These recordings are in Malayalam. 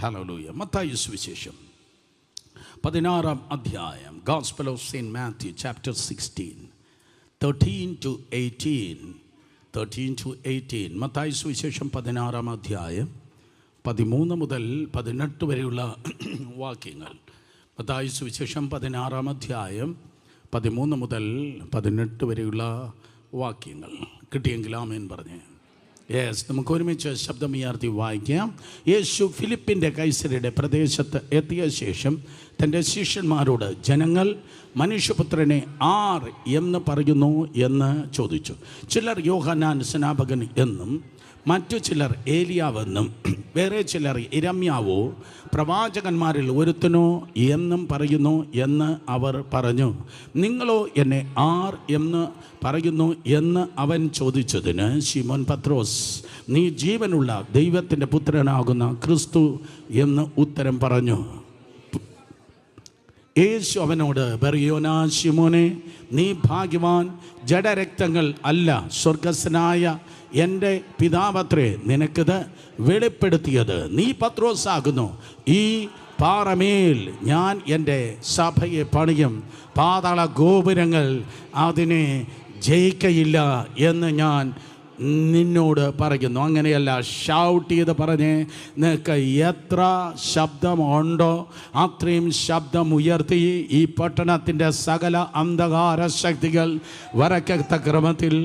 ഹല്ലേലൂയ. മത്തായി സുവിശേഷം 16-ാം അധ്യായം, Gospel of St. Matthew chapter 16, 13 to 18. Mathai സുവിശേഷം 16-ാം അധ്യായം 13 മുതൽ 18 വരെയുള്ള വാക്യങ്ങൾ. മത്തായി സുവിശേഷം 16-ാം അധ്യായം 13 മുതൽ 18 വരെയുള്ള വാക്യങ്ങൾ. കിട്ടിയെങ്കിൽ ആമേൻ പറഞ്ഞേ. നമുക്ക് ഒരുമിച്ച് ശബ്ദമുയർത്തി വായിക്കാം. യേശു ഫിലിപ്പിൻ്റെ കൈസരയുടെ പ്രദേശത്ത് എത്തിയ ശേഷം തൻ്റെ ശിഷ്യന്മാരോട്, ജനങ്ങൾ മനുഷ്യപുത്രനെ ആർ എന്ന് പറയുന്നു എന്ന് ചോദിച്ചു. ചിലർ യോഹന്നാൻ സ്നാപകൻ എന്നും, മറ്റു ചിലർ ഏലിയാവെന്നും, വേറെ ചിലർ ഇരമ്യാവോ പ്രവാചകന്മാരിൽ ഒരുത്തനോ എന്നും പറയുന്നു എന്ന് അവർ പറഞ്ഞു. നിങ്ങളോ എന്നെ ആർ എന്ന് പറയുന്നു എന്ന് അവൻ ചോദിച്ചതിന് ശിമോൻ പത്രോസ്, നീ ജീവനുള്ള ദൈവത്തിൻ്റെ പുത്രനാകുന്ന ക്രിസ്തു എന്ന് ഉത്തരം പറഞ്ഞു. യേശു അവനോട്, ബർയോനാ ശിമോനെ, നീ ഭാഗ്യവാൻ, ജഡരക്തങ്ങൾ അല്ല, സ്വർഗസ്ഥനായ എൻ്റെ പിതാവത്രേ നിനക്കിത് വെളിപ്പെടുത്തിയത്. നീ പത്രോസാകുന്നു. ഈ പാറമേൽ ഞാൻ എൻ്റെ സഭയെ പണിയും, പാതാള ഗോപുരങ്ങൾ അതിനെ ജയിക്കയില്ല എന്ന് ഞാൻ നിന്നോട് പറയുന്നു. അങ്ങനെയല്ല, ഷൗട്ട് ചെയ്ത് പറഞ്ഞേ. നിനക്ക് എത്ര ശബ്ദമുണ്ടോ അത്രയും ശബ്ദം ഉയർത്തി ഈ പട്ടണത്തിൻ്റെ സകല അന്ധകാര ശക്തികൾ വരക്കത്ത ക്രമത്തിൽ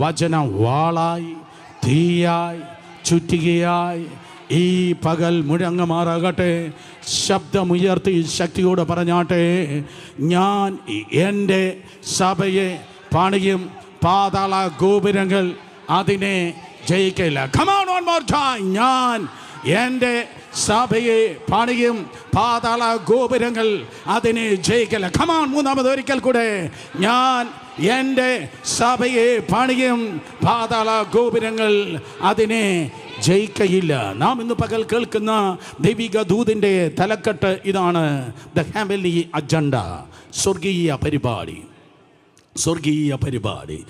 വചനം വാളായി, തീയായി, ചുറ്റികയായി ഈ പകൽ മുഴങ്ങുമാറാകട്ടെ. ശബ്ദമുയർത്തി ശക്തിയോട് പറഞ്ഞാട്ടെ, ഞാൻ എൻ്റെ സഭയെ പണിയും, പാതാള ഗോപുരങ്ങൾ അതിനെ ജയിക്കില്ല. Come on, one more time. ഞാൻ എൻ്റെ സഭയെ പണിയും, പാതാള ഗോപുരങ്ങൾ അതിനെ ജയിക്കില്ല. Come on, മൂന്നാമത് ഒരിക്കൽ കൂടെ. ഞാൻ എൻ്റെ സഭയെ പണിയും, പാതാള ഗോപുരങ്ങൾ അതിനെ ജയിക്കയില്ല. നാം ഇന്ന് പകൽ കേൾക്കുന്ന ദൈവിക ദൂതിൻ്റെ തലക്കെട്ട് ഇതാണ്: ദ ഹെവൻലി അജണ്ട. സ്വർഗീയ പരിപാടി, സ്വർഗീയ പരിപാടി.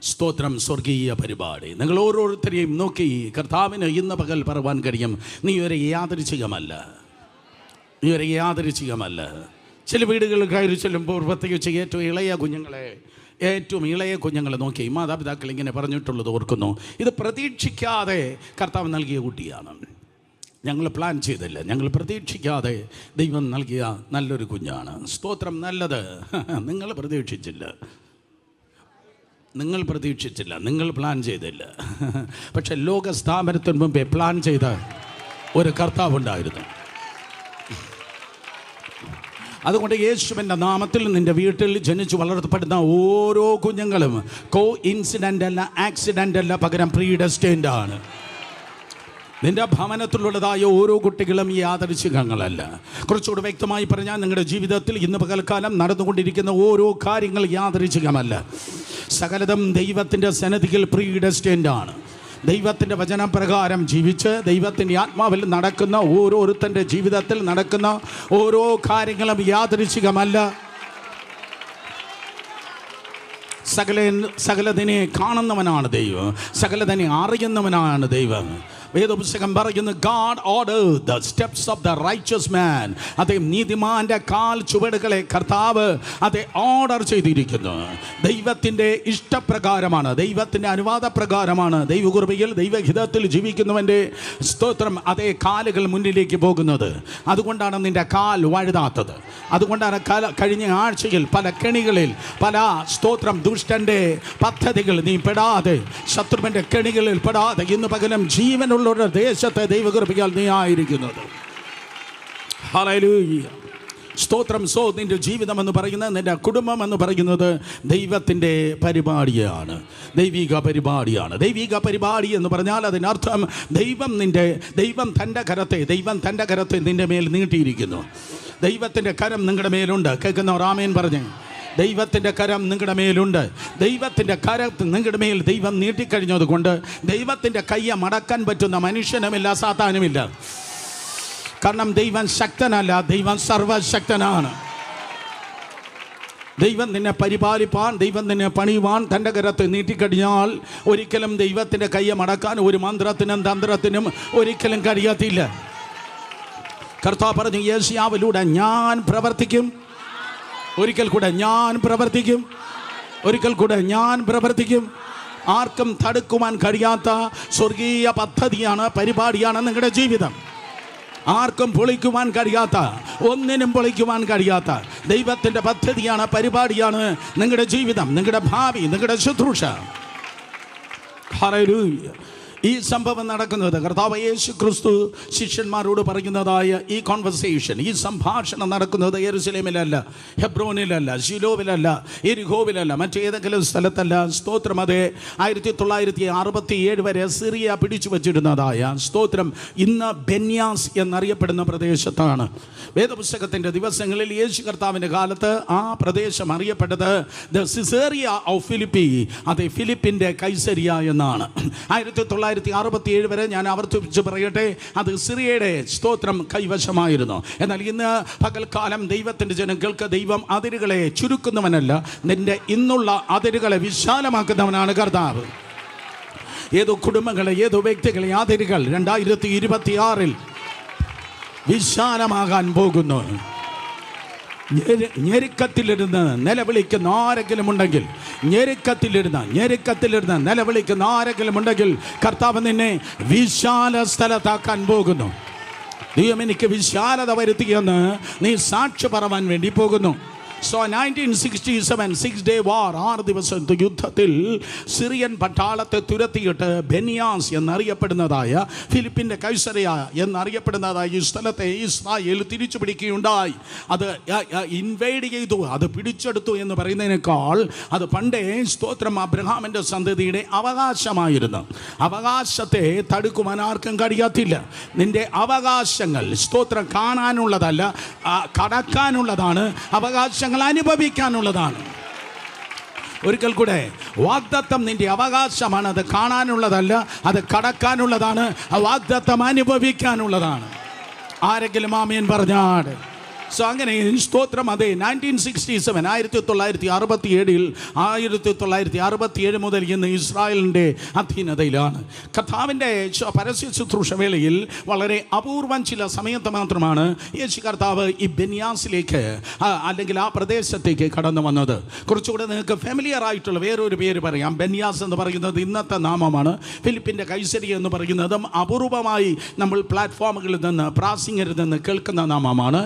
സ്തോത്രം. സ്വർഗീയ പരിപാടി. നിങ്ങൾ ഓരോരുത്തരെയും നോക്കി കർത്താവിന് ഇന്ന് പകൽ പറയുവാൻ കഴിയും, നീ ഒരു യാദൃച്ഛികമല്ല, നീ ഒരു യാദൃച്ഛികമല്ല. ചില വീടുകളിൽ കയറി ചെല്ലുമ്പോൾ പ്രത്യേകിച്ച് ഏറ്റവും ഇളയ കുഞ്ഞുങ്ങളെ നോക്കി മാതാപിതാക്കൾ ഇങ്ങനെ പറഞ്ഞിട്ടുള്ളത് ഓർക്കുന്നു, ഇത് പ്രതീക്ഷിക്കാതെ കർത്താവ് നൽകിയ കുട്ടിയാണ്, ഞങ്ങൾ പ്ലാൻ ചെയ്തില്ല, ഞങ്ങൾ പ്രതീക്ഷിക്കാതെ ദൈവം നൽകിയ നല്ലൊരു കുഞ്ഞാണ്. സ്തോത്രം. നല്ലത്. നിങ്ങൾ പ്രതീക്ഷിച്ചില്ല, നിങ്ങൾ പ്ലാൻ ചെയ്തില്ല. പക്ഷെ ലോക സ്ഥാപനത്തിന് മുമ്പേ പ്ലാൻ ചെയ്ത ഒരു കർത്താവുണ്ടായിരുന്നു. അതുകൊണ്ട് യേശുവിൻ്റെ നാമത്തിൽ നിൻ്റെ വീട്ടിൽ ജനിച്ചു വളർത്തപ്പെടുന്ന ഓരോ കുഞ്ഞുങ്ങളും കോ ഇൻസിഡൻ്റ് അല്ല, ആക്സിഡൻ്റ് അല്ല, പകരം പ്രീഡെസ്റ്റിൻഡ് ആണ്. നിൻ്റെ ഭവനത്തിലുള്ളതായ ഓരോ കുട്ടികളും യാദൃച്ഛികങ്ങളല്ല. കുറച്ചുകൂടി വ്യക്തമായി പറഞ്ഞാൽ, നിങ്ങളുടെ ജീവിതത്തിൽ ഇന്ന് പകൽക്കാലം നടന്നുകൊണ്ടിരിക്കുന്ന ഓരോ കാര്യങ്ങൾ യാദൃച്ഛികമല്ല. സകലതും ദൈവത്തിൻ്റെ സന്നിധിയിൽ പ്രീഡെസ്റ്റിൻഡ് ആണ്. ദൈവത്തിൻ്റെ വചനപ്രകാരം ജീവിച്ച് ദൈവത്തിൻ്റെ ആത്മാവിൽ നടക്കുന്ന ഓരോരുത്തൻ്റെ ജീവിതത്തിൽ നടക്കുന്ന ഓരോ കാര്യങ്ങളും യാദൃച്ഛികമല്ല. സകലതിനെ കാണുന്നവനാണ് ദൈവം, സകലതിനെ അറിയുന്നവനാണ് ദൈവം. വേദപുസ്തകം പറയുന്നു, God ordered the steps of the righteous man. അതേ നീതിമാന്റെ കാൽ ചുവടുകളെ കർത്താവ് അതേ ഓർഡർ ചെയ്തിരിക്കുന്നു. ദൈവത്തിൻ്റെ ഇഷ്ടപ്രകാരമാണ്, ദൈവത്തിൻ്റെ അനുവാദപ്രകാരമാണ് ദൈവകൃപയിൽ ദൈവഹിതത്തിൽ ജീവിക്കുന്നവൻ്റെ സ്തോത്രം അതേ കാലുകൾ മുന്നിലേക്ക് പോകുന്നത്. അതുകൊണ്ടാണ് നിൻ്റെ കാൽ വഴുതാത്തത്. അതുകൊണ്ടാണ് കഴിഞ്ഞ ആഴ്ചയിൽ പല കെണികളിൽ, പല സ്തോത്രം ദുഷ്ടൻ്റെ പദ്ധതികൾ നീ പെടാതെ, ശത്രുവിൻ്റെ കെണികളിൽ പെടാതെ ഇന്ന് പകരം ജീവനുള്ള ദേശത്തെ ദൈവകൃപയാൽ നീ ആയിരിക്കുന്നത്. ഹല്ലേലൂയ. സ്തോത്രം. നിന്റെ ജീവിതം എന്ന് പറയുന്നത്, നിന്റെ കുടുംബം എന്ന് പറയുന്നത് ദൈവത്തിൻ്റെ പരിപാടിയാണ്, ദൈവിക പരിപാടിയാണ്. ദൈവിക പരിപാടി എന്ന് പറഞ്ഞാൽ അതിനർത്ഥം ദൈവം തൻ്റെ കരത്തെ നിന്റെ മേൽ നീട്ടിയിരിക്കുന്നു. ദൈവത്തിൻ്റെ കരം നിങ്ങളുടെ മേലുണ്ട്. കേൾക്കുന്നവർ ആമേൻ പറഞ്ഞേ. ദൈവത്തിൻ്റെ കരം നിങ്ങളുടെ മേലുണ്ട്. ദൈവത്തിൻ്റെ കരം നിങ്ങളുടെ മേൽ ദൈവം നീട്ടിക്കഴിഞ്ഞത് കൊണ്ട് ദൈവത്തിൻ്റെ കയ്യെ മടക്കാൻ പറ്റുന്ന മനുഷ്യനുമില്ല, സാത്താനുമില്ല. കാരണം ദൈവം ശക്തനല്ല, ദൈവം സർവശക്തനാണ്. ദൈവം നിന്നെ പരിപാലിപ്പാൻ, ദൈവം നിന്നെ പണിയുവാൻ തൻ്റെ കരത്തെ നീട്ടിക്കഴിഞ്ഞാൽ ഒരിക്കലും ദൈവത്തിൻ്റെ കയ്യെ മടക്കാൻ ഒരു മന്ത്രത്തിനും തന്ത്രത്തിനും ഒരിക്കലും കഴിയത്തില്ല. കർത്താവ് പറഞ്ഞു യെശയ്യാവിലൂടെ ഞാൻ പ്രവർത്തിക്കും. ഒരിക്കൽ കൂടെ ഞാൻ പ്രവർത്തിക്കും. ഒരിക്കൽ കൂടെ ഞാൻ പ്രവർത്തിക്കും. ആർക്കും തടുക്കുവാൻ കഴിയാത്ത സ്വർഗീയ പദ്ധതിയാണ്, പരിപാടിയാണ് നിങ്ങളുടെ ജീവിതം. ആർക്കും പൊളിക്കുവാൻ കഴിയാത്ത, ഒന്നിനും പൊളിക്കുവാൻ കഴിയാത്ത ദൈവത്തിൻ്റെ പദ്ധതിയാണ്, പരിപാടിയാണ് നിങ്ങളുടെ ജീവിതം, നിങ്ങളുടെ ഭാവി, നിങ്ങളുടെ ശുശ്രൂഷ. ഹല്ലേലൂയ. ഈ സംഭവം നടക്കുന്നത് കർത്താവ് യേശു ക്രിസ്തു ശിഷ്യന്മാരോട് പറയുന്നതായ ഈ കോൺവെർസേഷൻ, ഈ സംഭാഷണം നടക്കുന്നത് യെരുശലേമിലല്ല, ഹെബ്രോനിലല്ല, ശിലോവിലല്ല, യെരിഹോവിലല്ല, മറ്റേതെങ്കിലും സ്ഥലത്തല്ല. സ്തോത്രം. അതേ 1967 വരെ സിറിയ പിടിച്ചു വച്ചിരുന്നതായ സ്തോത്രം ഇന്ന് ബെന്യാസ് എന്നറിയപ്പെടുന്ന പ്രദേശത്താണ്. വേദപുസ്തകത്തിൻ്റെ ദിവസങ്ങളിൽ യേശു കർത്താവിൻ്റെ കാലത്ത് ആ പ്രദേശം അറിയപ്പെട്ടത് ദ സിസേറിയ ഓഫ് ഫിലിപ്പി, അതെ ഫിലിപ്പിൻ്റെ കൈസരിയ എന്നാണ്. 1967 വരെ, ഞാൻ ആവർത്തിച്ച് പറയട്ടെ, അത് സിറിയയുടെ സ്തോത്രം കൈവശമായിരുന്നു. എന്നാൽ ഇന്ന് പകൽക്കാലം ദൈവത്തിൻ്റെ ജനങ്ങൾക്ക് ദൈവം അതിരുകളെ ചുരുക്കുന്നവനല്ല, നിന്റെ ഇന്നുള്ള അതിരുകളെ വിശാലമാക്കുന്നവനാണ് കർത്താവ്. ഏതോ കുടുംബങ്ങളെ, ഏതോ വ്യക്തികളെ അതിരുകൾ 2026 വിശാലമാകാൻ പോകുന്നു. ഞെരുക്കത്തിലിരുന്ന് നിലവിളിക്കുന്ന ആരെങ്കിലും ഉണ്ടെങ്കിൽ, ഞെരുക്കത്തിലിരുന്ന് നിലവിളിക്കുന്ന ആരെങ്കിലും ഉണ്ടെങ്കിൽ കർത്താവ് നിന്നെ വിശാല സ്ഥലത്താക്കാൻ പോകുന്നു. ദൈവം എനിക്ക് വിശാലത വരുത്തിയെന്ന് നീ സാക്ഷി പറയാൻ വേണ്ടി പോകുന്നു. So 1967 6-day war, 6 ദിവസത്തെ യുദ്ധത്തിൽ സിറിയൻ പട്ടാളത്തെ തുരത്തിയിട്ട് ബെന്യാസ് എന്നറിയപ്പെടുന്നതായ ഫിലിപ്പിൻ്റെ കൈസരിയ എന്നറിയപ്പെടുന്നതായ ഈ സ്ഥലത്തെ ഇസ്രായേൽ തിരിച്ചു പിടിക്കുകയുണ്ടായി. അത് ഇൻവൈഡ് ചെയ്തു, അത് പിടിച്ചെടുത്തു എന്ന് പറയുന്നതിനേക്കാൾ അത് പണ്ടേ സ്തോത്രം അബ്രഹാമിൻ്റെ സന്തതിയുടെ അവകാശമായിരുന്നു. അവകാശത്തെ തടുക്കുവാൻ ആർക്കും കഴിയത്തില്ല. നിന്റെ അവകാശങ്ങൾ സ്തോത്രം കാണാനുള്ളതല്ല, കടക്കാനുള്ളതാണ്. അവകാശങ്ങൾ അനുഭവിക്കാനുള്ളതാണ്. ഒരിക്കൽ കൂടെ, വാഗ്ദത്തം നിന്റെ അവകാശമാണ്, അത് കാണാനുള്ളതല്ല, അത് കടക്കാനുള്ളതാണ്. ആ വാഗ്ദത്തം അനുഭവിക്കാനുള്ളതാണ്. ആരെങ്കിലും ആമേൻ പറഞ്ഞാട്. സോ അങ്ങനെ സ്തോത്രം. അതെ 1967 1967 മുതൽ ഇന്ന് ഇസ്രായേലിൻ്റെ അധീനതയിലാണ്. കർത്താവിൻ്റെ പരസ്യ ശുശ്രൂഷ വേളയിൽ വളരെ അപൂർവം ചില സമയത്ത് മാത്രമാണ് യേശു കർത്താവ് ഈ ബെന്യാസിലേക്ക് അല്ലെങ്കിൽ ആ പ്രദേശത്തേക്ക് കടന്നു വന്നത്. കുറച്ചുകൂടെ നിങ്ങൾക്ക് ഫെമിലിയർ ആയിട്ടുള്ള വേറൊരു പേര് പറയാം. ബെന്യാസ് എന്ന് പറയുന്നത് ഇന്നത്തെ നാമമാണ്. ഫിലിപ്പിൻ്റെ കൈസരിയ എന്ന് പറയുന്നതും അപൂർവമായി നമ്മൾ പ്ലാറ്റ്ഫോമുകളിൽ നിന്ന്, പ്രാസിംഗരിൽ നിന്ന് കേൾക്കുന്ന നാമമാണ്.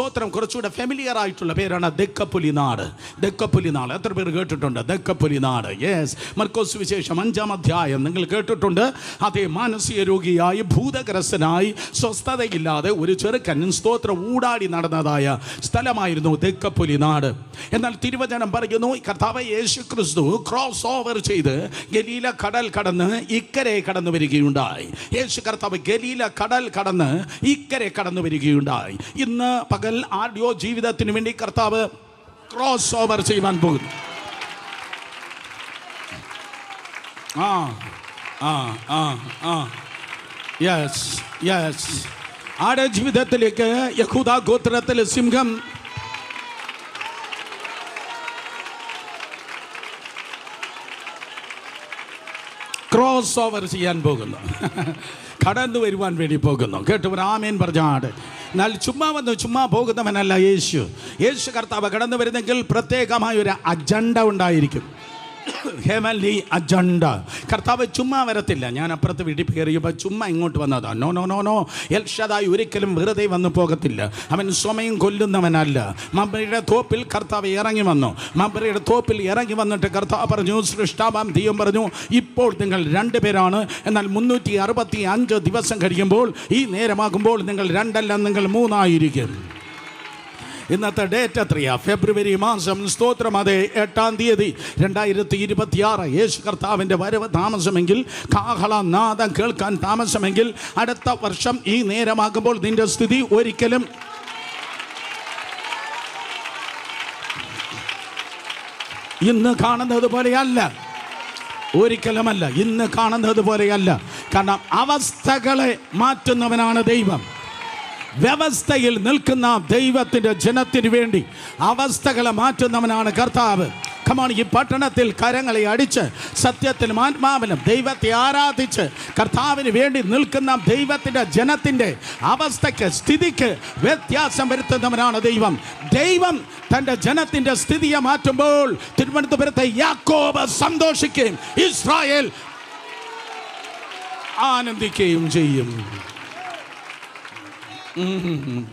കുറച്ചുകൂടെ ഫെമിലിയർ ആയിട്ടുള്ള പേരാണ് ദെക്കപ്പൊലി നാട്. ദെക്കപ്പൊലി നാട് എത്ര പേര് കേട്ടിട്ടുണ്ട്? ദെക്കപ്പൊലി നാട്. യെസ്. മർക്കോസ് സുവിശേഷം 5-ാം അധ്യായം നിങ്ങൾ കേട്ടിട്ടുണ്ട്. അതേ മാനസിക രോഗിയായി, ഭൂതഗ്രസ്തനായി, സ്വസ്ഥതയില്ലാതെ ഒരു ചെറുക്കൻ സ്തോത്രം ഊടാടി നടന്നതായ സ്ഥലമായിരുന്നു ദെക്കപ്പൊലി നാട്. എന്നാൽ തിരുവചനം പറയുന്നു കർത്താവ് യേശു ക്രിസ്തു ക്രോസ് ഓവർ ചെയ്ത് ഗലീല കടൽ കടന്ന് ഇക്കരെ കടന്നു വരികയുണ്ടായി. യേശു കർത്താവ് ഗലീല കടൽ കടന്ന് ഇക്കരെ കടന്നു വരികയുണ്ടായി. ഇന്ന് പകൽ ആഡിയോ ജീവിതത്തിന് വേണ്ടി കർത്താവ് ക്രോസ് ഓവർ ചെയ്യാൻ പോകുന്നു. ആടെ ജീവിതത്തിലേക്ക് യഹൂദ ഗോത്രത്തിലെ സിംഹം ക്രോസ് ഓവർ ചെയ്യാൻ പോകുന്നു. കടന്നു വരുവാൻ വേണ്ടി പോകുന്നു. കേട്ടവർ ആമേൻ പറഞ്ഞാട്. എന്നാൽ ചുമ്മാ പോകുന്നവനല്ല യേശു. യേശു കർത്താവ് കടന്നു വരുന്നെങ്കിൽ പ്രത്യേകമായ ഒരു അജണ്ട ഉണ്ടായിരിക്കും. Heavenly agenda. കർത്താവ് ചുമ്മാ വരത്തില്ല. ഞാൻ അപ്പുറത്ത് വീട്ടിൽ കയറിയപ്പോൾ ചുമ്മാ ഇങ്ങോട്ട് വന്നതാ. No no no no. El Shaddai ഒരിക്കലും വെറുതെ വന്നു പോകത്തില്ല. അവൻ സ്വമയം കൊല്ലുന്നവനല്ല. മമ്പ്രയുടെ തോപ്പിൽ കർത്താവ് ഇറങ്ങി വന്നു. മമ്പ്രയുടെ തോപ്പിൽ ഇറങ്ങി വന്നിട്ട് കർത്താവ് പറഞ്ഞു, സൃഷ്ടാവാം ദൈവം പറഞ്ഞു, ഇപ്പോൾ നിങ്ങൾ 2 പേരാണ്. എന്നാൽ 365 ദിവസം കഴിയുമ്പോൾ, ഈ നേരമാകുമ്പോൾ നിങ്ങൾ 2 അല്ല, നിങ്ങൾ 3 ആയിരിക്കും. ഇന്നത്തെ ഡേറ്റ് എത്രയാ? ഫെബ്രുവരി മാസം. സ്തോത്രം. അതെ 8-ാം തീയതി 2026. യേശു കർത്താവിൻ്റെ വരവ് താമസമെങ്കിൽ, കാഹളനാദം കേൾക്കാൻ താമസമെങ്കിൽ, അടുത്ത വർഷം ഈ നേരമാകുമ്പോൾ നിന്റെ സ്ഥിതി ഒരിക്കലും ഇന്ന് കാണുന്നത് പോലെയല്ല. ഒരിക്കലുമല്ല. ഇന്ന് കാണുന്നത് പോലെയല്ല. കാരണം അവസ്ഥകളെ മാറ്റുന്നവനാണ് ദൈവം. വ്യവസ്ഥയിൽ നിൽക്കുന്ന ദൈവത്തിൻ്റെ ജനത്തിന് വേണ്ടി അവസ്ഥകളെ മാറ്റുന്നവനാണ് കർത്താവ്. കമാൺ, ഈ പട്ടണത്തിൽ കരങ്ങളെ അടിച്ച് സത്യത്തിലും ആത്മാവിലും ദൈവത്തെ ആരാധിച്ച് കർത്താവിന് വേണ്ടി നിൽക്കുന്ന ദൈവത്തിൻ്റെ ജനത്തിൻ്റെ അവസ്ഥയ്ക്ക്, സ്ഥിതിക്ക് വ്യത്യാസം വരുത്തുന്നവനാണ് ദൈവം. ദൈവം തൻ്റെ ജനത്തിൻ്റെ സ്ഥിതിയെ മാറ്റുമ്പോൾ തിരുവനന്തപുരത്തെ യാക്കോബ് സന്തോഷിക്കുകയും ഇസ്രായേൽ ആനന്ദിക്കുകയും ചെയ്യും.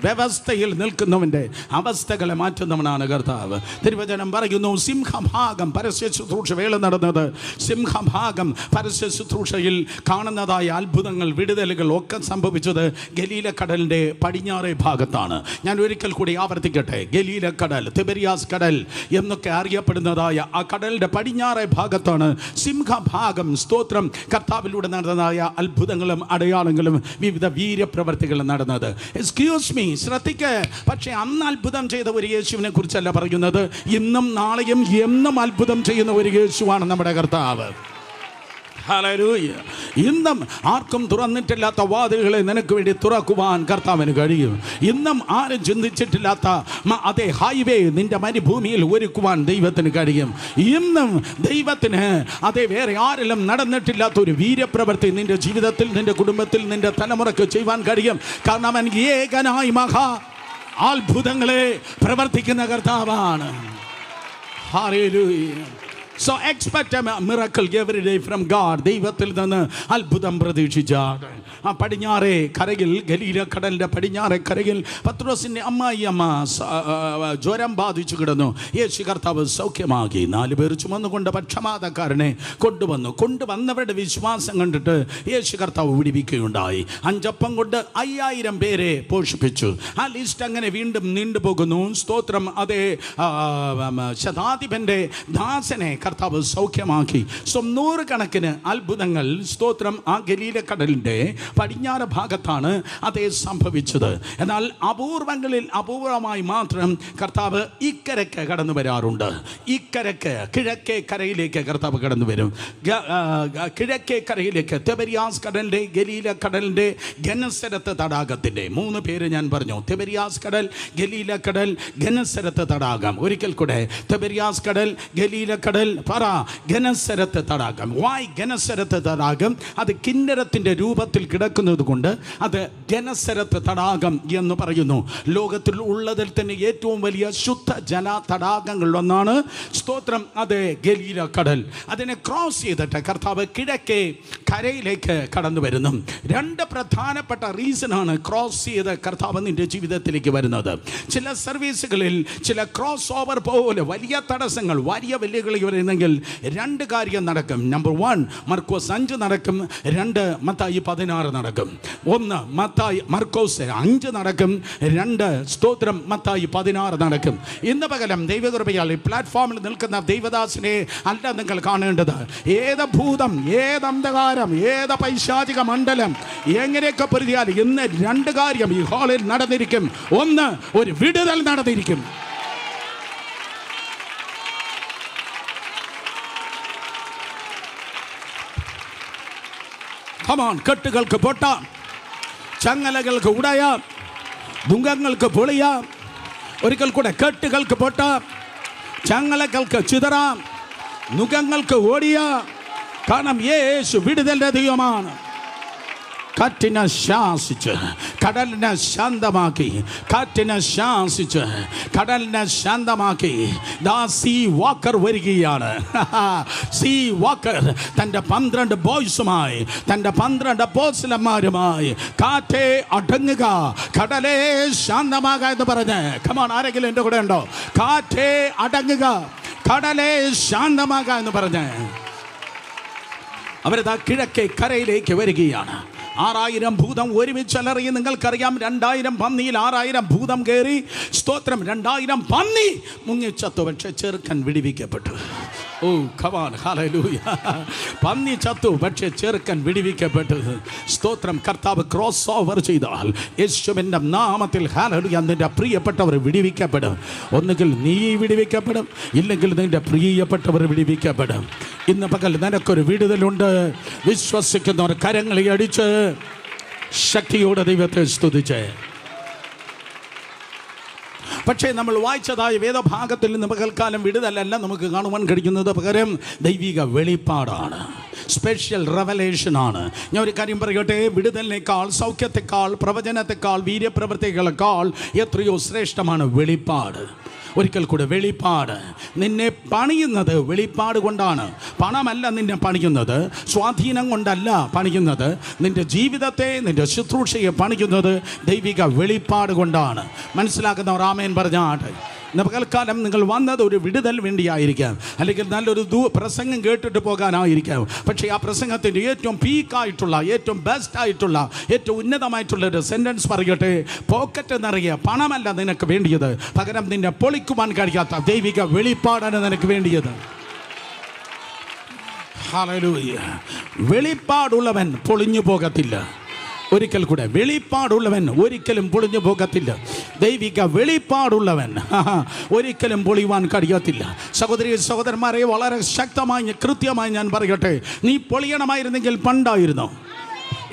വ്യവസ്ഥയിൽ നിൽക്കുന്നവൻ്റെ അവസ്ഥകളെ മാറ്റുന്നവനാണ് കർത്താവ്. തിരുവചനം പറയുന്നു, സിംഹഭാഗം പരസ്യ ശുശ്രൂഷ വേള നടന്നത്, സിംഹഭാഗം പരസ്യ ശുശ്രൂഷയിൽ കാണുന്നതായ അത്ഭുതങ്ങൾ, വിടുതലുകൾ ഒക്കെ സംഭവിച്ചത് ഗലീലക്കടലിൻ്റെ പടിഞ്ഞാറേ ഭാഗത്താണ്. ഞാൻ ഒരിക്കൽ കൂടി ആവർത്തിക്കട്ടെ, ഗലീലക്കടൽ, തിബരിയാസ് കടൽ എന്നൊക്കെ അറിയപ്പെടുന്നതായ ആ കടലിൻ്റെ പടിഞ്ഞാറേ ഭാഗത്താണ് സിംഹഭാഗം, സ്തോത്രം, കർത്താവിലൂടെ നടന്നതായ അത്ഭുതങ്ങളും അടയാളങ്ങളും വിവിധ വീര്യപ്രവർത്തികളും നടന്നത്. എക്സ്ക്യൂസ് മീ, ശ്രദ്ധിക്ക്. പക്ഷേ അന്ന് അത്ഭുതം ചെയ്ത ഒരു യേശുവിനെ കുറിച്ചല്ല പറയുന്നത്. ഇന്നും നാളെയും എന്നും അത്ഭുതം ചെയ്യുന്ന ഒരു യേശുവാണ് നമ്മുടെ കർത്താവ്. ഹല്ലേലൂയ. ഇന്നും ആർക്കും തുറന്നിട്ടില്ലാത്ത വാതിലുകളെ നിനക്ക് വേണ്ടി തുറക്കുവാൻ കർത്താവിന് കഴിയും. ഇന്നും ആരും ചിന്തിച്ചിട്ടില്ലാത്ത അതേ ഹൈവേ നിന്റെ മരുഭൂമിയിൽ ഒരുക്കുവാൻ ദൈവത്തിന് കഴിയും. ഇന്നും ദൈവത്തിന് അതേ വേറെ ആരെല്ലാം നടന്നിട്ടില്ലാത്ത ഒരു വീര്യപ്രവൃത്തി നിന്റെ ജീവിതത്തിൽ, നിന്റെ കുടുംബത്തിൽ, നിന്റെ തലമുറയ്ക്ക് ചെയ്യുവാൻ കഴിയും. കാരണം അവൻ ഏകനായി മഹാ അത്ഭുതങ്ങളെ പ്രവർത്തിക്കുന്ന കർത്താവാണ്. Hallelujah. So expect a miracle every day from God. ദൈവത്തിൽ നിന്ന് അത്ഭുതം പ്രതീക്ഷിച്ചാണ്. ആ പടിഞ്ഞാറേ കരയിൽ, ഗലീലക്കടലിൻ്റെ പടിഞ്ഞാറേ കരയിൽ പത്രോസിൻ്റെ അമ്മായിയമ്മ ജ്വരം ബാധിച്ചു കിടന്നു. യേശു കർത്താവ് സൗഖ്യമാക്കി. 4 പേർ ചുമന്നുകൊണ്ട് പക്ഷപാതക്കാരനെ കൊണ്ടുവന്നവരുടെ വിശ്വാസം കണ്ടിട്ട് യേശു കർത്താവ് വിടിവിക്കുകയുണ്ടായി. 5 അപ്പം കൊണ്ട് 5000 പേരെ പോഷിപ്പിച്ചു. ആ ലിസ്റ്റ് അങ്ങനെ വീണ്ടും നീണ്ടുപോകുന്നു. സ്തോത്രം. അതേ ശതാധിപൻ്റെ ദാസനെ കർത്താവ് സൗഖ്യമാക്കി. 100 കണക്കിന് അത്ഭുതങ്ങൾ, സ്തോത്രം, ആ ഗലീലക്കടലിൻ്റെ പടിഞ്ഞാറ് ഭാഗത്താണ് അതേ സംഭവിച്ചത്. എന്നാൽ അപൂർവങ്ങളിൽ അപൂർവമായി മാത്രം കർത്താവ് ഇക്കരയ്ക്ക് കടന്നു വരാറുണ്ട്. ഇക്കരയ്ക്ക്, കിഴക്കേ കരയിലേക്ക് കർത്താവ് കടന്നു വരും. കിഴക്കേ കരയിലേക്ക്, തിബരിയാസ് കടലിൻ്റെ, ഗലീലക്കടലിൻ്റെ, ഗനസരത്ത് തടാകത്തിൻ്റെ 3 പേര് ഞാൻ പറഞ്ഞു. തിബരിയാസ് കടൽ, ഗലീലക്കടൽ, ഗനസരത്ത് തടാകം. ഒരിക്കൽ കൂടെ, തിബരിയാസ് കടൽ, ഗലീലക്കടൽ, ഗനസരത്ത് തടാകം. വായ് ഗനസരത്ത് തടാകം? അത് കിന്നരത്തിൻ്റെ രൂപത്തിൽ കിടക്കുന്നത് കൊണ്ട് അത് ഗനസരത്ത് തടാകം എന്ന് പറയുന്നു. ലോകത്തിൽ ഉള്ളതിൽ തന്നെ ഏറ്റവും വലിയ ശുദ്ധജല തടാകങ്ങളിലൊന്നാണ്, സ്തോത്രം, അത് ഗലീലക്കടൽ. അതിനെ ക്രോസ് ചെയ്തിട്ട് കർത്താവ് കിഴക്കേ കരയിലേക്ക് കടന്നു വരുന്നു. 2 പ്രധാനപ്പെട്ട റീസണാണ് ക്രോസ് ചെയ്ത് കർത്താവ് നിന്റെ ജീവിതത്തിലേക്ക് വരുന്നത്. ചില സർവീസുകളിൽ ചില ക്രോസ് ഓവർ പോലെ വലിയ തടസ്സങ്ങൾ, വലിയ വെല്ലുവിളി വരുന്നെങ്കിൽ 2 കാര്യം നടക്കും. നമ്പർ 1 മർക്കോസ് 5 നടക്കും. 2 മത്തായി 16 നടക്കും. 1 മർക്കോസ് 5 നടക്കും. 2 സ്തോത്രം മത്തായി 16 നടക്കും. ഇന്ന് പകരം ദൈവകൃപയാൽ ഈ പ്ലാറ്റ്ഫോമിൽ നിൽക്കുന്ന ദൈവദാസനെ അല്ല നിങ്ങൾ കാണേണ്ടത്. ഏത് ഭൂതം, ഏത് അന്ധകാരം, ഏത് പൈശാചിക മണ്ഡലം എങ്ങനെയൊക്കെ പ്രതിയാൽ ഇന്ന് 2 കാര്യം ഈ ഹാളിൽ നടന്നിരിക്കും. 1, ഒരു വിടുതൽ നടന്നിരിക്കും. കെട്ടുകൾക്ക് പൊട്ടാം, ചങ്ങലകൾക്ക് ഉടയാം, ദുഃഖങ്ങൾക്ക് പൊളിയാം. ഒരിക്കൽ കൂടെ, കെട്ടുകൾക്ക് പൊട്ടാം, ചങ്ങലകൾക്ക് ചിതറാം, നുഖങ്ങൾക്ക് ഓടിയാം. കാരണം യേശു വിടുതലിന്റെ ദൈവമാണ്. കാറ്റിനെ ശാസിച്ച് കടലിനെ ശാന്തമാക്കി, കാറ്റിനെ ശാസിച്ച് കടലിനെ ശാന്തമാക്കി. സീ വാക്കർ വരികയാണ്. സീ വാക്കർ തൻ്റെ 12 ബോയ്സുമായി, തൻ്റെ 12 അപ്പോസ്തലന്മാരുമായി, കാറ്റേ അടങ്ങുക, കടലേ ശാന്തമാക എന്ന് പറഞ്ഞ്, കമാൺ, ആരെങ്കിലും എൻ്റെ കൂടെ ഉണ്ടോ? കാറ്റേ അടങ്ങുക, കടലേ ശാന്തമാക എന്ന് പറഞ്ഞ് അവരതാ കിഴക്കേ കരയിലേക്ക് വരികയാണ്. 6000 ഭൂതം ഒരുമിച്ചലറി. നിങ്ങൾക്കറിയാം, 2000 പന്നിയിൽ 6000 ഭൂതം കയറി. സ്തോത്രം, 2000 പന്നി മുങ്ങിച്ചത്തു. പക്ഷെ ചെറുക്കൻ വിടിവിക്കപ്പെട്ടു. ഓ കമാൻ, ഹല്ലേലൂയ. പന്നി ചത്തു, പക്ഷെ ചെറുക്കൻ വിടിവിക്കപ്പെട്ടു. സ്തോത്രം. കർത്താവ് ക്രോസ് ഓവർ ചെയ്താൽ യേശുവിൻ്റെ നാമത്തിൽ, ഹല്ലേലൂയ, നിന്റെ പ്രിയപ്പെട്ടവർ വിടിവിക്കപ്പെടും. ഒന്നുകിൽ നീ വിടിവിക്കപ്പെടും, ഇല്ലെങ്കിൽ നിന്റെ പ്രിയപ്പെട്ടവർ വിടിവിക്കപ്പെടും. ഇന്ന് പകൽ നിനക്കൊരു വിടുതലുണ്ട്. വിശ്വസിക്കുന്നവർ കരങ്ങളെ അടിച്ച് ശക്തിയോടെ ദൈവത്തെ സ്തുതിച്ച് പക്ഷേ നമ്മൾ വായിച്ചതായ വേദഭാഗത്തിൽ നിന്ന് പകൽക്കാലം വിടുതലല്ല നമുക്ക് കാണുവാൻ കഴിയുന്നത്, പകരം ദൈവിക വെളിപ്പാടാണ്, സ്പെഷ്യൽ റെവലേഷനാണ്. ഞാൻ ഒരു കാര്യം പറയട്ടെ, വിടുതലിനേക്കാൾ, സൗഖ്യത്തെക്കാൾ, പ്രവചനത്തെക്കാൾ, വീര്യപ്രവൃത്തികളെക്കാൾ എത്രയോ ശ്രേഷ്ഠമാണ് വെളിപ്പാട്. ഒരിക്കൽ കൂടെ, വെളിപ്പാട്. നിന്നെ പണിയുന്നത് വെളിപ്പാട് കൊണ്ടാണ്. പണമല്ല നിന്നെ പണിയുന്നത്, സ്വാധീനം കൊണ്ടല്ല പണിയുന്നത്. നിന്റെ ജീവിതത്തെ, നിന്റെ ശുശ്രൂഷയെ പണിയുന്നത് ദൈവിക വെളിപ്പാട് കൊണ്ടാണ്. മനസ്സിലാക്കുന്നവർ ആമേൻ പറഞ്ഞാട്ടെ. ഇന്ന് പകൽക്കാലം നിങ്ങൾ വന്നത് ഒരു വിടുതൽ വേണ്ടിയായിരിക്കാം, അല്ലെങ്കിൽ നല്ലൊരു പ്രസംഗം കേട്ടിട്ട് പോകാനായിരിക്കാം. പക്ഷേ ആ പ്രസംഗത്തിൻ്റെ ഏറ്റവും പീക്കായിട്ടുള്ള, ഏറ്റവും ബെസ്റ്റായിട്ടുള്ള, ഏറ്റവും ഉന്നതമായിട്ടുള്ള ഒരു സെൻറ്റൻസ് പറയട്ടെ, പോക്കറ്റ് നിറയെ പണമല്ല നിനക്ക് വേണ്ടിയത്, പകരം നിന്നെ പൊളിക്കുവാൻ കഴിയാത്ത ദൈവിക വെളിപ്പാടാണ് നിനക്ക് വേണ്ടിയത്. ഹല്ലേലൂയ. വെളിപ്പാടുള്ളവൻ പൊളിഞ്ഞു പോകത്തില്ല. ഒരിക്കൽ കൂടെ, വെളിപ്പാടുള്ളവൻ ഒരിക്കലും പൊളിഞ്ഞു പോകത്തില്ല. ദൈവിക വെളിപ്പാടുള്ളവൻ ഒരിക്കലും പൊളിയുവാൻ കഴിയത്തില്ല. സഹോദരി സഹോദരന്മാരെ, വളരെ ശക്തമായി കൃത്യമായി ഞാൻ പറയട്ടെ, നീ പൊളിയണമായിരുന്നെങ്കിൽ പണ്ടായിരുന്നു.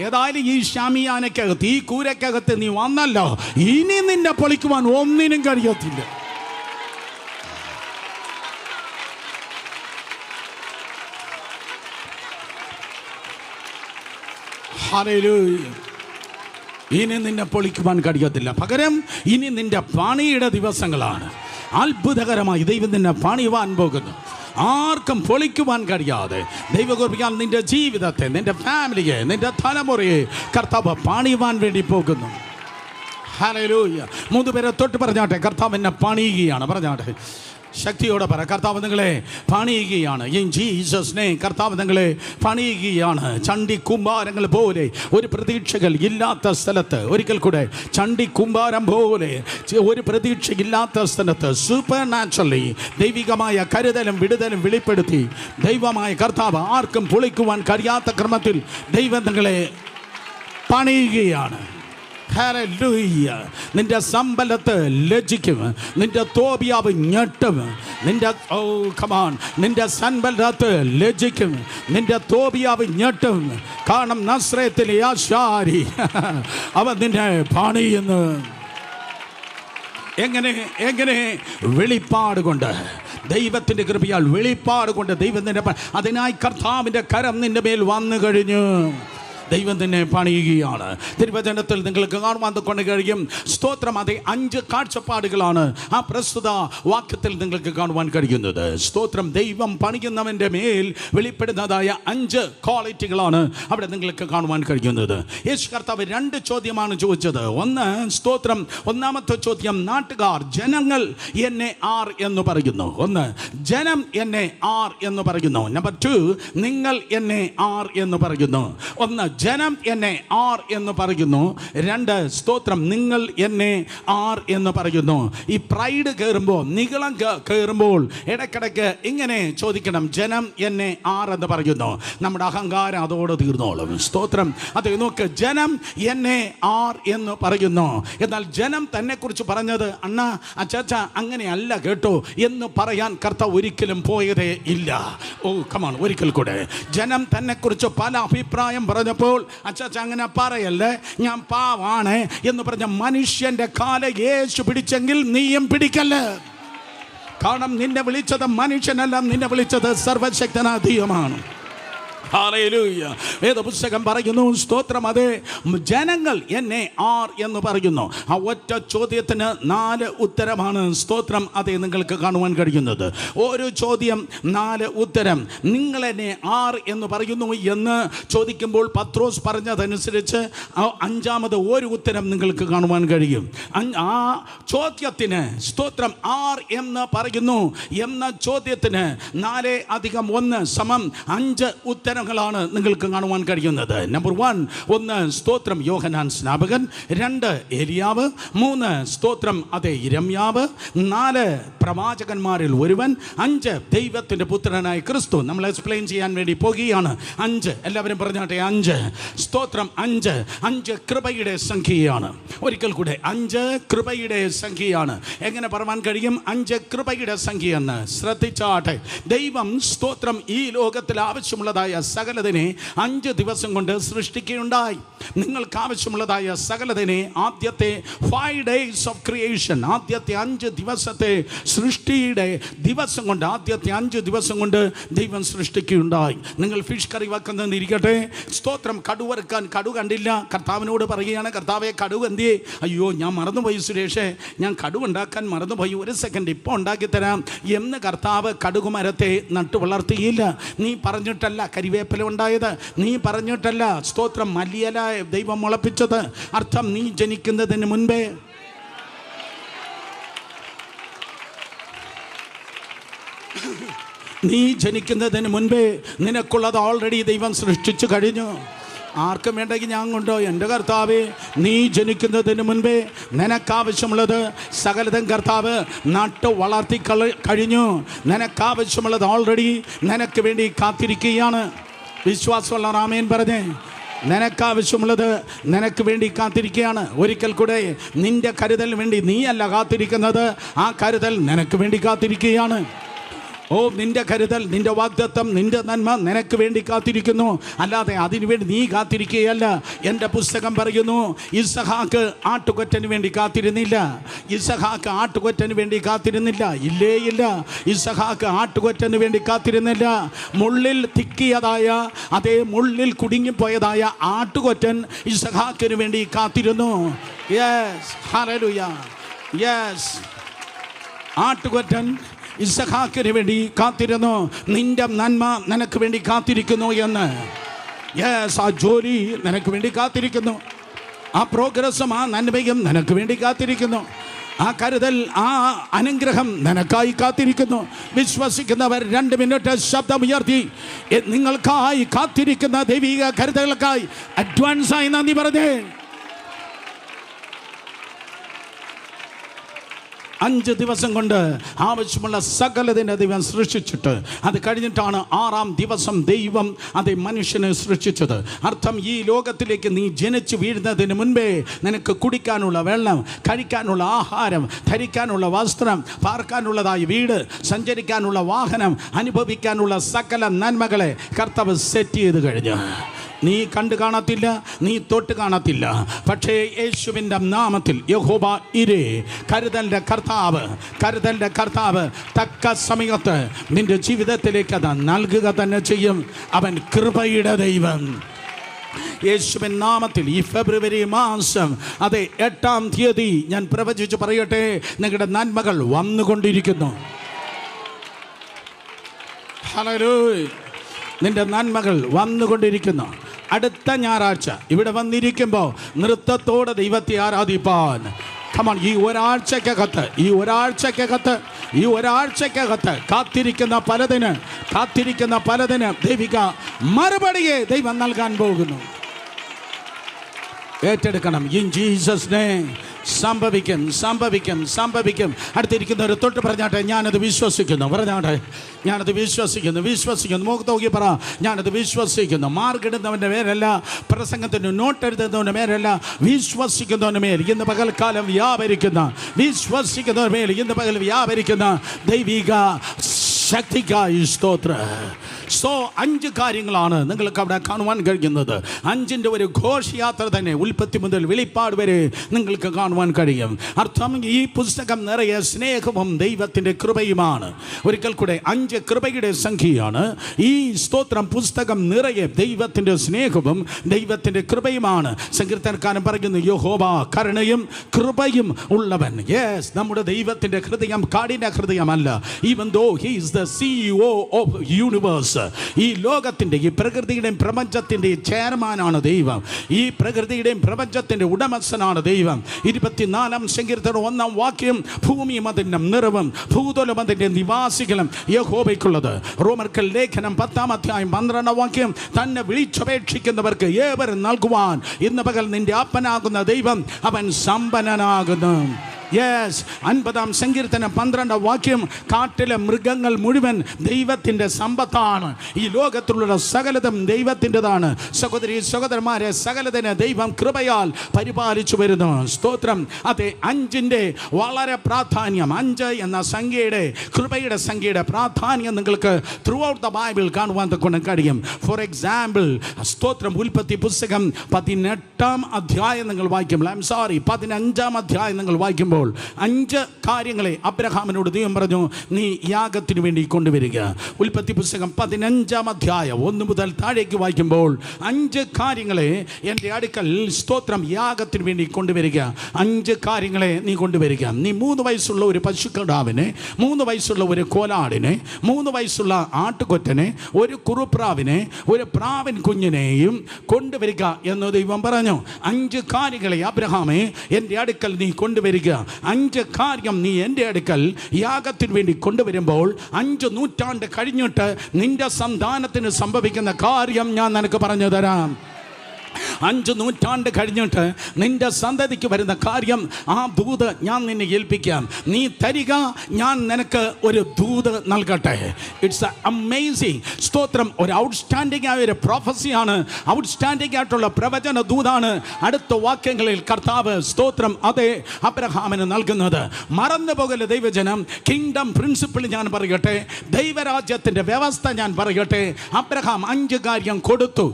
ഏതായാലും ഈ ഷാമിയാനക്കകത്ത്, ഈ കൂരക്കകത്ത് നീ വന്നല്ലോ, ഇനി നിന്നെ പൊളിക്കുവാൻ ഒന്നിനും കഴിയത്തില്ല. ഹല്ലേലൂയ. ഇനി നിന്നെ പൊളിക്കുവാൻ കഴിയത്തില്ല, പകരം ഇനി നിന്റെ പണിയുടെ ദിവസങ്ങളാണ്. അത്ഭുതകരമായി ദൈവം നിന്നെ പണിയുവാൻ പോകുന്നു. ആർക്കും പൊളിക്കുവാൻ കഴിയാതെ ദൈവകൃപയാൽ നിന്റെ ജീവിതത്തെ, നിന്റെ ഫാമിലിയെ, നിന്റെ തലമുറയെ കർത്താവ് പണിയുവാൻ വേണ്ടി പോകുന്നു. ഹല്ലേലൂയ. 3 പേരെ തൊട്ട് പറഞ്ഞാട്ടെ, കർത്താവ് എന്നെ പണിയുകയാണ്. പറഞ്ഞാട്ടെ, ശക്തിയോടെ പറ, കർത്താവ് നിങ്ങളെ പണിയുകയാണ്. ഇൻ ജീസസ് നെയിം കർത്താവ് നിങ്ങളെ പണിയുകയാണ്. ചണ്ടി കുമ്പാരങ്ങൾ പോലെ ഒരു പ്രതീക്ഷകൾ ഇല്ലാത്ത സ്ഥലത്ത്, ഒരിക്കൽ കൂടെ, ചണ്ടി കുമ്പാരം പോലെ ഒരു പ്രതീക്ഷയില്ലാത്ത സ്ഥലത്ത് സൂപ്പർ നാച്ചുറലി ദൈവികമായ കരുതലും വിടുതലും വെളിപ്പെടുത്തി ദൈവമായ കർത്താവ് ആർക്കും പൊളിക്കുവാൻ കഴിയാത്ത ക്രമത്തിൽ ദൈവം നിങ്ങളെ പണിയുകയാണ്. ഹല്ലേലൂയ. നിന്റെ സമ്പലത്ത് ലജ്ജിക്കും, നിന്റെ തോബിയാവ് ഞെട്ടും, നിന്റെ സമ്പലത്ത് ലജ്ജിക്കും, നിന്റെ തോബിയാവ് ഞെട്ടും. കാരണം നസ്രയത്തിലെ ആശാരി അവൻ നിന്നെ പണിയുന്നു. എങ്ങനെ? വെളിപ്പാട് കൊണ്ട്, ദൈവത്തിൻ്റെ കൃപയാൽ വെളിപ്പാട് കൊണ്ട് ദൈവം നിന്നെ, അതിനായി കർത്താവിൻ്റെ കരം നിന്റെ മേൽ വന്നു കഴിഞ്ഞു. ദൈവം തന്നെ പണിയുകയാണ്. തിരുവചനത്തിൽ നിങ്ങൾക്ക് കാണുവാൻ കൊണ്ട് കഴിയും. സ്തോത്രം. അതേ 5 കാഴ്ചപ്പാടുകളാണ് ആ പ്രസ്തുത വാക്യത്തിൽ നിങ്ങൾക്ക് കാണുവാൻ കഴിയുന്നത്. സ്തോത്രം. ദൈവം പണിയുന്നവൻ്റെ മേൽ വെളിപ്പെടുന്നതായ 5 ക്വാളിറ്റികളാണ് അവിടെ നിങ്ങൾക്ക് കാണുവാൻ കഴിയുന്നത്. യേശു കർത്താവ് 2 ചോദ്യമാണ് ചോദിച്ചത്. ഒന്ന്, സ്തോത്രം, ഒന്നാമത്തെ ചോദ്യം, നാട്ടുകാർ, ജനങ്ങൾ എന്നെ ആർ എന്ന് പറയുന്നു. ഒന്ന്, ജനം എന്നെ ആർ എന്ന് പറയുന്നു. നമ്പർ 2, നിങ്ങൾ എന്നെ ആർ എന്ന് പറയുന്നു. ഒന്ന്, ജനം എന്നെ ആർ എന്ന് പറയുന്നു. 2, സ്തോത്രം, നിങ്ങൾ എന്നെ ആർ എന്ന് പറയുന്നു. ഈ പ്രൈഡ് കയറുമ്പോൾ, നിഗളം കയറുമ്പോൾ ഇടയ്ക്കിടയ്ക്ക് ഇങ്ങനെ ചോദിക്കണം, ജനം എന്നെ ആർ എന്ന് പറയുന്നു. നമ്മുടെ അഹങ്കാരം അതോടെ തീർന്നോളും. സ്തോത്രം. അത് നോക്ക്, ജനം എന്നെ ആർ എന്ന് പറയുന്നു. എന്നാൽ ജനം തന്നെ കുറിച്ച് പറഞ്ഞത്, അണ്ണാ അച്ചാച്ച അങ്ങനെയല്ല കേട്ടോ എന്ന് പറയാൻ കർത്താവ് ഒരിക്കലും പോയതേ ഇല്ല. ഓ കമാൺ, ഒരിക്കൽ കൂടെ. ജനം തന്നെ കുറിച്ച് പല അഭിപ്രായം പറഞ്ഞപ്പോൾ, അച്ചാച്ച അങ്ങനെ പറയല്ലേ, ഞാൻ പാവാണ് എന്ന് പറഞ്ഞ മനുഷ്യന്റെ കാല യേശു പിടിച്ചെങ്കിൽ നീയും പിടിക്കല്ലേ. കാരണം നിന്നെ വിളിച്ചത് മനുഷ്യനല്ല, നിന്നെ വിളിച്ചത് സർവശക്തനായ ദൈവമാണ്. ഹല്ലേലൂയ. വേദപുസ്തകം പറയുന്നു, സ്തോത്രം, അതെ, ജനങ്ങൾ എന്നെ ആർ എന്ന് പറയുന്നു. ആ ഒറ്റ ചോദ്യത്തിന് 4 ഉത്തരമാണ്. സ്തോത്രം. അതെ, നിങ്ങൾക്ക് കാണുവാൻ കഴിയുന്നത്. ഒരു ചോദ്യം 4 ഉത്തരം. നിങ്ങൾ എന്നെ ആർ എന്ന് പറയുന്നു എന്ന് ചോദിക്കുമ്പോൾ പത്രോസ് പറഞ്ഞതനുസരിച്ച് 5ാമത് ഒരു ഉത്തരം നിങ്ങൾക്ക് കാണുവാൻ കഴിയും. ആ ചോദ്യത്തിന്, സ്തോത്രം, ആർ എന്ന് പറയുന്നു എന്ന ചോദ്യത്തിന് 4 + 1 = 5 ഉത്തരം ാണ് നിങ്ങൾക്ക് കാണുവാൻ കഴിയുന്നത്. നമ്പർ 1, സ്തോത്രം, യോഹന്നാൻ സ്നാപകൻ. 2, ഏലിയാവ്. 3, സ്തോത്രം, അതെ, യിരെമ്യാവ്. 4, പ്രവാചകന്മാരിൽ ഒരുവൻ. 5, ദൈവത്തിൻ്റെ പുത്രനായ ക്രിസ്തു. നമ്മൾ എക്സ്പ്ലെയിൻ ചെയ്യാൻ വേണ്ടി പോകുകയാണ്. 5, എല്ലാവരും പറഞ്ഞാട്ടെ, 5, സ്തോത്രം. 5 കൃപയുടെ സംഖ്യയാണ്. ഒരിക്കൽ കൂടെ, 5 കൃപയുടെ സംഖ്യയാണ്. എങ്ങനെ പറയാൻ കഴിയും 5 കൃപയുടെ സംഖ്യയെന്ന്? ശ്രദ്ധിച്ചാട്ടെ. ദൈവം, സ്തോത്രം, ഈ ലോകത്തിൽ ആവശ്യമുള്ളതായ സകലതിനെ 5 ദിവസം കൊണ്ട് സൃഷ്ടിക്കുകയുണ്ടായി. നിങ്ങൾക്ക് ആവശ്യമുള്ളതായ സകലതിനെ ആദ്യത്തെ 5 days of creation, ആദ്യത്തെ 5 ദിവസത്തെ സൃഷ്ടിയുടെ ദിവസം കൊണ്ട്, ആദ്യത്തെ 5 ദിവസം കൊണ്ട് ദൈവം സൃഷ്ടിക്കുകയുണ്ടായി. നിങ്ങൾ ഫിഷ് കറി വെക്കുന്നതെന്നിരിക്കട്ടെ, സ്തോത്രം, കടുവറുക്കാൻ കടു കണ്ടില്ല. കർത്താവിനോട് പറയുകയാണ്, കർത്താവെ കടുവ് എന്തിയേ? അയ്യോ ഞാൻ മറന്നുപോയി സുരേഷേ, ഞാൻ കടുവ് ഉണ്ടാക്കാൻ മറന്നുപോയി, 1 സെക്കൻഡ് ഇപ്പോൾ ഉണ്ടാക്കിത്തരാം എന്ന് കർത്താവ് കടുക് മരത്തെ നട്ടു വളർത്തിയില്ല. നീ പറഞ്ഞിട്ടല്ല കരിവേപ്പില ഉണ്ടായത്, നീ പറഞ്ഞിട്ടല്ല സ്തോത്രം മല്ലിയില ദൈവം മുളപ്പിച്ചത്. അർത്ഥം, നീ ജനിക്കുന്നതിന് മുൻപേ നിനക്കുള്ളത് ഓൾറെഡി ദൈവം സൃഷ്ടിച്ചു കഴിഞ്ഞു. ആർക്കും വേണ്ടെങ്കിൽ ഞാൻ കൊണ്ടോ. എൻ്റെ കർത്താവേ, നീ ജനിക്കുന്നതിന് മുൻപേ നിനക്കാവശ്യമുള്ളത് സകലതും കർത്താവ് നട്ടു വളർത്തി കഴിഞ്ഞു. നിനക്കാവശ്യമുള്ളത് ഓൾറെഡി നിനക്ക് വേണ്ടി കാത്തിരിക്കുകയാണ്. വിശ്വാസമുള്ള ആമേൻ പറഞ്ഞേ. നിനക്കാവശ്യമുള്ളത് നിനക്ക് വേണ്ടി കാത്തിരിക്കുകയാണ്. ഒരിക്കൽ കൂടെ, നിന്റെ കരുതലിന് വേണ്ടി നീയല്ല കാത്തിരിക്കുന്നത്, ആ കരുതൽ നിനക്ക് വേണ്ടി കാത്തിരിക്കുകയാണ്. ഓ, നിന്റെ കരുതൽ, നിന്റെ വാഗ്ദത്തം, നിന്റെ നന്മ നിനക്ക് വേണ്ടി കാത്തിരിക്കുന്നു, അല്ലാതെ അതിനുവേണ്ടി നീ കാത്തിരിക്കുകയല്ല. എൻ്റെ പുസ്തകം പറയുന്നു, ഇസഹാക്ക് ആട്ടുകൊറ്റന് വേണ്ടി കാത്തിരുന്നില്ല. ഇസഹാക്ക് ആട്ടുകൊറ്റന് വേണ്ടി കാത്തിരുന്നില്ല. ഇല്ലേ ഇല്ല, ഇസഹാക്ക് ആട്ടുകൊറ്റന് വേണ്ടി കാത്തിരുന്നില്ല. മുള്ളിൽ തിക്കിയതായ, അതേ മുള്ളിൽ കുടുങ്ങിപ്പോയതായ ആട്ടുകൊറ്റൻ ഇസഹാക്കിന് വേണ്ടി കാത്തിരുന്നു. Yes, hallelujah, yes. ആട്ടുകൊറ്റൻ ഇസഹാക്കിന് വേണ്ടി കാത്തിരുന്നു. നിന്റെ നന്മ നിനക്ക് വേണ്ടി കാത്തിരിക്കുന്നു എന്ന്. യെസ്, ആ ജോലി നിനക്ക് വേണ്ടി കാത്തിരിക്കുന്നു, ആ പ്രോഗ്രസ്സും ആ നന്മയും നിനക്ക് വേണ്ടി കാത്തിരിക്കുന്നു, ആ കരുതൽ, ആ അനുഗ്രഹം നിനക്കായി കാത്തിരിക്കുന്നു. വിശ്വസിക്കുന്നവർ 2 മിനിറ്റ് ശബ്ദമുയർത്തി നിങ്ങൾക്കായി കാത്തിരിക്കുന്ന ദൈവിക കരുതലുകൾക്കായി അഡ്വാൻസായി നന്ദി പറഞ്ഞേ. 5 ദിവസം കൊണ്ട് ആവശ്യമുള്ള സകലതിനെ ദൈവം സൃഷ്ടിച്ചിട്ട്, അത് കഴിഞ്ഞിട്ടാണ് 6-ാം ദിവസം ദൈവം അത് മനുഷ്യനെ സൃഷ്ടിച്ചത്. അർത്ഥം, ഈ ലോകത്തിലേക്ക് നീ ജനിച്ചു വീഴുന്നതിന് മുൻപേ നിനക്ക് കുടിക്കാനുള്ള വെള്ളം, കഴിക്കാനുള്ള ആഹാരം, ധരിക്കാനുള്ള വസ്ത്രം, പാർക്കാനുള്ളതായ വീട്, സഞ്ചരിക്കാനുള്ള വാഹനം, അനുഭവിക്കാനുള്ള സകല നന്മകളെ കർത്താവ് സെറ്റ് ചെയ്ത് കഴിഞ്ഞു. നീ കണ്ടു കാണത്തില്ല, നീ തൊട്ട് കാണത്തില്ല, പക്ഷേ യേശുവിൻ്റെ നാമത്തിൽ യഹോവ ഇരേ, കരുതലിൻ്റെ കർത്താവ് തക്ക സമയത്ത് നിന്റെ ജീവിതത്തിലേക്ക് അത് നൽകുക തന്നെ ചെയ്യും. അവൻ കൃപയുടെ ദൈവം. യേശുവിൻ നാമത്തിൽ ഈ ഫെബ്രുവരി മാസം, അതെ 8-ാം തീയതി ഞാൻ പ്രവചിച്ച് പറയട്ടെ, നിങ്ങളുടെ നന്മകൾ വന്നുകൊണ്ടിരിക്കുന്നു. ഹല്ലേലൂയ. നിന്റെ നന്മകൾ വന്നുകൊണ്ടിരിക്കുന്നു. അടുത്ത ഞായറാഴ്ച ഇവിടെ വന്നിരിക്കുമ്പോൾ നൃത്തത്തോടെ ദൈവത്തെ ആരാധിപ്പാൻ, കമോൺ, ഈ ഒരാഴ്ചക്കകത്ത് കാത്തിരിക്കുന്ന പലതിന് ദൈവിക മറുപടിയെ ദൈവം നൽകാൻ പോകുന്നു. ഏറ്റെടുക്കണം. In Jesus name. സംഭവിക്കും. അടുത്തിരിക്കുന്നവർ തൊട്ട് പറഞ്ഞാട്ടെ, ഞാനത് വിശ്വസിക്കുന്നു. പറഞ്ഞാട്ടെ, ഞാനത് വിശ്വസിക്കുന്നു. മുഖത്ത് നോക്കി പറ, ഞാനത് വിശ്വസിക്കുന്നു. മാർക്കിടുന്നവൻ്റെ മേലല്ല, പ്രസംഗത്തിന് നോട്ട് എഴുതുന്നവൻ്റെ മേലല്ല, വിശ്വസിക്കുന്നവൻ്റെ മേൽ ഇന്ന് പകൽക്കാലം വ്യാപരിക്കുന്ന ദൈവിക ശക്തിക്കായി സ്തോത്രം. 5 കാര്യങ്ങളാണ് നിങ്ങൾക്ക് അവിടെ കാണുവാൻ കഴിയുന്നത്. 5ൻ്റെ ഒരു ഘോഷയാത്ര തന്നെ ഉൽപ്പത്തി മുതൽ വെളിപ്പാട് വരെ നിങ്ങൾക്ക് കാണുവാൻ കഴിയും. അർത്ഥം, ഈ പുസ്തകം നിറയെ സ്നേഹവും ദൈവത്തിൻ്റെ കൃപയുമാണ്. ഒരിക്കൽ കൂടെ 5 കൃപയുടെ സംഖ്യയാണ് ഈ സ്തോത്രം. പുസ്തകം നിറയെ ദൈവത്തിൻ്റെ സ്നേഹവും ദൈവത്തിൻ്റെ കൃപയുമാണ്. സങ്കീർത്തനക്കാരൻ പറയുന്നു, യഹോവ കരുണയും കൃപയും ഉള്ളവൻ. യെസ്, നമ്മുടെ ദൈവത്തിൻ്റെ ഹൃദയം കാഠിന്യ ഹൃദയമല്ല. Even though he is the CEO of universe. ഈ ലോകത്തിൻ്റെ, ഈ പ്രകൃതിയുടെയും പ്രപഞ്ചത്തിൻ്റെയും ചെയർമാനാണ് ദൈവം. ഈ പ്രകൃതിയുടെയും പ്രപഞ്ചത്തിൻ്റെ ഉടമസ്ഥനാണ് ദൈവം. 24-ാം സങ്കീർത്തനം 1-ാം വാക്യം, ഭൂമിയും അതിൻ്റെ നിറവും ഭൂതലം അതിൻ്റെ നിവാസികളും യഹോവയ്ക്കുള്ളത്. റോമർക്ക് ലേഖനം 10-ാം അധ്യായം 12-ാം വാക്യം, തന്നെ വിളിച്ചപേക്ഷിക്കുന്നവർക്ക് ഏവരും നൽകുവാൻ ഇന്ന് പകൽ നിന്റെ അപ്പനാകുന്ന ദൈവം അവൻ സമ്പന്നനാകുന്നു. യെസ്, 50-ാം സങ്കീർത്തനം 12-ാം വാക്യം, കാട്ടിലെ മൃഗങ്ങൾ മുഴുവൻ ദൈവത്തിൻ്റെ സമ്പത്താണ്, ഈ ലോകത്തിലുള്ള സകലതും ദൈവത്തിൻ്റെതാണ്. സഹോദരി സഹോദരന്മാരെ, സകലതിനെ ദൈവം കൃപയാൽ പരിപാലിച്ചു വരുന്നു. സ്തോത്രം. അതെ, 5-ന്റെ വളരെ പ്രാധാന്യം, 5 എന്ന സംഖ്യയുടെ, കൃപയുടെ സംഖ്യയുടെ പ്രാധാന്യം നിങ്ങൾക്ക് ത്രൂ ഔട്ട് ദ ബൈബിൾ കാണുവാൻ കൊണ്ട് കഴിയും. ഫോർ എക്സാമ്പിൾ, സ്തോത്രം, ഉൽപ്പത്തി പുസ്തകം 18-ാം അധ്യായം നിങ്ങൾ വായിക്കുമ്പോൾ, 15-ാം അധ്യായം നിങ്ങൾ വായിക്കുമ്പോൾ 5 കാര്യങ്ങളെ അബ്രഹാമിനോട് ദൈവം പറഞ്ഞു, നീ യാഗത്തിന് വേണ്ടി കൊണ്ടുവരിക. ഉൽപ്പത്തി പുസ്തകം 15-ാം അധ്യായം 1 മുതൽ താഴേക്ക് വായിക്കുമ്പോൾ 5 കാര്യങ്ങളെ എൻ്റെ അടുക്കൽ, സ്തോത്രം, യാഗത്തിന് വേണ്ടി കൊണ്ടുവരിക. 5 കാര്യങ്ങളെ നീ കൊണ്ടുവരിക. നീ 3 വയസ്സുള്ള ഒരു പശുക്കിടാവിനെ, 3 വയസ്സുള്ള ഒരു കോലാടിനെ, 3 വയസ്സുള്ള ആട്ടുകൊറ്റനെ, ഒരു കുറുപ്രാവിനെ, ഒരു പ്രാവിൻ കുഞ്ഞിനെയും കൊണ്ടുവരിക എന്ന് ദൈവം പറഞ്ഞു. 5 കാര്യങ്ങളെ അബ്രഹാമേ എൻ്റെ അടുക്കൽ നീ കൊണ്ടുവരിക. 5 കാര്യം നീ എൻ്റെ അടുക്കൽ യാഗത്തിന് വേണ്ടി കൊണ്ടുവരുമ്പോൾ 5 നൂറ്റാണ്ട് കഴിഞ്ഞിട്ട് നിന്റെ സന്താനത്തിന് സംഭവിക്കുന്ന കാര്യം ഞാൻ നിനക്ക് പറഞ്ഞു തരാം. 5 നൂറ്റാണ്ട് കഴിഞ്ഞിട്ട് നിന്റെ സന്തതിക്ക് വരുന്ന കാര്യം, ആ ദൂത് ഞാൻ നിന്നെ ഏൽപ്പിക്കാം. നീ തരിക, ഞാൻ നിനക്ക് ഒരു ദൂത് നൽകട്ടെ. It's amazing. സ്തോത്രം. ഒരു ഔട്ട്സ്റ്റാൻഡിംഗ് ആയ ഒരു പ്രൊഫസിയാണ്, ഔട്ട്സ്റ്റാൻഡിംഗ് ആയിട്ടുള്ള പ്രവചന ദൂതാണ് അടുത്ത വാക്യങ്ങളിൽ കർത്താവ്, സ്തോത്രം, അതേ അബ്രഹാമിന് നൽകുന്നത്. മറന്നു പോകല് ദൈവജനം. കിങ്ഡം പ്രിൻസിപ്പിൾ ഞാൻ പറയട്ടെ, ദൈവരാജ്യത്തിൻ്റെ വ്യവസ്ഥ ഞാൻ പറയട്ടെ. അബ്രഹാം 5 കാര്യം കൊടുത്തു.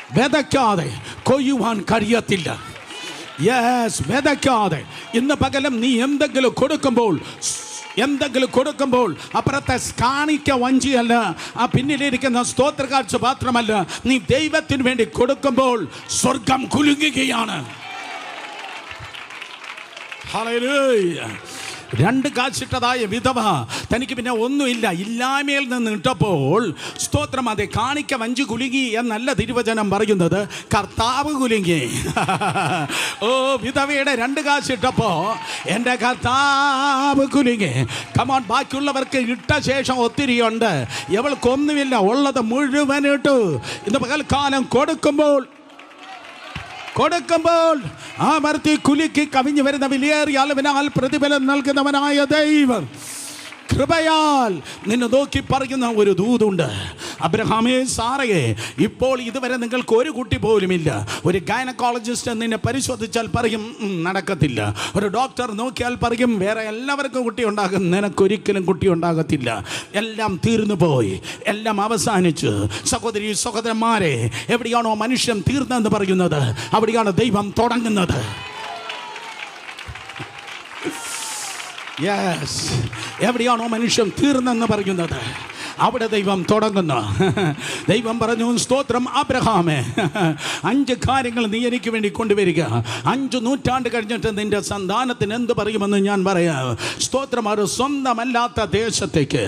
വിതയ്ക്കാതെ കൊയ്യുവാൻ കഴിയത്തില്ല. യെസ്, വിതയ്ക്കാതെ. ഇന്ന് പകലും നീ എന്തെങ്കിലും കൊടുക്കുമ്പോൾ അപ്പുറത്തെ കാണിക്ക വഞ്ചിയല്ല, ആ പിന്നിലിരിക്കുന്ന സ്തോത്രകാഴ്ച മാത്രമല്ല, നീ ദൈവത്തിന് വേണ്ടി കൊടുക്കുമ്പോൾ സ്വർഗം കുലുങ്ങുകയാണ്. ഹല്ലേലൂയ. 2 കാശിട്ടതായ വിധവ, തനിക്ക് പിന്നെ ഒന്നുമില്ല, ഇല്ലായ്മയിൽ നിന്ന് ഇട്ടപ്പോൾ, സ്തോത്രം, അതെ, കാണിക്ക വഞ്ചി കുലുങ്ങി എന്നല്ല തിരുവചനം പറയുന്നത്, കർത്താവ് കുലുങ്ങി. ഓ, വിധവയുടെ 2 കാശിട്ടപ്പോ എൻ്റെ കർത്താവ് കുലുങ്ങി. കമോൺ, ബാക്കിയുള്ളവർക്ക് ഇട്ട ശേഷം ഒത്തിരിയുണ്ട്, ഇവൾക്കൊന്നുമില്ല, ഉള്ളത് മുഴുവൻ ഇട്ടു. ഇന്ന് പകൽക്കാലം കൊടുക്കുമ്പോൾ ആ മരത്തിൽ കുലുക്കി കവിഞ്ഞു വരുന്ന വിലയേറിയ അളവിനാൽ പ്രതിഫലം നൽകുന്നവനായ ദൈവം കൃപയാൽ നിന്നെ നോക്കി പറയുന്ന ഒരു ദൂതുണ്ട്. അബ്രഹാമേ, സാറയെ, ഇപ്പോൾ ഇതുവരെ നിങ്ങൾക്ക് ഒരു കുട്ടി പോലുമില്ല. ഒരു ഗൈനക്കോളജിസ്റ്റ് നിന്നെ പരിശോധിച്ചാൽ പറയും നടക്കത്തില്ല. ഒരു ഡോക്ടർ നോക്കിയാൽ പറയും വേറെ എല്ലാവർക്കും കുട്ടി ഉണ്ടാകും, നിനക്കൊരിക്കലും കുട്ടി ഉണ്ടാകത്തില്ല. എല്ലാം തീർന്നു പോയി, എല്ലാം അവസാനിച്ചു. സഹോദരി സഹോദരന്മാരെ, എവിടെയാണോ മനുഷ്യൻ തീർന്നെന്ന് പറയുന്നത്, അവിടെയാണ് ദൈവം തുടങ്ങുന്നത്. യെസ്, എവിടെയാണോ മനുഷ്യൻ തീർന്നെന്ന് പറയുന്നത്, അവിടെ ദൈവം തുടങ്ങുന്നു. ദൈവം പറഞ്ഞു, സ്തോത്രം, അബ്രഹാമേ, 5 കാര്യങ്ങൾ നീ എനിക്ക് വേണ്ടി കൊണ്ടുവരിക. 5 നൂറ്റാണ്ട് കഴിഞ്ഞിട്ട് നിന്റെ സന്താനത്തിന് എന്ത് പറയുമെന്ന് ഞാൻ പറയാം. സ്തോത്രം. അവർ സ്വന്തമല്ലാത്ത ദേശത്തേക്ക്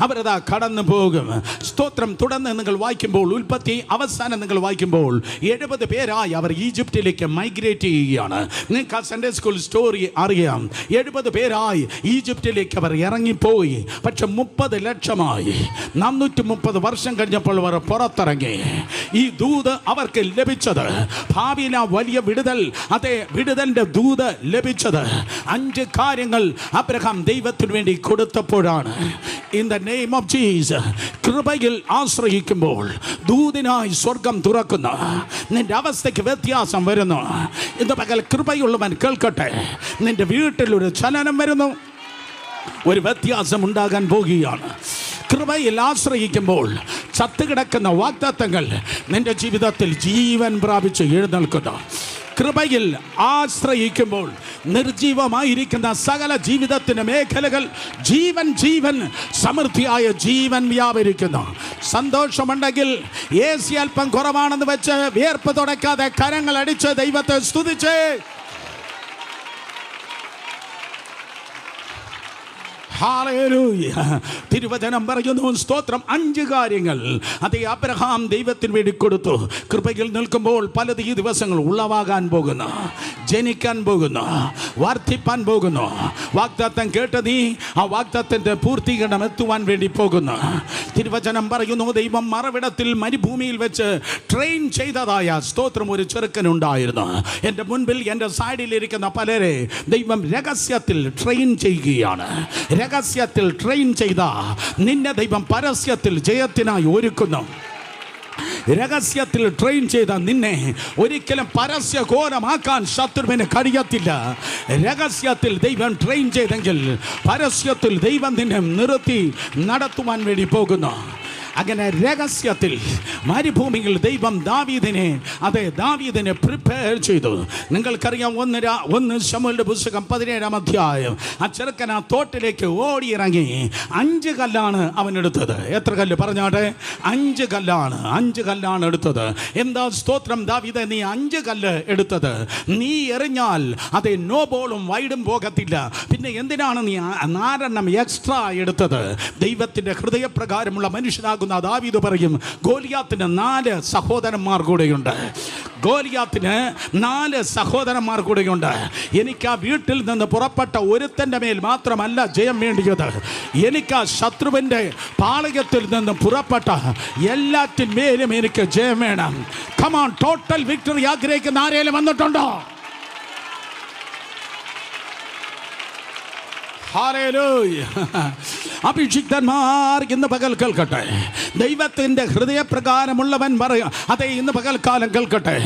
അവരതാ കടന്നു പോകും. സ്തോത്രം. തുടർന്ന് നിങ്ങൾ വായിക്കുമ്പോൾ, ഉൽപ്പത്തി അവസാനം നിങ്ങൾ വായിക്കുമ്പോൾ 70 പേരായി അവർ ഈജിപ്തിലേക്ക് മൈഗ്രേറ്റ് ചെയ്യുകയാണ്. നിങ്ങൾക്ക് ആ സൺഡേ സ്കൂൾ സ്റ്റോറി അറിയാം. 70 പേരായി ഈജിപ്തിലേക്ക് അവർ ഇറങ്ങിപ്പോയി. പക്ഷെ 30 ലക്ഷമായി. 430 വർഷം കഴിഞ്ഞപ്പോൾ അവർ പുറത്തിറങ്ങി. ഈ ദൂത് അവർക്ക് ലഭിച്ചത്, ഭാവിയിൽ ആ വലിയ വിടുതൽ, അതേ വിടുതലിന്റെ ദൂത് ലഭിച്ചത് 5 കാര്യങ്ങൾ അബ്രഹാം ദൈവത്തിന് വേണ്ടി കൊടുത്തപ്പോഴാണ്. In the name of Jesus, കൃപയിൽ ആശ്രയിക്കുമ്പോൾ ദൂതിനായി സ്വർഗം തുറക്കുന്നു. നിന്റെ അവസ്ഥയ്ക്ക് വ്യത്യാസം വരുന്നു. ഇന്ന് പകൽ കൃപയുള്ളവൻ കേൾക്കട്ടെ, നിന്റെ വീട്ടിലൊരു ചലനം വരുന്നു, ഒരു വ്യത്യാസം ഉണ്ടാകാൻ പോകുകയാണ്. കൃപയിൽ ആശ്രയിക്കുമ്പോൾ ചത്തുകിടക്കുന്ന വാഗ്ദത്തങ്ങൾ നിന്റെ ജീവിതത്തിൽ ജീവൻ പ്രാപിച്ച് എഴുന്നേൽക്കുന്നു. കൃപയിൽ ആശ്രയിക്കുമ്പോൾ നിർജീവമായിരിക്കുന്ന സകല ജീവിതത്തിൻ്റെ മേഖലകൾ ജീവൻ സമൃദ്ധിയായ ജീവൻ വ്യാപരിക്കുന്നു. സന്തോഷമുണ്ടെങ്കിൽ AC അല്പം കുറവാണെന്ന് വെച്ച് വിയർപ്പ് തുടയ്ക്കാതെ കരങ്ങൾ അടിച്ച് ദൈവത്തെ സ്തുതിച്ച് ഹല്ലേലൂയ. തിരുവചനം പറയുന്നു, സ്തോത്രം, 5 കാര്യങ്ങൾ അതേ അബ്രഹാം ദൈവത്തിന് വേണ്ടി കൊടുത്തു. കൃപയിൽ നിൽക്കുമ്പോൾ പലത് ഈ ദിവസങ്ങൾ ഉളവാകാൻ പോകുന്നു, ജനിക്കാൻ പോകുന്നു, വർദ്ധിപ്പാൻ പോകുന്നു. വാഗ്ദത്തം കേട്ട നീ ആ വാഗ്ദത്തത്തിന്റെ പൂർത്തീകരണം എത്തുവാൻ വേണ്ടി പോകുന്നു. തിരുവചനം പറയുന്നു, ദൈവം മറവിടത്തിൽ മരുഭൂമിയിൽ വെച്ച് ട്രെയിൻ ചെയ്തതായ സ്തോത്രം ഒരു ചെറുക്കനുണ്ടായിരുന്നു. എൻ്റെ മുൻപിൽ എൻ്റെ സൈഡിലിരിക്കുന്ന പലരെ ദൈവം രഹസ്യത്തിൽ ട്രെയിൻ ചെയ്യുകയാണ്. രഹസ്യത്തിൽ ട്രെയിൻ ചെയ്ത നിന്നെ ദൈവം പരസ്യത്തിൽ ജയത്തിനായി ഒരുക്കുന്നു. രഹസ്യത്തിൽ ട്രെയിൻ ചെയ്ത നിന്നെ ഒരിക്കലും പരസ്യഘോരമാക്കാൻ ശത്രുവിന് കഴിയത്തില്ല. രഹസ്യത്തിൽ ദൈവം ട്രെയിൻ ചെയ്തെങ്കിൽ പരസ്യത്തിൽ ദൈവം നിന്നെ നിർത്തി നടത്തുവാൻ വേണ്ടി പോകുന്നു. അങ്ങനെ രഹസ്യത്തിൽ മരുഭൂമിയിൽ ദൈവം ദാവീദിനെ പ്രിപ്പയർ ചെയ്തു. നിങ്ങൾക്കറിയാം, 1 ശമൂവേലിന്റെ പുസ്തകം 17-ാം അധ്യായം. ആ ചെറുക്കൻ ആ തോട്ടിലേക്ക് ഓടിയിറങ്ങി. 5 കല്ലാണ് അവൻ എടുത്തത്. എത്ര കല്ല് പറഞ്ഞാട്ടെ? 5 കല്ലാണ്. 5 കല്ലാണ് എടുത്തത്. എന്താ സ്തോത്രം ദാവീദേ, നീ 5 കല്ല് എടുത്തത്? നീ എറിഞ്ഞാൽ അത് നോ ബോളും വൈഡും പോകത്തില്ല. പിന്നെ എന്തിനാണ് നീ 4 എക്സ്ട്രാ എടുത്തത്? ദൈവത്തിന്റെ ഹൃദയപ്രകാരമുള്ള മനുഷ്യനാകുന്ന ദാവീദ് പറയും, ഗോലിയാത്തിന് 4 സഹോദരന്മാർ കൂടെയുണ്ട്. ഗോലിയാത്തിന് 4 സഹോദരന്മാർ കൂടെയുണ്ട്. എനിക്ക് ആ വീട്ടിൽ നിന്ന് പുറപ്പെട്ട ഒരുത്തൻ്റെ മേൽ മാത്രമല്ല ജയം വേണ്ടിയത്, എനിക്ക് ആ ശത്രുവിൻ്റെ പാളയത്തിൽ നിന്ന് പുറപ്പെട്ട എല്ലാറ്റിന്മേലും എനിക്ക് ജയം വേണം. കമോൺ, ടോട്ടൽ വിക്ടറി ആഗ്രഹിക്കുന്ന ആരെങ്കിലും വന്നിട്ടുണ്ടോ? ഹല്ലേലൂയ. അഭിഷിക്തന്മാർ ഇന്ന് പകൽ കേൾക്കട്ടെ. ദൈവത്തിൻ്റെ ഹൃദയപ്രകാരമുള്ളവൻ പറയാം, അതെ, ഇന്ന് പകൽക്കാലം കേൾക്കട്ടെ.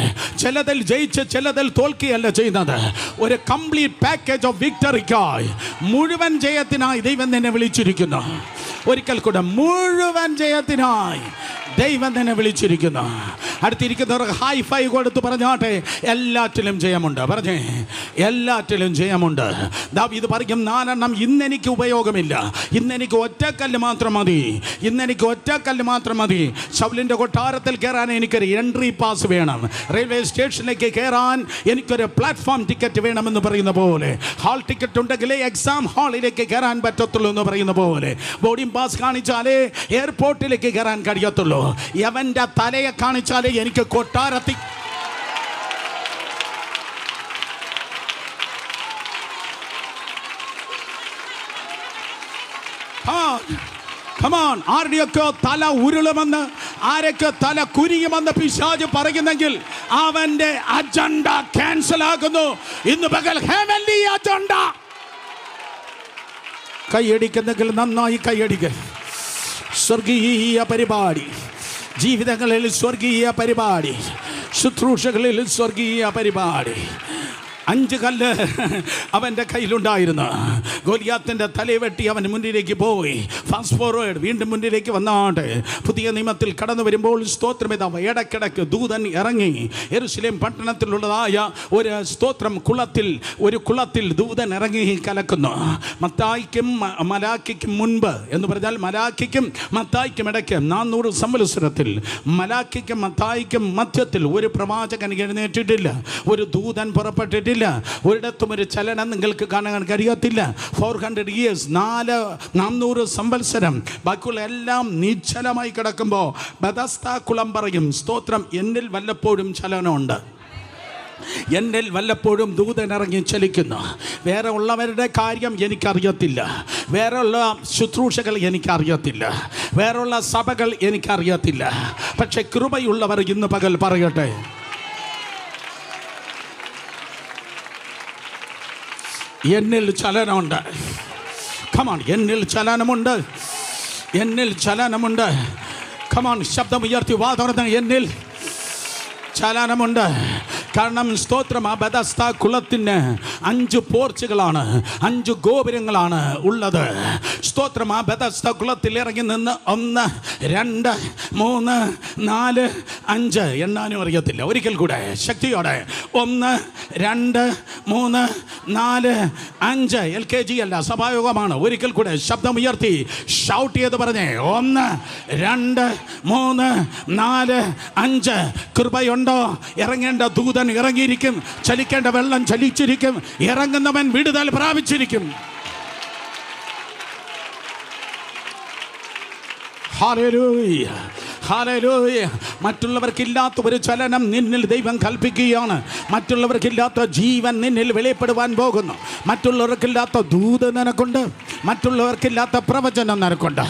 ചിലതിൽ ജയിച്ച് ചിലതിൽ തോൽക്കുകയല്ല ചെയ്യുന്നത്. ഒരു കംപ്ലീറ്റ് പാക്കേജ് ഓഫ് വിക്ടറിക്കായി, മുഴുവൻ ജയത്തിനായി ദൈവം നിന്നെ വിളിച്ചിരിക്കുന്നു. ഒരിക്കൽ കൂടെ, മുഴുവൻ ജയത്തിനായി ദൈവം തന്നെ വിളിച്ചിരിക്കുന്നു. അടുത്തിരിക്കുന്നവർ ഹൈ ഫൈവ് കൊടുത്ത് പറഞ്ഞാട്ടെ, എല്ലാറ്റിലും ജയമുണ്ട്. പറഞ്ഞേ, എല്ലാറ്റിലും ജയമുണ്ട്. ദാവീദ് പറയും, 4 ഇന്നെനിക്ക് ഉപയോഗമില്ല, ഇന്നെനിക്ക് ഒറ്റക്കല്ല് മാത്രം മതി, ഇന്നെനിക്ക് ഒറ്റക്കല്ല് മാത്രം മതി. ശൗലിൻ്റെ കൊട്ടാരത്തിൽ കയറാൻ എനിക്കൊരു എൻട്രി പാസ് വേണം, റെയിൽവേ സ്റ്റേഷനിലേക്ക് കയറാൻ എനിക്കൊരു പ്ലാറ്റ്ഫോം ടിക്കറ്റ് വേണമെന്ന് പറയുന്ന പോലെ, ഹാൾ ടിക്കറ്റ് ഉണ്ടെങ്കിലേ എക്സാം ഹാളിലേക്ക് കയറാൻ പറ്റത്തുള്ളൂ എന്ന് പറയുന്ന പോലെ, ബോർഡിംഗ് പാസ് കാണിച്ചാലേ എയർപോർട്ടിലേക്ക് കയറാൻ കഴിയത്തുള്ളൂ. യവന്റെ തലയെ കാണിച്ചാലേ എനിക്ക് കൊട്ടാരത്തിൽ ആരുടെയൊക്കെ തല ഉരുളുമെന്ന്, ആരൊക്കെ തല കുനിയുമെന്ന് പിശാച് പറയുന്നെങ്കിൽ അവന്റെ അജണ്ട ക്യാൻസൽ ആകുന്നു. ഇന്ന് പകൽ ഹെവൻലി അജണ്ട. കൈയടിക്കുന്നെങ്കിൽ നന്നായി കൈയടിക്കുക. സ്വർഗീയ പരിപാടി, ജീവിതങ്ങളിൽ സ്വർഗീയ പരിപാടി, ശുശ്രൂഷകളിൽ സ്വർഗീയ പരിപാടി. 5 കല്ല് അവൻ്റെ കയ്യിലുണ്ടായിരുന്നു. ഗോലിയാത്തിൻ്റെ തലവെട്ടി അവൻ മുന്നിലേക്ക് പോയി. ഫാസ്റ്റ് ഫോർവേഡ്, വീണ്ടും മുന്നിലേക്ക് വന്നാട്ടെ. പുതിയ നിയമത്തിൽ കടന്നു വരുമ്പോൾ സ്തോത്രമിത ഇടയ്ക്കിടയ്ക്ക് ദൂതൻ ഇറങ്ങി യെരൂശലേം പട്ടണത്തിലുള്ളതായ ഒരു സ്തോത്രം ഒരു കുളത്തിൽ ദൂതൻ ഇറങ്ങി കലക്കുന്നു. മത്തായിക്കും മലാക്കിക്കും മുൻപ് എന്ന് പറഞ്ഞാൽ മലാക്കിക്കും മത്തായിക്കും ഇടയ്ക്ക് 400 സംവത്സരത്തിൽ മലാക്കിക്കും മത്തായിക്കും മധ്യത്തിൽ ഒരു പ്രവാചകൻ എഴുന്നേറ്റിട്ടില്ല, ഒരു ദൂതൻ പുറപ്പെട്ടിട്ടില്ല, ഒരിടത്തും ഒരു ചലനം നിങ്ങൾക്ക് കാണാൻ കഴിയത്തില്ല. 400 years, 400 സംവത്സരം, ബാക്കിയുള്ള എല്ലാം നിശ്ചലമായി കിടക്കുമ്പോൾ ബെഥസ്ദാ കുളം പറയും, സ്തോത്രം, എന്നിൽ വല്ലപ്പോഴും ചലനമുണ്ട്, എന്നിൽ വല്ലപ്പോഴും ദൂതൻ ഇറങ്ങി ചലിക്കുന്നു. വേറെ ഉള്ളവരുടെ കാര്യം എനിക്കറിയത്തില്ല, വേറെയുള്ള ശുശ്രൂഷകൾ എനിക്കറിയത്തില്ല, വേറെയുള്ള സഭകൾ എനിക്കറിയത്തില്ല. പക്ഷെ കൃപയുള്ളവർ ഇന്ന് പകൽ പറയട്ടെ, എന്നിൽ ചലനമുണ്ട്. കമാൺ, എന്നിൽ ചലനമുണ്ട്, എന്നിൽ ചലനമുണ്ട്. കമാൺ, ശബ്ദമുയർത്തി വാ തുറന്ന്, എന്നിൽ ചലനമുണ്ട്. കാരണം സ്തോത്രം, ആ ബെഥസ്ദാ കുളത്തിന് 5 പോർച്ചുകളാണ്, 5 ഗോപുരങ്ങളാണ് ഉള്ളത്. സ്തോത്രം, ആ ബെഥസ്ദാ കുളത്തിൽ ഇറങ്ങി നിന്ന് 1, 2, 3, 4, 5 എണ്ണാനും അറിയത്തില്ല. ഒരിക്കൽ കൂടെ ശക്തിയോടെ, 1, 2, 3, 4, 5. LKG അല്ല, സഭായോഗമാണ്. ഒരിക്കൽ കൂടെ ശബ്ദമുയർത്തി ഷൗട്ട് ചെയ്ത് പറഞ്ഞേ, 1, 2, 3, 4, 5. കൃപയുണ്ടോ? ഇറങ്ങേണ്ട ദൂതൻ ഇറങ്ങിയിരിക്കും, ചലിക്കേണ്ട വെള്ളം ചലിച്ചിരിക്കും, ഇറങ്ങുന്നവൻ വിടുതൽ പ്രാപിച്ചിരിക്കും. Hallelujah, hallelujah. മറ്റുള്ളവർക്കില്ലാത്ത ഒരു ചലനം നിന്നിൽ ദൈവം കൽപ്പിക്കുകയാണ്. മറ്റുള്ളവർക്കില്ലാത്ത ജീവൻ നിന്നിൽ വെളിപ്പെടുവാൻ പോകുന്നു. മറ്റുള്ളവർക്കില്ലാത്ത ദൂത് നിനക്കുണ്ട്. മറ്റുള്ളവർക്കില്ലാത്ത പ്രവചനം നിനക്കുണ്ട്.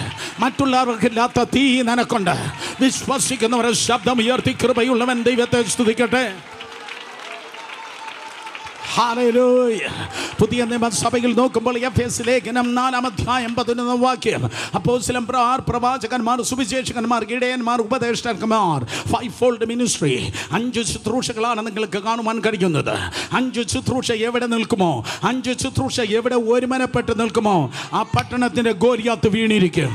മറ്റുള്ളവർക്കില്ലാത്ത തീ നിനക്കുണ്ട്. വിശ്വസിക്കുന്നവരെ ശബ്ദം ഉയർത്തി കൃപയുള്ളവൻ ദൈവത്തെ സ്തുതിക്കട്ടെ. ഹല്ലേലൂയ. പുതിയ നിയമസഭയിൽ നോക്കുമ്പോൾ എഫേസ്യ ലേഖനം 4-ാം അധ്യായം 11-ാം വാക്യം, അപ്പോസ്തലന്മാർ, പ്രവാചകന്മാർ, സുവിശേഷകന്മാർ, ഇടയന്മാർ, ഉപദേഷ്ടാക്കന്മാർ, 5-fold മിനിസ്ട്രി, 5 ശുശ്രൂഷകളാണ് നിങ്ങൾക്ക് കാണുവാൻ കഴിയുന്നത്. 5 ശുശ്രൂഷ എവിടെ നിൽക്കുമോ, 5 ശുശ്രൂഷ എവിടെ ഒരുമനപ്പെട്ട് നിൽക്കുമോ, ആ പട്ടണത്തിന്റെ Goliath വീണിരിക്കും.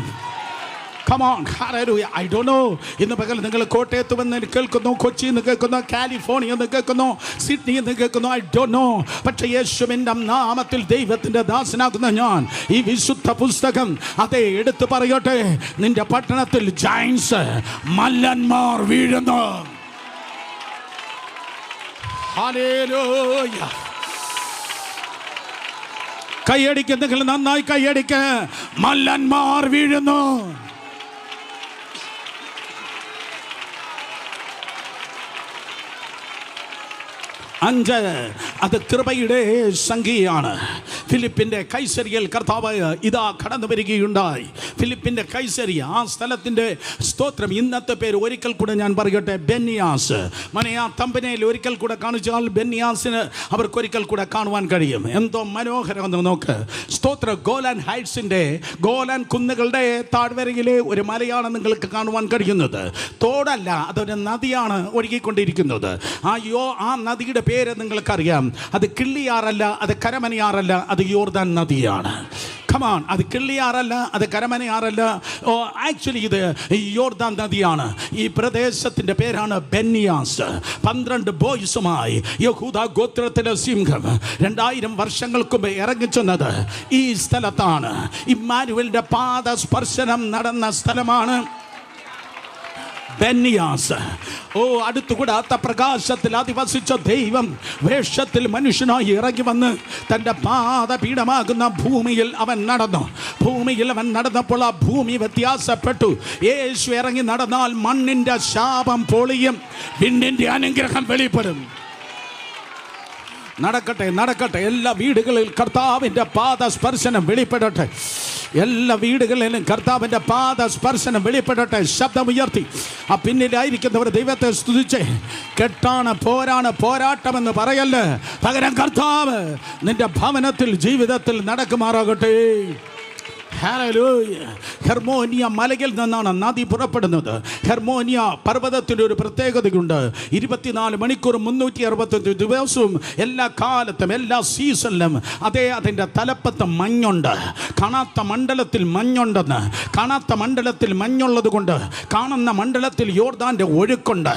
Come on, hallelujah. I don't know. ഇന്ന് പകൽ നിങ്ങൾ കോട്ടയത്ത് വന്ന് കേൾക്കുന്നു, കൊച്ചിയിൽ നിന്ന് കേൾക്കുന്നു, കാലിഫോർണിയ എന്ന് കേൾക്കുന്നു, സിഡ്നിയിൽ നിന്ന് കേൾക്കുന്നു. I don't know. പക്ഷേ യേശുവിൻ്റെ നാമത്തിൽ ദൈവത്തിൻ്റെ ദാസനാകുന്ന ഞാൻ ഈ വിശുദ്ധ പുസ്തകം അതേ എടുത്തു പറയട്ടെ. നിന്റെ പട്ടണത്തിൽ ജയൻസ്, മല്ലന്മാർ വീഴുന്നു. ഹല്ലേലൂയ. കൈയടിക്ക്, നിങ്ങൾ നന്നായി കൈയടിക്ക്. മല്ലന്മാർ വീഴുന്നു. 5 അത് കൃപയുടെ സംഖ്യയാണ്. ഫിലിപ്പിൻ്റെ കൈസരിയിൽ കർത്താവ് ഇതാ കടന്നു വരികയുണ്ടായി. ഫിലിപ്പിൻ്റെ കൈസരിയ, ആ സ്ഥലത്തിൻ്റെ സ്തോത്രം, ഇന്നത്തെ പേര് ഒരിക്കൽ കൂടെ ഞാൻ പറയട്ടെ, ബെന്യാസ്. മനെ ആ തമ്പനയിൽ ഒരിക്കൽ കൂടെ കാണിച്ചാൽ ബെന്യാസിന് അവർക്കൊരിക്കൽ കൂടെ കാണുവാൻ കഴിയും. എന്തോ മനോഹരമെന്ന് നോക്ക്. സ്തോത്ര, ഗോലാൻ ഹൈറ്റ്സിൻ്റെ, ഗോലാൻ കുന്നുകളുടെ താഴ്വരയിലെ ഒരു മലയാണ് നിങ്ങൾക്ക് കാണുവാൻ കഴിയുന്നത്. തോടല്ല, അതൊരു നദിയാണ് ഒഴുകിക്കൊണ്ടിരിക്കുന്നത്. ആ നദിയുടെ പേര് നിങ്ങൾക്കറിയാം. അത് കിള്ളിയാറല്ല, അത് കരമനയാറല്ല, അത് യോർദാൻ നദിയാണ്. കമാൺ, അത് കിള്ളിയാറല്ല, അത് കരമനയാറല്ല. ആക്ച്വലി ഇത് യോർദാൻ നദിയാണ്. ഈ പ്രദേശത്തിൻ്റെ പേരാണ് ബെന്യാസ്. 12 ബോയ്സുമായി യഹൂദ ഗോത്രത്തിലെ സിംഹം 2000 വർഷങ്ങൾക്ക് മുമ്പ് ഇറങ്ങിച്ചെന്നത് ഈ സ്ഥലത്താണ്. ഇമ്മാനുവേലിൻ്റെ പാദസ്പർശനം നടന്ന സ്ഥലമാണ് ബെന്യാസ്. അടുത്തുകൂടാത്ത പ്രകാശത്തിൽ അധിവസിച്ച ദൈവം വേഷത്തിൽ മനുഷ്യനായി ഇറങ്ങി വന്ന് തൻ്റെ പാദപീഠമാകുന്ന ഭൂമിയിൽ അവൻ നടന്നു. ഭൂമിയിൽ അവൻ നടന്നപ്പോൾ ആ ഭൂമി വ്യത്യാസപ്പെട്ടു. യേശു ഇറങ്ങി നടന്നാൽ മണ്ണിൻ്റെ ശാപം പൊളിയും, വിണ്ണിൻ്റെ അനുഗ്രഹം വെളിപ്പെടും. നടക്കട്ടെ, നടക്കട്ടെ. എല്ലാ വീടുകളിൽ കർത്താവിൻ്റെ പാദസ്പർശനം വെളിപ്പെടട്ടെ. എല്ലാ വീടുകളിലും കർത്താവിൻ്റെ പാദസ്പർശനം വെളിപ്പെടട്ടെ. ശബ്ദമുയർത്തി ആ പിന്നിലായിരിക്കുന്നവർ ദൈവത്തെ സ്തുതിച്ച്, കെട്ടാണ്, പോരാണ്, പോരാട്ടമെന്ന് പറയല്ലേ, പകരം കർത്താവ് നിന്റെ ഭവനത്തിൽ, ജീവിതത്തിൽ നടക്കുമാറാകട്ടെ. ഹല്ലേലൂയ. ഹെർമോനിയ മലയിൽ നിന്നാണ് നദി പുറപ്പെടുന്നത്. ഹെർമോനിയ പർവ്വതത്തിൻ്റെ ഒരു പ്രത്യേകതയുണ്ട്. 24 മണിക്കൂർ 365 ദിവസവും എല്ലാ കാലത്തും എല്ലാ സീസണിലും അതിൻ്റെ തലപ്പത്ത് മഞ്ഞുണ്ട്. കാണാത്ത മണ്ഡലത്തിൽ മഞ്ഞുണ്ടെന്ന്. കാണാത്ത മണ്ഡലത്തിൽ മഞ്ഞുള്ളത് കൊണ്ട് കാണുന്ന മണ്ഡലത്തിൽ യോർദാൻ്റെ ഒഴുക്കുണ്ട്.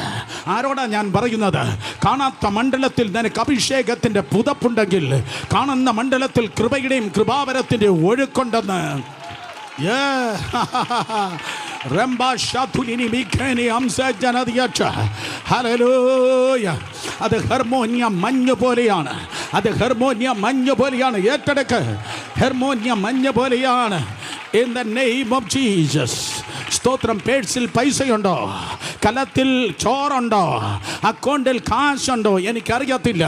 ആരോടാ ഞാൻ പറയുന്നത്? കാണാത്ത മണ്ഡലത്തിൽ നിനക്ക് അഭിഷേകത്തിൻ്റെ പുതപ്പുണ്ടെങ്കിൽ കാണുന്ന മണ്ഡലത്തിൽ കൃപയുടെയും കൃപാവരത്തിൻ്റെ ഒഴുക്കുണ്ടെന്ന്. അത് ഹെർമോനിയ മഞ്ഞ് പോലെയാണ്. അത് ഹെർമോനിയ മഞ്ഞ് പോലെയാണ്. ഏറ്റെടുക്ക്. ഹെർമോനിയ മഞ്ഞ് പോലെയാണ്. In the name of Jesus. സ്തോത്രം. പേഴ്സിൽ പൈസയുണ്ടോ? കലത്തിൽ ചോറുണ്ടോ? അക്കൗണ്ടിൽ കാശുണ്ടോ? എനിക്കറിയത്തില്ല.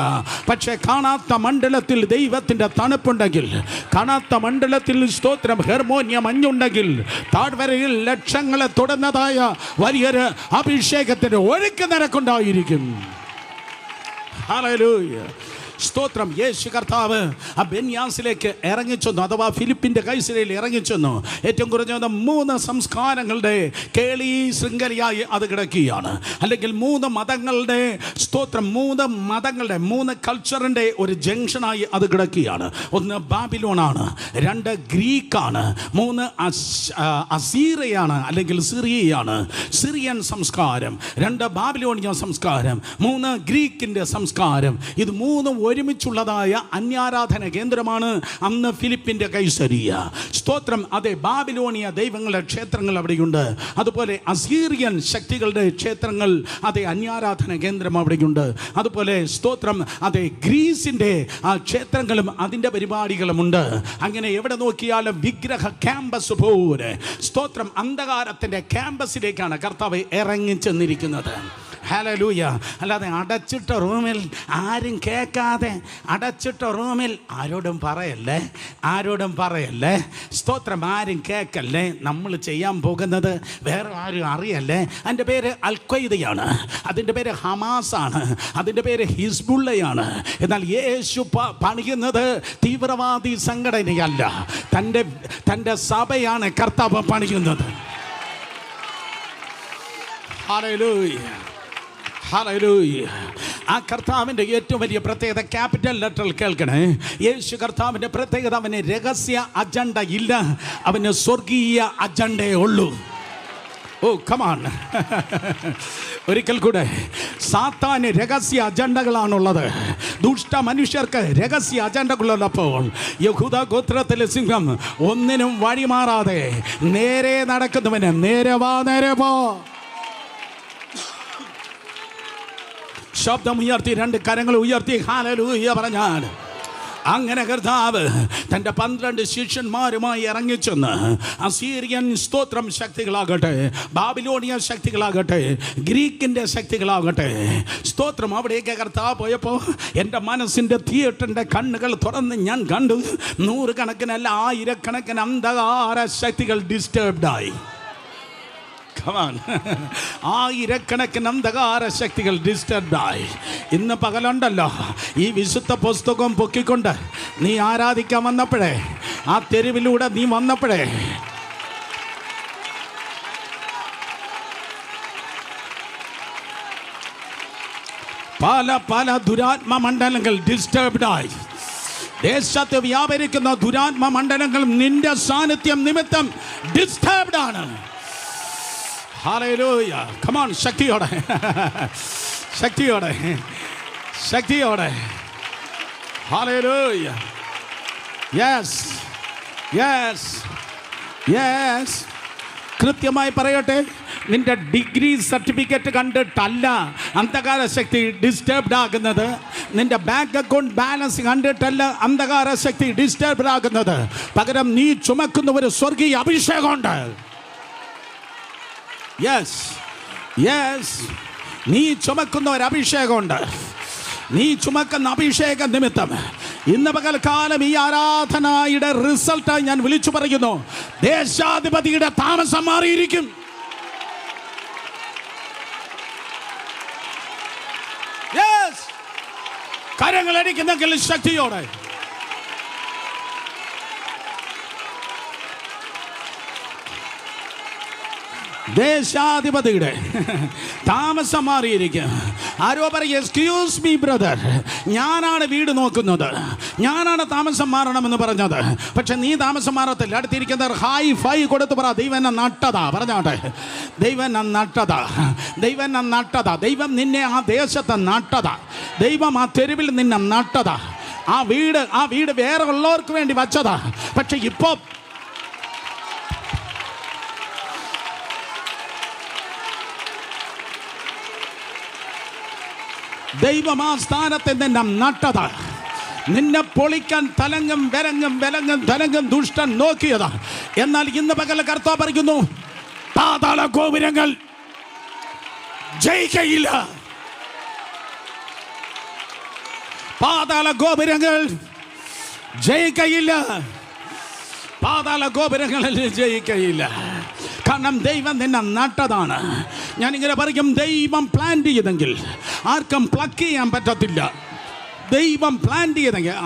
പക്ഷേ കാണാത്ത മണ്ഡലത്തിൽ ദൈവത്തിൻ്റെ തണുപ്പുണ്ടെങ്കിൽ, കാണാത്ത മണ്ഡലത്തിൽ സ്തോത്രം ഹെർമോനിയ മഞ്ഞുണ്ടെങ്കിൽ, താഴ്വരയിൽ ലക്ഷങ്ങളെ തൊടുന്നതായ വലിയൊരു അഭിഷേകത്തിൻ്റെ ഒഴുക്ക് നിനക്കുണ്ടായിരിക്കും. ഹല്ലേലൂയ. സ്തോത്രം. യേശു കർത്താവ് ആ ബെന്യാസിലേക്ക് ഇറങ്ങിച്ചെന്നു, അഥവാ ഫിലിപ്പിൻ്റെ കൈസരയിൽ ഇറങ്ങിച്ചെന്നു. ഏറ്റവും കുറഞ്ഞത് 3 സംസ്കാരങ്ങളുടെ കേളി ശൃംഖലയായി അത് കിടക്കുകയാണ്. അല്ലെങ്കിൽ 3 മതങ്ങളുടെ സ്തോത്രം, 3 മതങ്ങളുടെ 3 കൾച്ചറിൻ്റെ ഒരു ജംഗ്ഷനായി അത് കിടക്കുകയാണ്. 1 ബാബിലോണാണ്, 2 ഗ്രീക്കാണ്, 3 അസീറിയാണ് അല്ലെങ്കിൽ സിറിയയാണ്, സിറിയൻ സംസ്കാരം, 2 ബാബിലോണിയ സംസ്കാരം, 3 ഗ്രീക്കിൻ്റെ സംസ്കാരം. ഇത് 3 ഒരുമിച്ചുള്ളതായ അന്യാരാധന കേന്ദ്രമാണ് അന്ന് ഫിലിപ്പിൻ്റെ കൈസരിയ. സ്തോത്രം. അതെ, ബാബിലോണിയ ദൈവങ്ങളുടെ ക്ഷേത്രങ്ങൾ അവിടെയുണ്ട്. അതുപോലെ അസീറിയൻ ശക്തികളുടെ ക്ഷേത്രങ്ങൾ, അതെ, അന്യാരാധന കേന്ദ്രം അവിടെയുണ്ട്. അതുപോലെ സ്തോത്രം, അതെ, ഗ്രീസിൻ്റെ ആ ക്ഷേത്രങ്ങളും അതിൻ്റെ പരിപാടികളുമുണ്ട്. അങ്ങനെ എവിടെ നോക്കിയാലും വിഗ്രഹ ക്യാമ്പസ് പോലെ, സ്തോത്രം, അന്ധകാരത്തിൻ്റെ ക്യാമ്പസിലേക്കാണ് കർത്താവ് ഇറങ്ങി ചെന്നിരിക്കുന്നത്. ഹല്ലേലൂയ. അല്ലാതെ അടച്ചിട്ട റൂമിൽ ആരും കേൾക്കാതെ അടച്ചിട്ട റൂമിൽ ആരോടും പറയല്ലേ. സ്തോത്രം. ആരും കേൾക്കല്ലേ. നമ്മൾ ചെയ്യാൻ പോകുന്നത് വേറെ ആരും അറിയല്ലേ. അതിൻ്റെ പേര് അൽ-ഖ്വയ്ദയാണ്, അതിൻ്റെ പേര് ഹമാസാണ്, അതിൻ്റെ പേര് ഹിസ്ബുള്ളയാണ്. എന്നാൽ യേശു പണിയുന്നത് തീവ്രവാദി സംഘടനയല്ല, തൻ്റെ സഭയാണ് കർത്താവ് പണിയുന്നത്. ഹല്ലേലൂയ. ഹല്ലേലൂയ. ആ കർത്താവിൻ്റെ ഏറ്റവും വലിയ പ്രത്യേകത, ക്യാപിറ്റൽ ലെറ്ററിൽ കേൾക്കണേ, യേശു കർത്താവിൻ്റെ പ്രത്യേകത, അവന് രഹസ്യ അജണ്ട ഇല്ല, അവന് സ്വർഗീയ അജണ്ടയേ ഉള്ളൂ. ഓ കമാൺ. ഒരിക്കൽ കൂടെ, സാത്താന് രഹസ്യ അജണ്ടകളാണുള്ളത്, ദുഷ്ട മനുഷ്യർക്ക് രഹസ്യ അജണ്ടകളുള്ളപ്പോൾ യഹൂദ ഗോത്രത്തിലെ സിംഹം ഒന്നിനും വഴിമാറാതെ നേരെ നടക്കുന്നവന് നേരെ പോ. ശബ്ദം ഉയർത്തി, രണ്ട് കരങ്ങൾ ഉയർത്തി ഹല്ലേലൂയ പറഞ്ഞാൽ, അങ്ങനെ കർത്താവ് തൻ്റെ 12 ശിഷ്യന്മാരുമായി ഇറങ്ങിച്ചെന്ന് അസീറിയൻ സ്തോത്രം ശക്തികളാകട്ടെ, ബാബിലോണിയ ശക്തികളാകട്ടെ, ഗ്രീക്കിൻ്റെ ശക്തികളാകട്ടെ, സ്തോത്രം, അവിടേക്ക് കർത്താവ് പോയപ്പോൾ എൻ്റെ മനസ്സിൻ്റെ തിയേറ്ററിൻ്റെ കണ്ണുകൾ തുറന്ന് ഞാൻ കണ്ടു, 100 കണക്കിനല്ല 1000 അന്ധകാര ശക്തികൾ ഡിസ്റ്റർബ്ഡായി. 1000 അന്ധകാര ശക്തികൾ ഡിസ്റ്റർബ്ഡായി. ഇന്ന് പകലുണ്ടല്ലോ, ഈ വിശുദ്ധ പുസ്തകം പൊക്കിക്കൊണ്ട് നീ ആരാധിക്കാൻ വന്നപ്പോഴേ, ആ തെരുവിലൂടെ നീ വന്നപ്പോഴേ, പല ദുരാത്മ മണ്ഡലങ്ങൾ ഡിസ്റ്റർബ്ഡായി. ദേശത്ത് വ്യാപരിക്കുന്ന ദുരാത്മ മണ്ഡലങ്ങൾ നിന്റെ സാന്നിധ്യം നിമിത്തം ഡിസ്റ്റർബ്ഡാണ്. ഹല്ലേലൂയ. കം ഓൺ, ശക്തിയോടെ ഹല്ലേലൂയ. യെസ്. കൃത്യമായി പറയട്ടെ, നിന്റെ ഡിഗ്രി സർട്ടിഫിക്കറ്റ് കണ്ടിട്ടല്ല അന്ധകാര ശക്തി ഡിസ്റ്റർബ്ഡ് ആകുന്നത്, നിന്റെ ബാങ്ക് അക്കൗണ്ട് ബാലൻസ് കണ്ടിട്ടല്ല അന്ധകാര ശക്തി ഡിസ്റ്റർബ്ഡ് ആകുന്നത്. പകരം നീ ചുമക്കുന്ന ഒരു സ്വർഗീയ അഭിഷേകമുണ്ട്. യെസ്, നീ ചുമക്കുന്ന ഒരു അഭിഷേകമുണ്ട്. നീ ചുമക്കുന്ന അഭിഷേക നിമിത്തം ഇന്ന് പകൽക്കാലം ഈ ആരാധനയുടെ റിസൾട്ടായി ഞാൻ വിളിച്ചു പറയുന്നു, ദേശാധിപതിയുടെ താമസം മാറിയിരിക്കും. കരങ്ങൾ അടിക്കുന്നെങ്കിൽ ശക്തിയോടെ. ദേശാധിപതിയുടെ താമസം മാറിയിരിക്കും. ആരോ പറയും, എക്സ്ക്യൂസ് മീ ബ്രദർ, ഞാനാണ് വീട് നോക്കുന്നത്, ഞാനാണ് താമസം മാറണമെന്ന് പറഞ്ഞത്. പക്ഷെ നീ താമസം മാറത്തില്ല. അടുത്തിരിക്കുന്നവർ ഹൈ ഫൈ കൊടുത്ത് പറ, ദൈവം എന്നെ നട്ടതാ. പറഞ്ഞോട്ടെ, ദൈവം എന്നെ നട്ടതാ. ദൈവം നിന്നെ ആ ദേശത്ത് നട്ടതാ. ദൈവം ആ തെരുവിൽ നിന്നെ നട്ടതാ. ആ വീട് വേറെ ഉള്ളവർക്ക് വേണ്ടി വച്ചതാ. പക്ഷെ ഇപ്പോൾ ദൈവം ആ സ്ഥാനത്ത് നിന്നെ നട്ടതാ. നിന്നെ പൊളിക്കാൻ തലങ്ങും ദുഷ്ടൻ നോക്കിയതാ. എന്നാൽ ഇന്ന് പകൽ കർത്താവ് പറയുന്നു, പാതാള ഗോപുരങ്ങൾ ജയിക്കയില്ല. പാതാള ഗോപുരങ്ങളിൽ ജയിക്കയില്ല. കാരണം ദൈവം നിന്നെ നട്ടതാണ്. ഞാനിങ്ങനെ പറയും, ദൈവം പ്ലാൻ ചെയ്തെങ്കിൽ ആർക്കും പ്ലക്ക് ചെയ്യാൻ പറ്റത്തില്ല. ദൈവം പ്ലാൻ ചെയ്തെങ്കിൽ,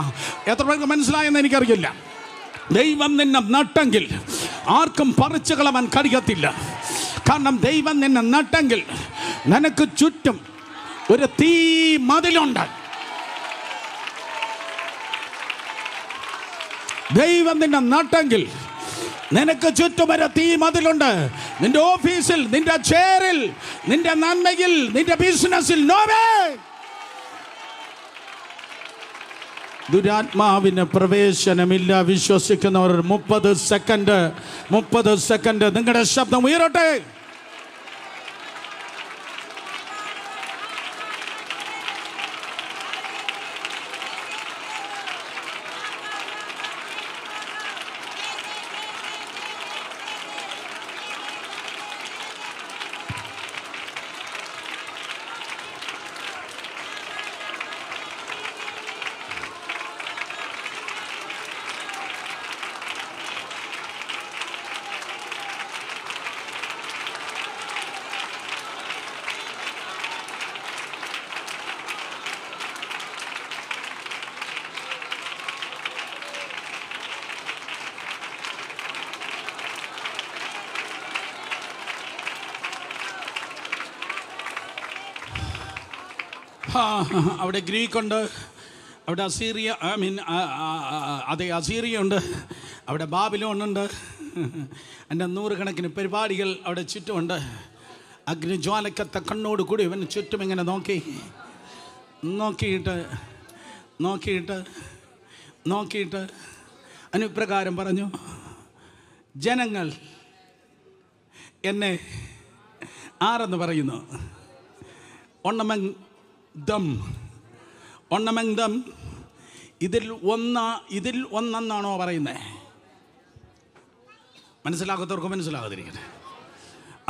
എത്ര പേർക്ക് മനസ്സിലായെന്ന് എനിക്കറിയില്ല. ദൈവം നിന്നെ നട്ടെങ്കിൽ ആർക്കും പറിച്ചു കളവാൻ കഴിയത്തില്ല. കാരണം ദൈവം നിന്നെ നട്ടെങ്കിൽ നിനക്ക് ചുറ്റും ഒരു തീ മതിലുണ്ട്. ദൈവം നിന്നെ നട്ടെങ്കിൽ നിനക്ക് ചുറ്റും ഒരു തീ മതിലുണ്ട്. നിന്റെ ഓഫീസിൽ, നിന്റെ ചെയറിൽ, നിന്റെ നന്മയിൽ, നിന്റെ ബിസിനസ്സിൽ, ദുരാത്മാവിന് പ്രവേശനമില്ല. വിശ്വസിക്കുന്നവർ 30 സെക്കൻഡ് നിങ്ങളുടെ ശബ്ദം ഉയരട്ടെ. അവിടെ ഗ്രീക്ക് ഉണ്ട്, അവിടെ അസീറിയ അസീറിയ ഉണ്ട്, അവിടെ ബാബിലോൺ ഉണ്ട്. എൻ്റെ 100 കണക്കിന് പരിപാടികൾ അവിടെ ചുറ്റുമുണ്ട്. അഗ്നിജ്വാലക്കത്തെ കണ്ണോട് കൂടി ഇവൻ ചുറ്റും ഇങ്ങനെ നോക്കിയിട്ട് അനുപ്രകാരം പറഞ്ഞു, ജനങ്ങൾ എന്നെ ആരെന്ന് പറയുന്നു? ഒന്നമെങ്കം ഇതിൽ ഒന്നെന്നാണോ പറയുന്നത്? മനസ്സിലാകാത്തവർക്ക് മനസ്സിലാകാതിരിക്കട്ടെ.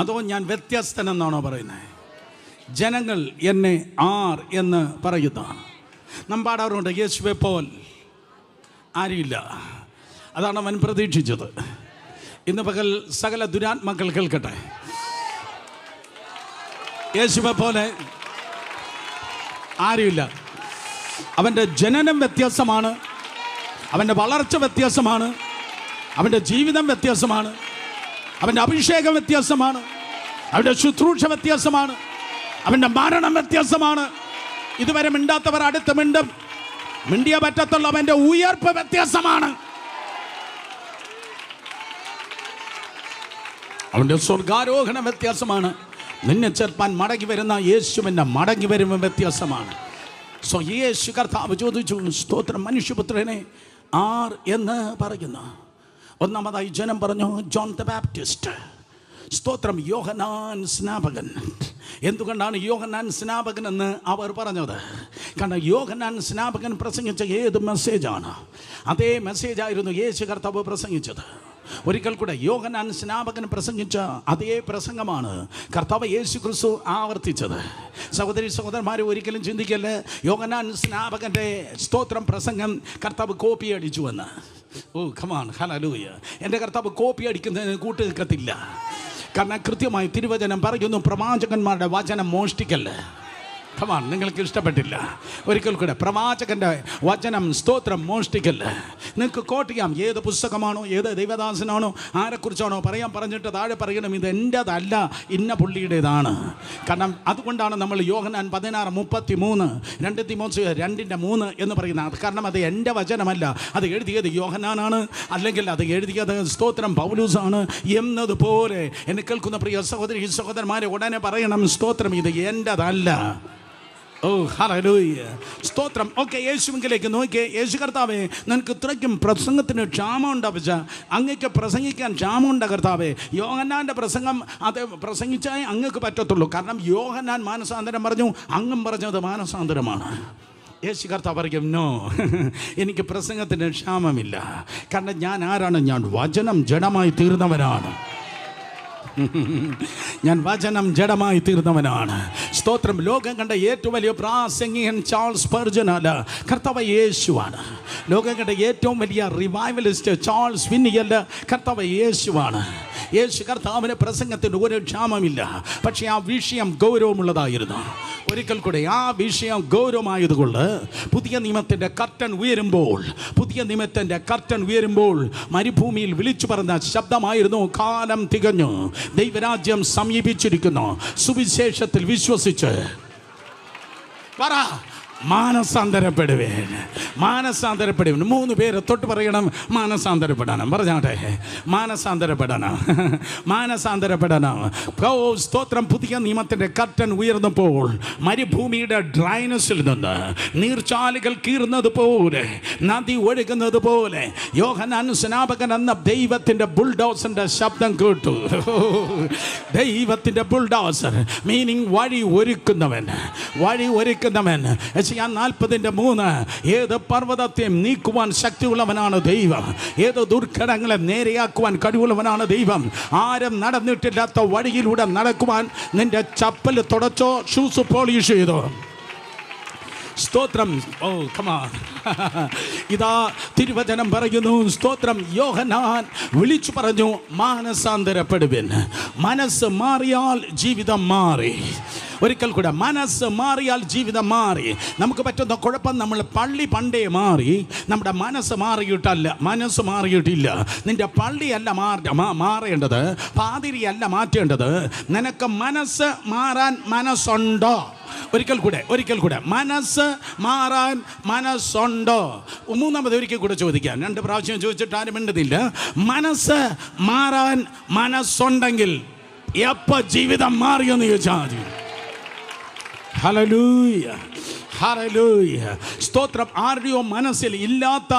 അതോ ഞാൻ വ്യത്യസ്തനെന്നാണോ പറയുന്നത്? ജനങ്ങൾ എന്നെ ആർ എന്ന് പറയുന്ന നാം പാടാറുണ്ട്, യേശുവെ പോൽ ആരുമില്ല. അതാണ് അവൻ പ്രതീക്ഷിച്ചത്. ഇന്ന് പകൽ സകല ദുരാത്മാക്കൾ കേൾക്കട്ടെ, യേശുവെ പോലെ ആരുമില്ല. അവൻ്റെ ജനനം വ്യത്യാസമാണ്, അവൻ്റെ വളർച്ച വ്യത്യാസമാണ്, അവൻ്റെ ജീവിതം വ്യത്യാസമാണ്, അവൻ്റെ അഭിഷേകം വ്യത്യാസമാണ്, അവൻ്റെ ശുശ്രൂഷ വ്യത്യാസമാണ്, അവൻ്റെ മരണം വ്യത്യാസമാണ്. ഇതുവരെ മിണ്ടാത്തവർ അടുത്ത് മിണ്ടും. മിണ്ടിയ പറ്റത്തുള്ള അവൻ്റെ ഉയർപ്പ് വ്യത്യാസമാണ്. അവൻ്റെ സ്വർഗാരോഹണം വ്യത്യാസമാണ്. നിന്നെ ചേർപ്പാൻ മടങ്ങി വരുന്ന യേശുവിൻ്റെ മടങ്ങി വരുമ്പോൾ വ്യത്യാസമാണ്. സോ യേശു കർത്താവ് ചോദിച്ചു, സ്തോത്രം, മനുഷ്യപുത്രനെ ആർ എന്ന് പറയുന്നു? ഒന്നാമതായി ജനം പറഞ്ഞു, ജോൺ ദ ബാപ്റ്റിസ്റ്റ്. സ്തോത്രം, യോഹന്നാൻ സ്നാപകൻ. എന്തുകൊണ്ടാണ് യോഹന്നാൻ സ്നാപകൻ എന്ന് അവർ പറഞ്ഞത്? കാരണം യോഹന്നാൻ സ്നാപകൻ പ്രസംഗിച്ച ഏത് മെസ്സേജാണ്, അതേ മെസ്സേജായിരുന്നു യേശു കർത്താവ് പ്രസംഗിച്ചത്. ഒരിക്കൽ കൂടെ യോഹന്നാൻ സ്നാപകൻ പ്രസംഗിച്ച അതേ പ്രസംഗമാണ് കർത്താവ് യേശു ക്രിസ്തു ആവർത്തിച്ചത്. സഹോദരി സഹോദരന്മാരെ, ഒരിക്കലും ചിന്തിക്കല്ലേ യോഹന്നാൻ സ്നാപകൻ്റെ സ്തോത്രം പ്രസംഗം കർത്താവ് കോപ്പി അടിച്ചുവെന്ന്. ഓ കമാൺ, ഹല്ലേലൂയ. എൻ്റെ കർത്താവ് കോപ്പി അടിക്കുന്നതിന് കൂട്ട് നിൽക്കത്തില്ല. കാരണം കൃത്യമായി തിരുവചനം പറയുന്നു, പ്രവാചകന്മാരുടെ വചനം മോഷ്ടിക്കല്ല. കമാൺ, നിങ്ങൾക്ക് ഇഷ്ടപ്പെട്ടില്ല? ഒരിക്കൽ കൂടെ, പ്രവാചകൻ്റെ വചനം സ്തോത്രം മോഷ്ടിക്കല്ല. നിങ്ങൾക്ക് കോട്ട് ചെയ്യാം. ഏത് പുസ്തകമാണോ, ഏത് ദൈവദാസനാണോ, ആരെക്കുറിച്ചാണോ പറയാൻ പറഞ്ഞിട്ട് താഴെ പറയണം, ഇത് എൻ്റെതല്ല, ഇന്ന പുള്ളിയുടേതാണ്. കാരണം അതുകൊണ്ടാണ് നമ്മൾ യോഹന്നാൻ 16:33 2 തിമോഥെയോസ് 2:3 എന്ന് പറയുന്നത്. കാരണം അത് എൻ്റെ വചനമല്ല, അത് എഴുതിയത് യോഹന്നാനാണ്, അല്ലെങ്കിൽ അത് എഴുതിയത് സ്തോത്രം പൗലൂസാണ് എന്നതുപോലെ എന്നെ കേൾക്കുന്ന പ്രിയ സഹോദരി സഹോദരന്മാരെ ഉടനെ പറയണം, സ്തോത്രം ഇത് എൻ്റെതല്ല. ഓ ഹല്ലേലൂയ, സ്തോത്രം. ഓക്കെ, യേശുവിലേക്ക് നോക്കിയേ. യേശു കർത്താവേ, നിനക്ക് ഇത്രയ്ക്കും പ്രസംഗത്തിന് ക്ഷാമമുണ്ട്. പക്ഷേ അങ്ങക്ക് പ്രസംഗിക്കാൻ ക്ഷാമമുണ്ട് കർത്താവേ. യോഹന്നാൻ്റെ പ്രസംഗം അത് പ്രസംഗിച്ചാൽ അങ്ങക്ക് പറ്റത്തുള്ളൂ. കാരണം യോഹന്നാൻ മാനസാന്തരം പറഞ്ഞു, അങ്ങും പറഞ്ഞത് മാനസാന്തരമാണ്. യേശു കർത്താവ് പറയും, നോ, എനിക്ക് പ്രസംഗത്തിന് ക്ഷാമമില്ല. കാരണം ഞാൻ ആരാണ്? ഞാൻ വചനം ജഡമായി തീർന്നവനാണ്. ഞാൻ വചനം ജഡമായി തീർന്നവനാണ്. സ്തോത്രം. ലോകം കണ്ട ഏറ്റവും വലിയ പ്രാസംഗികൻ ചാൾസ് സ്പർജൻ അല്ല, കർത്താവ് യേശുവാണ്. ലോകം കണ്ട ഏറ്റവും വലിയ റിവൈവലിസ്റ്റ് ചാൾസ് ഫിന്നി അല്ല, കർത്താവ് യേശുവാണ്. യേശു കർത്താവിന് പ്രസംഗത്തിന് ഒരു ക്ഷാമമില്ല. പക്ഷേ ആ വിഷയം ഗൗരവമുള്ളതായിരുന്നു. ഒരിക്കൽ കൂടെ, ആ വിഷയം ഗൗരവമായതുകൊണ്ട് പുതിയ നിയമത്തിൻ്റെ കർട്ടൻ ഉയരുമ്പോൾ മരുഭൂമിയിൽ വിളിച്ചു പറഞ്ഞ ശബ്ദമായിരുന്നു, കാലം തികഞ്ഞു, ദൈവരാജ്യം സമീപിച്ചിരിക്കുന്നു, സുവിശേഷത്തിൽ വിശ്വസിച്ച് പറ, മാനസാന്തരപ്പെടുവേൻ. മാനസാന്തരപ്പെടുവേൻ. 3 പേര് തൊട്ട് പറയണം മാനസാന്തരപ്പെടണം. പറഞ്ഞാട്ടെ, മാനസാന്തരപ്പെടണം, മാനസാന്തരപ്പെടണം. സ്തോത്രം. പുതിയ നിയമത്തിൻ്റെ കർട്ടൻ ഉയർന്നപ്പോൾ മരുഭൂമിയുടെ ഡ്രൈനസിൽ നിന്ന് നീർച്ചാലുകൾ കീറുന്നത് പോലെ, നദി ഒഴുകുന്നത് പോലെ യോഹന്നാൻ സ്നാപകൻ എന്ന ദൈവത്തിൻ്റെ ബുൾഡോസറിൻ്റെ ശബ്ദം കേട്ടു. ദൈവത്തിൻ്റെ ബുൾഡോസർ മീനിങ് വഴി ഒരുക്കുന്നവൻ, വഴി ഒരുക്കുന്നവൻ. 40:3 ഏത് പർവ്വതത്തെയും നീക്കുവാൻ ശക്തിയുള്ളവനാണ് ദൈവം. ഏത് ദുർഘടങ്ങളെ നേരെയാക്കുവാൻ കഴിവുള്ളവനാണ് ദൈവം. ആരും നടന്നിട്ടില്ലാത്ത വഴിയിലൂടെ നടക്കുവാൻ നിന്റെ ചപ്പൽ തുടച്ചോ, ഷൂസ് പോളിഷ് ചെയ്തോ. സ്തോത്രം. Oh come on. ഇതാ തിരുവചനം പറയുന്നു. സ്തോത്രം. യോഹന്നാൻ വിളിച്ചു പറഞ്ഞു, മാനസാന്തരപ്പെടുവിൻ. മനസ്സ് മാറിയാൽ ജീവിതം മാറി. ഒരിക്കൽ കൂടെ, മനസ്സ് മാറിയാൽ ജീവിതം മാറി. നമുക്ക് പറ്റുന്ന കുഴപ്പം, നമ്മൾ പള്ളി പണ്ടേ മാറി, നമ്മുടെ മനസ്സ് മാറിയിട്ടല്ല. മനസ്സ് മാറിയിട്ടില്ല. നിന്റെ പള്ളിയല്ല മാറേണ്ടത്, പാതിരിയല്ല മാറ്റേണ്ടത്. നിനക്ക് മനസ്സ് മാറാൻ മനസ്സുണ്ടോ? ഒരിക്കൽ കൂടെ മനസ്സ് മാറാൻ മനസ്സുണ്ടോ? 3ാമത് ഒരിക്കൽ കൂടെ ചോദിക്കാം. 2 പ്രാവശ്യം ചോദിച്ചിട്ട് ആരും മിണ്ടുന്നില്ല. മനസ്സ് മാറാൻ മനസ്സുണ്ടെങ്കിൽ എപ്പോൾ ജീവിതം മാറിയെന്ന് ചോദിച്ചാൽ മതി. Hallelujah, hallelujah. സ്തോത്രം. ആരുടെയോ മനസ്സിൽ ഇല്ലാത്ത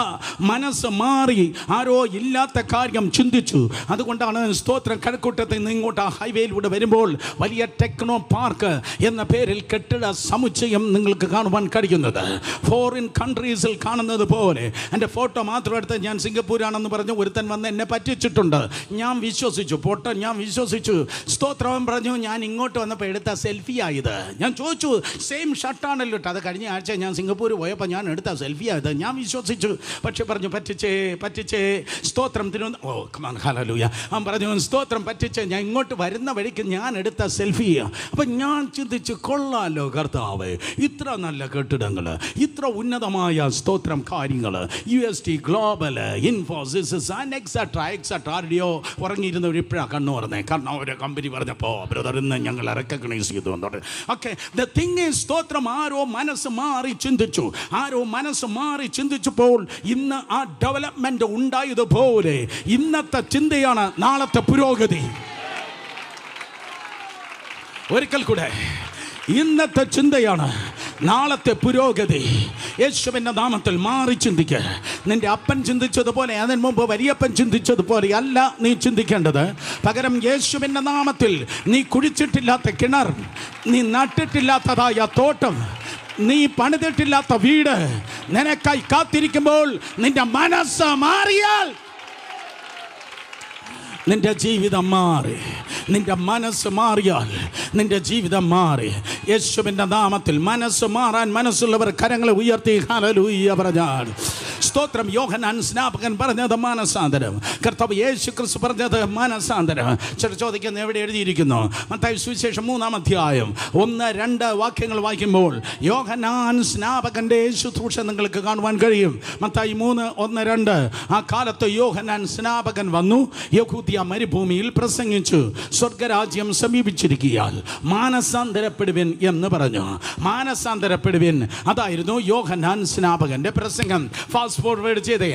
മനസ്സ് മാറി, ആരോ ഇല്ലാത്ത കാര്യം ചിന്തിച്ചു. അതുകൊണ്ടാണ് സ്തോത്രം കഴക്കൂട്ടത്തിൽ നിന്ന് ഇങ്ങോട്ട് ആ ഹൈവേയിലൂടെ വരുമ്പോൾ വലിയ ടെക്നോ പാർക്ക് എന്ന പേരിൽ കെട്ടിട സമുച്ചയം നിങ്ങൾക്ക് കാണുവാൻ കഴിയുന്നത്. ഫോറിൻ കൺട്രീസിൽ കാണുന്നത് പോലെ. എൻ്റെ ഫോട്ടോ മാത്രം എടുത്ത് ഞാൻ സിംഗപ്പൂരാണെന്ന് പറഞ്ഞ് ഒരുത്തൻ വന്ന് എന്നെ പറ്റിച്ചിട്ടുണ്ട്. ഞാൻ വിശ്വസിച്ചു, ഞാൻ വിശ്വസിച്ചു. സ്തോത്രം. പറഞ്ഞു, ഞാൻ ഇങ്ങോട്ട് വന്നപ്പോൾ എടുത്ത സെൽഫിയായത്. ഞാൻ ചോദിച്ചു, സെയിം ഷർട്ടാണല്ലോ ഇട്ട്. അത് കഴിഞ്ഞ ആഴ്ച ഞാൻ സിംഗപ്പൂർ പോയപ്പോൾ ഞാൻ എടുത്ത സെൽഫിയായത്. ഞാൻ വിശ്വസിച്ചു. പക്ഷെ പറഞ്ഞു, പറ്റിച്ചേ. സ്തോത്രം. Oh come on, hallelujah. അവൻ പറഞ്ഞു, സ്തോത്രം, പറ്റിച്ചേ. ഞാൻ ഇങ്ങോട്ട് വരുന്ന വഴിക്ക് ഞാൻ എടുത്ത സെൽഫിയാണ്. അപ്പം ഞാൻ ചിന്തിച്ച്, കൊള്ളാലോ കർത്താവേ, ഇത്ര നല്ല കെട്ടിടങ്ങൾ, ഇത്ര ഉന്നതമായ സ്തോത്രം കാര്യങ്ങൾ, UST global, Infosys and et cetera. ആരുടെയോ ഉറങ്ങിയിരുന്നവർ ഇപ്പോഴാണ് കണ്ണു പറഞ്ഞേ. കാരണം ഒരു കമ്പനി പറഞ്ഞപ്പോൾ ബ്രദർ ഇന്ന് ഞങ്ങൾ റെക്കഗ്നൈസ് ചെയ്തു വന്നോട്ടെ. ഓക്കെ, ദ തിങ് ഈസ്, സ്തോത്രം, ആരോ മനസ്സ് മാറി ചിന്തിച്ചപ്പോൾ ഇന്ന് ആ ഡെവലപ്മെന്റ് ഉണ്ടായതുപോലെ ഇന്നത്തെ ചിന്തയാണ് നാളത്തെ പുരോഗതി. ഒരിക്കൽ കൂടെ, ഇന്നത്തെ ചിന്തയാണ് നാളത്തെ പുരോഗതി. യേശുവിൻ്റെ നാമത്തിൽ മാറി ചിന്തിക്കുക. നിന്റെ അപ്പൻ ചിന്തിച്ചതുപോലെ, അതിന് മുമ്പ് വലിയപ്പൻ ചിന്തിച്ചതുപോലെ അല്ല നീ ചിന്തിക്കേണ്ടത്. പകരം യേശുവിൻ്റെ നാമത്തിൽ നീ കുഴിച്ചിട്ടില്ലാത്ത കിണർ, നീ നട്ടിട്ടില്ലാത്തതായ തോട്ടം, നീ പണിതിട്ടില്ലാത്ത വീട് നിനക്കായി കാത്തിരിക്കുമ്പോൾ നിന്റെ മനസ്സ് മാറിയാൽ നിന്റെ ജീവിതം മാറി. നിന്റെ മനസ്സ് മാറിയാൽ നിന്റെ ജീവിതം മാറി. യേശുവിൻ്റെ നാമത്തിൽ മനസ്സ് മാറാൻ മനസ്സുള്ളവർ കരങ്ങളെ ഉയർത്തി ഹല്ലേലൂയ പറഞ്ഞാൽ. സ്തോത്രം. യോഹന്നാൻ സ്നാപകൻ പറഞ്ഞത് മാനസാന്തരം. കർത്താവ് യേശു ക്രിസ്തു പറഞ്ഞത് മാനസാന്തരം. ചില ചോദിക്കുന്നത് എവിടെ എഴുതിയിരിക്കുന്നു? മത്തായി സുവിശേഷം 3-ാം അധ്യായം 1-2 വാക്യങ്ങൾ വായിക്കുമ്പോൾ യോഹന്നാൻ സ്നാപകൻ്റെ ശുശ്രൂഷ നിങ്ങൾക്ക് കാണുവാൻ കഴിയും. മത്തായി 3:1-2. ആ കാലത്ത് യോഹന്നാൻ സ്നാപകൻ വന്നു, യഹൂദിയ മരുഭൂമിയിൽ പ്രസംഗിച്ചു, സ്വർഗരാജ്യം സമീപിച്ചിരിക്കുകയാൽ മാനസാന്തരപ്പെടുവിൻ എന്ന് പറഞ്ഞു. മാനസാന്തരപ്പെടുവിൻ, അതായിരുന്നു യോഹന്നാൻ സ്നാപകന്റെ പ്രസംഗം. ഫാസ്റ്റ് ഫോർവേഡ് ചെയ്തേ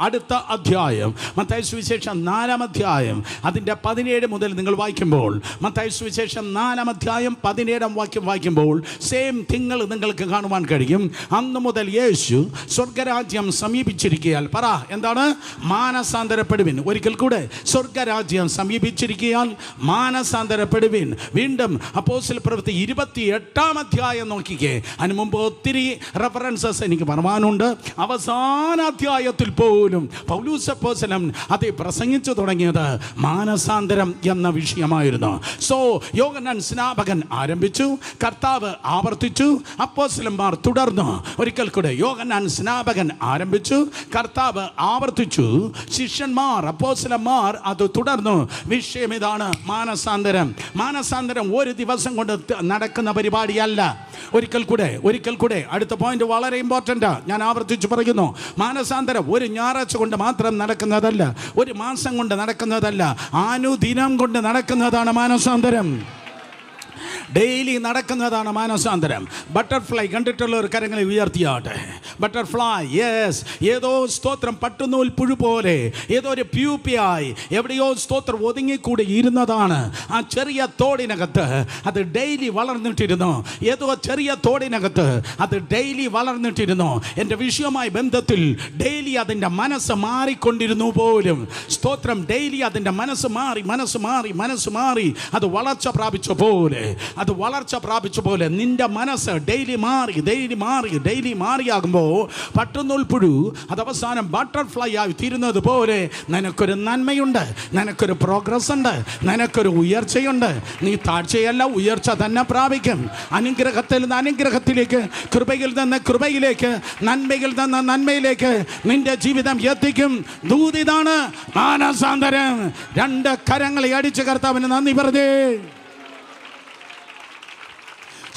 അടുത്ത അധ്യായം, മത്തായി സുവിശേഷം 4-ാം അധ്യായം അതിൻ്റെ 17 മുതൽ നിങ്ങൾ വായിക്കുമ്പോൾ, മത്തായി സുവിശേഷം 4-ാം അധ്യായം 17-ാം വാക്യം വായിക്കുമ്പോൾ സെയിം തിങ്ങൾ നിങ്ങൾക്ക് കാണുവാൻ കഴിയും. അന്ന് മുതൽ യേശു സ്വർഗരാജ്യം സമീപിച്ചിരിക്കുകയാൽ, പറ എന്താണ്? മാനസാന്തരപ്പെടുവിൻ. ഒരിക്കൽ കൂടെ, സ്വർഗരാജ്യം സമീപിച്ചിരിക്കുകയാൽ മാനസാന്തരപ്പെടുവിൻ. വീണ്ടും അപ്പോസ്തല പ്രവൃത്തി 28-ാം അധ്യായം നോക്കിക്കേ. അതിന് മുമ്പ് ഒത്തിരി റെഫറൻസസ് എനിക്ക് പറയാനുണ്ട്. അവസാന അധ്യായത്തിൽ പോലും പൗലോസ് അപ്പോസ്തലൻ അത് പ്രസംഗിച്ചു തുടങ്ങിയത് മാനസാന്തരം എന്ന വിഷയമായിരുന്നു. സോ യോഹന്നാൻ സ്നാപകൻ ആരംഭിച്ചു, കർത്താവ് ആവർത്തിച്ചു, അപ്പോസ്തലന്മാർ തുടർന്നു. ഒരിക്കൽ കൂടെ, യോഹന്നാൻ സ്നാപകൻ ആരംഭിച്ചു, കർത്താവ് ആവർത്തിച്ചു, ശിഷ്യന്മാർ അപ്പോസ്തലന്മാർ അത് തുടർന്നു. വിഷയം ഇതാണ്, മാനസാന്തരം. മാനസാന്തരം ഒരു ദിവസം കൊണ്ട് നടക്കുന്ന പരിപാടിയല്ല. ഒരിക്കൽ കൂടെ അടുത്ത പോയിന്റ് വളരെ ഇമ്പോർട്ടൻ്റ്. ഞാൻ ആവർത്തിച്ചു പറയുന്നു, മാനസാന്തരം ഒരു ഞായറാഴ്ച കൊണ്ട് മാത്രം നടക്കുന്നതല്ല, ഒരു മാസം കൊണ്ട് നടക്കുന്നതല്ല, അനുദിനം കൊണ്ട് നടക്കുന്നതാണ് മാനസാന്തരം. ഡെയിലി നടക്കുന്നതാണ് മാനസാന്തരം. ബട്ടർഫ്ലൈ കണ്ടിട്ടുള്ള ഒരു കരങ്ങളെ ഉയർത്തിയാട്ടെ. ബട്ടർഫ്ലൈ, യെസ്, ഏതോ സ്തോത്രം പട്ടുനൂൽ പുഴു പോലെ ഏതോ ഒരു പ്യൂപ്പിയായി എവിടെയോ സ്തോത്രം ഒതുങ്ങിക്കൂടി ഇരുന്നതാണ്. ആ ചെറിയ തോടിനകത്ത് അത് ഡെയിലി വളർന്നിട്ടിരുന്നു. ഏതോ ചെറിയ തോടിനകത്ത് അത് ഡെയിലി വളർന്നിട്ടിരുന്നു. എൻ്റെ വിഷയവുമായി ബന്ധത്തിൽ ഡെയിലി അതിൻ്റെ മനസ്സ് മാറിക്കൊണ്ടിരുന്നു പോലും. സ്തോത്രം, ഡെയിലി അതിൻ്റെ മനസ്സ് മാറി അത് വളർച്ച പ്രാപിച്ച പോലെ നിന്റെ മനസ്സ് ഡെയിലി മാറിയാകുമ്പോൾ പട്ടുനൂൽ പുഴു അത് അവസാനം ബട്ടർഫ്ലൈ ആയി തീരുന്നത് പോലെ നിനക്കൊരു നന്മയുണ്ട്, നിനക്കൊരു പ്രോഗ്രസ് ഉണ്ട്, നിനക്കൊരു ഉയർച്ചയുണ്ട്. നീ താഴ്ചയല്ല, ഉയർച്ച തന്നെ പ്രാപിക്കും. അനുഗ്രഹത്തിൽ നിന്ന് അനുഗ്രഹത്തിലേക്ക്, കൃപയിൽ നിന്ന് കൃപയിലേക്ക്, നന്മയിൽ നിന്ന് നന്മയിലേക്ക് നിന്റെ ജീവിതം എത്തിക്കും. ദൂതിതാണ് മാനസാന്തരം. രണ്ട് കരങ്ങളെ അടിച്ച് കർത്താവിന് നന്ദി പറഞ്ഞേ.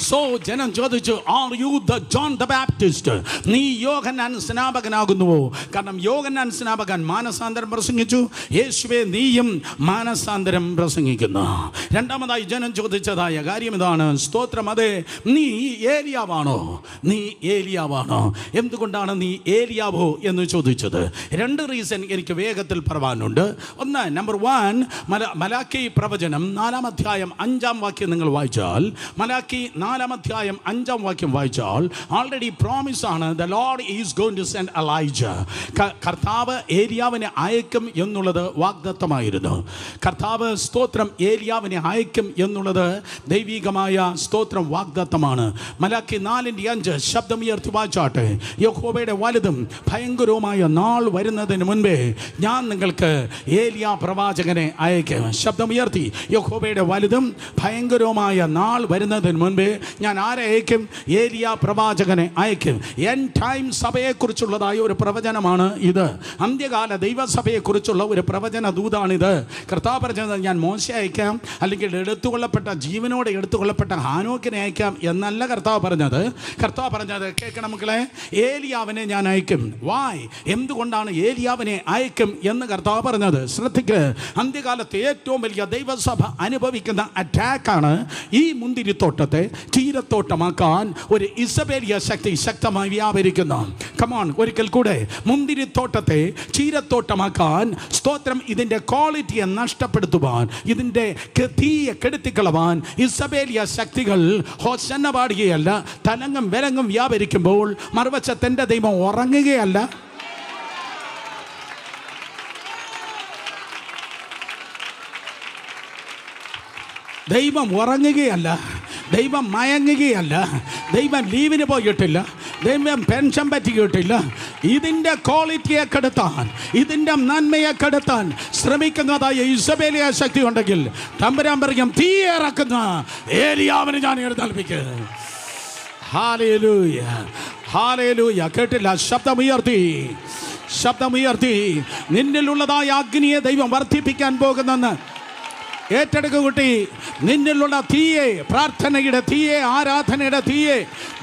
സോ ജനം ചോദിച്ചു, are you the John the Baptist? നീ യോഹന്നാൻ സ്നാപകനാകുന്നുവോ? കാരണം യോഹന്നാൻ സ്നാപകൻ മാനസാന്തരം പ്രസംഗിച്ചു. യേശുവേ, നീയും മാനസാന്തരം പ്രസംഗിക്കുന്നു. രണ്ടാമതായി ജനം ചോദിച്ചതായ കാര്യം ഇതാണ്. സ്തോത്രം, അതെ, നീ ഏലിയാവാണോ? എന്തുകൊണ്ടാണ് നീ ഏലിയാവോ എന്ന് ചോദിച്ചത്? രണ്ട് റീസൺ എനിക്ക് വേഗത്തിൽ പറയാനുണ്ട്. ഒന്ന്, നമ്പർ 1, മലാക്കി പ്രവചനം 4-ാം അധ്യായം 5-ാം വാക്യം നിങ്ങൾ വായിച്ചാൽ, മലാക്കി 4-ാം അധ്യായം 5-ാം വാക്യം വായിച്ചാൽ ഓൾറെഡി പ്രോമിസ് ആണ്, the Lord is going to send Elijah. കർത്താവ് ഏലിയാവിനെ അയക്കും എന്നുള്ളത് വാഗ്ദത്തമായിരുന്നു. കർത്താവ് സ്തോത്രം ഏലിയാവിനെ അയക്കും എന്നുള്ളത് ദൈവികമായ സ്തോത്രം വാഗ്ദത്തമാണ്. മലാക്കി 4:5 ശബ്ദമുയർത്തി വായിച്ചാട്ടെ. യഹോവയുടെ വലുതും ഭയങ്കരവുമായ നാൾ വരുന്നതിന് മുൻപേ ഞാൻ നിങ്ങൾക്ക് ഏലിയാ പ്രവാചകനെ അയക്കും. ശബ്ദമുയർത്തി. യഹോവയുടെ വലുതും ഭയങ്കരവുമായ നാൾ വരുന്നതിന് മുൻപേ ഞാൻ ആരെ അയക്കും? ഏലിയാ പ്രവാചകനെ അയക്കും. എൻഡ് ടൈം സഭയെക്കുറിച്ചുള്ളതായ ഒരു പ്രവചനമാണ് ഇത്. അന്ത്യകാല ദൈവസഭയെക്കുറിച്ചുള്ള ഒരു പ്രവചന ദൂതാണിത്. കർത്താവ് പറഞ്ഞത്, ഞാൻ മോശെ അയക്കാം, അല്ലെങ്കിൽ ജീവനോടെ എടുത്തുകൊള്ളപ്പെട്ട ഹാനോക്കിനെ അയക്കാം എന്നല്ല കർത്താവ് പറഞ്ഞത്. കർത്താവ് പറഞ്ഞത് കേൾക്കണം മക്കളെ, ഏലിയാവിനെ ഞാൻ അയക്കും. വായ്, എന്തുകൊണ്ടാണ് ഏലിയാവിനെ അയക്കും എന്ന് കർത്താവ് പറഞ്ഞത്? ശ്രദ്ധിക്ക്. അന്ത്യകാലത്തെ ഏറ്റവും വലിയ ദൈവസഭ അനുഭവിക്കുന്ന അറ്റാക്കാണ് ഈ മുന്തിരിത്തോട്ടത്തെ ചീരത്തോട്ടമാക്കാൻ ഒരു ഇസബേലിയ ശക്തി ശക്തമായി വ്യാപരിക്കുന്നു. കമോൺ, ഒരിക്കൽ കൂടെ. മുന്തിരിത്തോട്ടത്തെ ചീരത്തോട്ടമാക്കാൻ, സ്തോത്രം, ഇതിൻ്റെ ക്വാളിറ്റിയെ നഷ്ടപ്പെടുത്തുവാൻ, ഇതിൻ്റെ തീയെ കെടുത്തിക്കളവാൻ ഇസബേലിയ ശക്തികൾ ഹോശന്ന പാടുകയല്ല, തലങ്ങും വിലങ്ങും വ്യാപരിക്കുമ്പോൾ മറുവശത്തെൻ്റെ ദൈവം ഉറങ്ങുകയല്ല. ദൈവം ഉറങ്ങുകയല്ല, ദൈവം മയങ്ങുകയല്ല, ദൈവം ലീവിന് പോയിട്ടില്ല, ദൈവം പെൻഷൻ പറ്റിയിട്ടില്ല. ഇതിൻ്റെ ക്വാളിറ്റിയെ കെടുത്താൻ, ഇതിൻ്റെ നന്മയെ കെടുത്താൻ ശ്രമിക്കുന്നതായ ഇസബേലിയ ശക്തി ഉണ്ടെങ്കിൽ തമ്പുരാൻ പറയും, തീ ഇറക്കുന്ന ഏലിയാവിനെ ഞാൻ എഴുന്നേൽപ്പിക്കും. Hallelujah, hallelujah. കേട്ടില്ല? ശബ്ദമുയർത്തി. നിന്നിലുള്ളതായ അഗ്നിയെ ദൈവം വർദ്ധിപ്പിക്കാൻ പോകുന്നെന്ന് ഏറ്റെടുക്കുക കുട്ടി. നിന്നിലുള്ള തീയെ, പ്രാർത്ഥനയുടെ തീയെ, ആരാധനയുടെ തീയെ,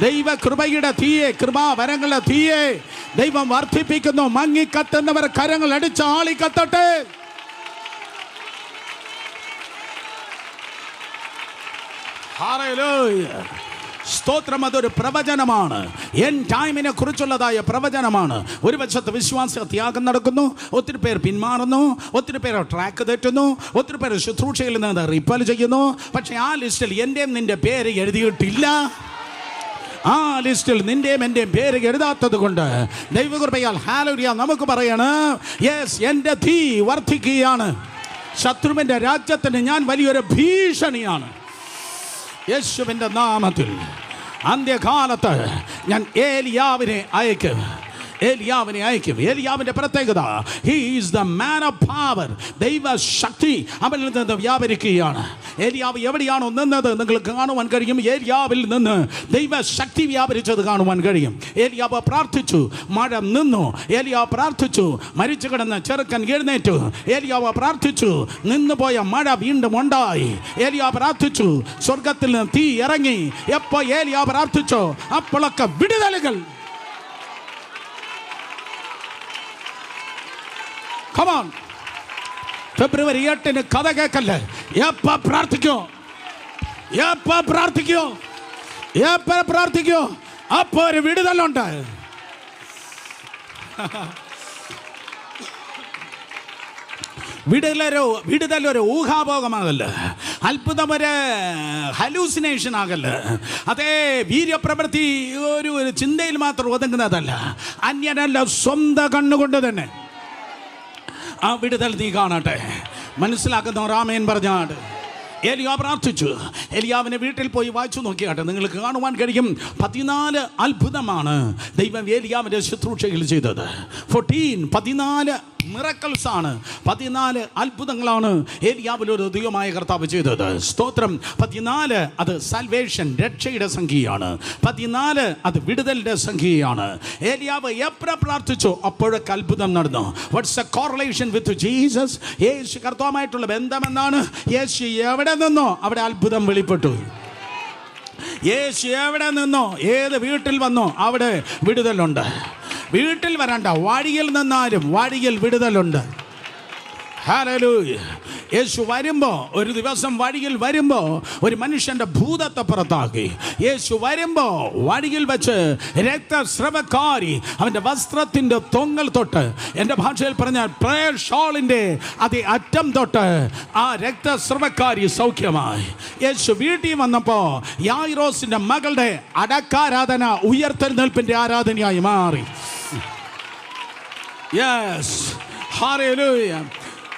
ദൈവകൃപയുടെ തീയെ, കൃപാവരങ്ങളുടെ തീയെ ദൈവം വർദ്ധിപ്പിക്കുന്നു. മങ്ങിക്കത്തുന്നവർ കരങ്ങൾ അടിച്ച് ആളിക്കത്തട്ടെ. ഹല്ലേലൂയ. സ്തോത്രം. അതൊരു പ്രവചനമാണ്. എൻ ടൈമിനെ കുറിച്ചുള്ളതായ പ്രവചനമാണ്. ഒരു വശത്ത് വിശ്വാസ ത്യാഗം നടക്കുന്നു, ഒത്തിരി പേർ പിന്മാറുന്നു, ഒത്തിരി പേർ ട്രാക്ക് തെറ്റുന്നു, ഒത്തിരി പേർ ശുശ്രൂഷയിൽ നിന്ന് റിപ്പൽ ചെയ്യുന്നു. പക്ഷേ ആ ലിസ്റ്റിൽ എൻ്റെയും നിൻ്റെ പേര് എഴുതിയിട്ടില്ല. ആ ലിസ്റ്റിൽ നിൻ്റെയും എൻ്റെയും പേര് എഴുതാത്തത് കൊണ്ട് ദൈവകൃപയാൽ ഹല്ലേലൂയ നമുക്ക് പറയണം, യെസ്, എൻ്റെ തീ വർദ്ധിക്കുകയാണ്. ശത്രുവിൻ്റെ രാജ്യത്തിന് ഞാൻ വലിയൊരു ഭീഷണിയാണ്. യേശുവിൻ്റെ നാമത്തിൽ അന്ത്യകാലത്ത് ഞാൻ ഏലിയാവിനെ അയക്കും. ഏലിയാവിൻ്റെ പ്രത്യേകത, he is the man of power. ദൈവശക്തി അവനിൽ നിന്ന് വ്യാപരിക്കുകയാണ്. ഏലിയാവ് എവിടെയാണോ നിന്നത് നിങ്ങൾക്ക് കാണുവാൻ കഴിയും. ഏലിയാവിൽ നിന്ന് ദൈവശക്തി വ്യാപരിച്ചത് കാണുവാൻ കഴിയും. ഏലിയാവ് പ്രാർത്ഥിച്ചു, മഴ നിന്നു. ഏലിയാവ് പ്രാർത്ഥിച്ചു, മരിച്ചു കിടന്ന ചെറുക്കൻ എഴുന്നേറ്റു. ഏലിയാവ് പ്രാർത്ഥിച്ചു, നിന്നുപോയ മഴ വീണ്ടും ഉണ്ടായി. ഏലിയാവ് പ്രാർത്ഥിച്ചു, സ്വർഗത്തിൽ നിന്ന് തീ ഇറങ്ങി. എപ്പോൾ ഏലിയാവ് പ്രാർത്ഥിച്ചോ അപ്പോഴൊക്കെ വിടുതലുകൾ. Come on. ഫെബ്രുവരി 8 കഥ കേൾക്കല്ലേ. എപ്പോൾ പ്രാർത്ഥിക്കോ, എപ്പോ പ്രാർത്ഥിക്കോ, എപ്പോ പ്രാർത്ഥിക്കോ, അപ്പോ ഒരു വിടുതലുണ്ട്. വിടുതലൊരു ഊഹാഭോഗമാകല്ല, അത്ഭുതമൊരു ഹലൂസിനേഷൻ ആകല്ല. അതേ, വീര്യപ്രവൃത്തി ഒരു ചിന്തയിൽ മാത്രം ഒതുങ്ങുന്നതല്ല, അന്യനല്ല, സ്വന്തം കണ്ണുകൊണ്ട് തന്നെ ആ വിടുതൽ നീ കാണട്ടെ. മനസ്സിലാക്കുന്ന ആമേൻ പറഞ്ഞാട്. ഏലിയാവ് പ്രാർത്ഥിച്ചു. ഏലിയാവിനെ വീട്ടിൽ പോയി വായിച്ചു നോക്കിയാട്ടെ, നിങ്ങൾക്ക് കാണുവാൻ കഴിയും 14 അത്ഭുതമാണ് ദൈവം ഏലിയാവിൻ്റെ ശുശ്രൂഷയിൽ ചെയ്തത്. 14 മിറക്കിൾസ് ആണ്, 14 അത്ഭുതങ്ങളാണ് ഏലിയാവിലൊരു ദൈവമായ കർത്താവ് ചെയ്തത്. സ്തോത്രം. 14 അത് സാൽവേഷൻ, രക്ഷയുടെ സംഖ്യയാണ്. 14 അത് വിടുതലിൻ്റെ സംഖ്യയാണ്. ഏലിയാവ് എപ്പോഴും പ്രാർത്ഥിച്ചു, അപ്പോഴൊക്കെ അത്ഭുതം നടന്നു. What's a correlation with Jesus? യേശു കർത്താവുമായിട്ടുള്ള ബന്ധമെന്നാണ്. യേശു എവിടെ നിന്നോ അവിടെ അത്ഭുതം വെളിപ്പെട്ടു. യേശു എവിടെ നിന്നോ, ഏത് വീട്ടിൽ വന്നോ അവിടെ വിടുതലുണ്ട്. വീട്ടിൽ വരണ്ട, വഴിയിൽ നിന്നാലും വഴിയിൽ വിടുതലുണ്ട്. ഹല്ലേലൂയ. യേശു വരുമ്പോൾ, ഒരു ദിവസം വഴിയിൽ വരുമ്പോൾ ഒരു മനുഷ്യൻ്റെ ഭൂതത്തെ പുറത്താക്കി. യേശു വരുമ്പോൾ വഴിയിൽ വെച്ച് രക്തസ്രവക്കാരി അവൻ്റെ വസ്ത്രത്തിൻ്റെ തൊങ്ങൽ തൊട്ട്, എൻ്റെ ഭാഷയിൽ പറഞ്ഞാൽ പ്രയർ ഷോളിൻ്റെ അതേ അറ്റം തൊട്ട് ആ രക്തസ്രവക്കാരി സൗഖ്യമായി. യേശു വീട്ടിൽ വന്നപ്പോൾ യായിറോസിൻ്റെ മകളുടെ അടക്കാരാധന ഉയർത്തെഴുന്നേൽപ്പിൻ്റെ ആരാധനയായി മാറി. Yes, hallelujah.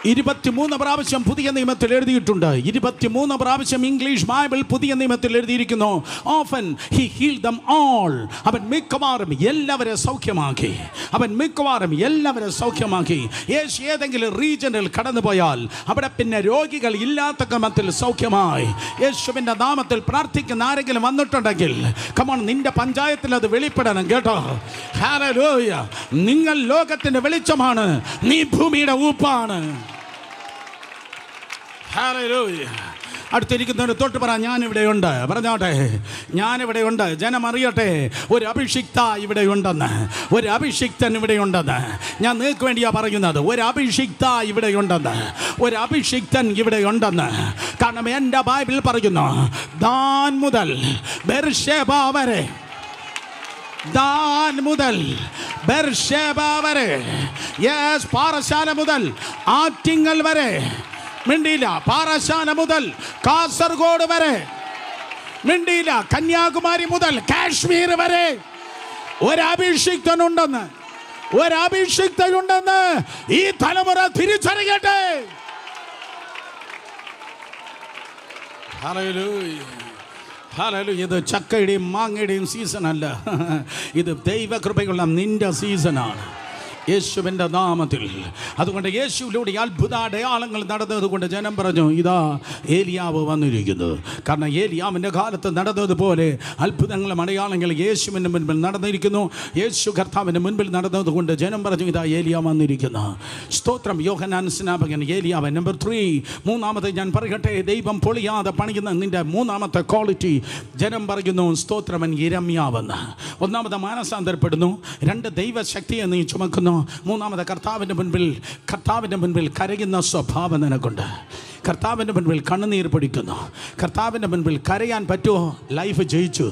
23 പ്രാവശ്യം പുതിയ നിയമത്തിൽ എഴുതിയിട്ടുണ്ട്. 23 പ്രാവശ്യം ഇംഗ്ലീഷ് ബൈബിൾ പുതിയ നിയമത്തിൽ എഴുതിയിരിക്കുന്നു. Often he healed them all. അവൻ മിക്കവാറും എല്ലാവരെ സൗഖ്യമാക്കി. അവൻ മിക്കവാറും എല്ലാവരെ സൗഖ്യമാക്കി. യേശു ഏതെങ്കിലും റീജനിൽ കടന്നു പോയാൽ അവിടെ പിന്നെ രോഗികൾ ഇല്ലാത്ത ക്രമത്തിൽ സൗഖ്യമായി. യേശുവിൻ്റെ നാമത്തിൽ പ്രാർത്ഥിക്കുന്ന ആരെങ്കിലും വന്നിട്ടുണ്ടെങ്കിൽ കമോൺ, നിന്റെ പഞ്ചായത്തിൽ അത് വെളിപ്പെടണം കേട്ടോ. ഹല്ലേലൂയ. നിങ്ങൾ ലോകത്തിൻ്റെ വെളിച്ചമാണ്, നീ ഭൂമിയുടെ ഊപ്പാണ്. ഹല്ലേലൂയ. അടുത്തിരിക്കുന്നവന് തൊട്ട് പറ, ഞാനിവിടെയുണ്ട്. പറഞ്ഞോട്ടെ, ഞാനിവിടെയുണ്ട്. ജനം അറിയട്ടെ, ഒരു അഭിഷിക്ത ഇവിടെയുണ്ടെന്ന്, ഒരു അഭിഷിക്തൻ ഇവിടെയുണ്ടെന്ന്. ഞാൻ നിങ്ങൾക്ക് വേണ്ടിയാ പറയുന്നത്. ഒരു അഭിഷിക്ത ഇവിടെയുണ്ടെന്ന്, ഒരു അഭിഷിക്തൻ ഇവിടെയുണ്ടെന്ന്. കാരണം എൻ്റെ ബൈബിൾ പറയുന്നു, ദാൻ മുതൽ ബെർശേബ വരെ, ദാൻ മുതൽ ബെർശേബ വരെ, യെസ്, പാറശാല മുതൽ ആറ്റിങ്ങൽ വരെ, മിണ്ടിയില്ല, പാറശാല മുതൽ കാസർഗോഡ് വരെ, മിണ്ടിയില്ല, കന്യാകുമാരി മുതൽ കാശ്മീർ വരെ ഒരഭിഷിക്തനുണ്ടെന്ന്, ഒരഭിഷിക്തനുണ്ടെന്ന് ഈ തലമുറ തിരിച്ചറിയട്ടെ. Hallelujah, hallelujah. ഇത് ചക്കയുടെയും മാങ്ങയുടെയും സീസൺ അല്ല, ഇത് ദൈവകൃപയുള്ള നിന്റെ സീസണാണ്, യേശുവിൻ്റെ നാമത്തിൽ. അതുകൊണ്ട് യേശുവിലൂടെ അത്ഭുത അടയാളങ്ങൾ നടന്നതുകൊണ്ട് ജനം പറഞ്ഞു, ഇതാ ഏലിയാവ് വന്നിരിക്കുന്നു. കാരണം ഏലിയാവിൻ്റെ കാലത്ത് നടന്നതുപോലെ അത്ഭുതങ്ങളും അടയാളങ്ങളും യേശുവിൻ്റെ മുൻപിൽ നടന്നിരിക്കുന്നു. യേശു കർത്താവിൻ്റെ മുൻപിൽ നടന്നതുകൊണ്ട് ജനം പറഞ്ഞു, ഇതാ ഏലിയാ വന്നിരിക്കുന്നു. സ്തോത്രം. യോഹന്നാൻ സ്നാപകൻ ഏലിയാവ്. നമ്പർ 3, മൂന്നാമത്തെ ഞാൻ പറയട്ടെ, ദൈവം പൊളിയാതെ പണിയുന്ന നിൻ്റെ മൂന്നാമത്തെ ക്വാളിറ്റി ജനം പറയുന്നു, സ്തോത്രമൻ യിരെമ്യാവെന്ന്. ഒന്നാമത് മാനസാന്തരപ്പെടുന്നു, 2 ദൈവശക്തിയെ നീ ചുമക്കുന്നു, മൂന്നാമത് കർത്താവിൻ്റെ മുൻപിൽ കരയുന്ന സ്വഭാവം നിനക്കുണ്ട്. കർത്താവിൻ്റെ മുൻപിൽ കണ്ണുനീർ പൊടിക്കുന്നു. കർത്താവിൻ്റെ മുൻപിൽ കരയാൻ പറ്റുമോ? ലൈഫ് ജയിച്ചു.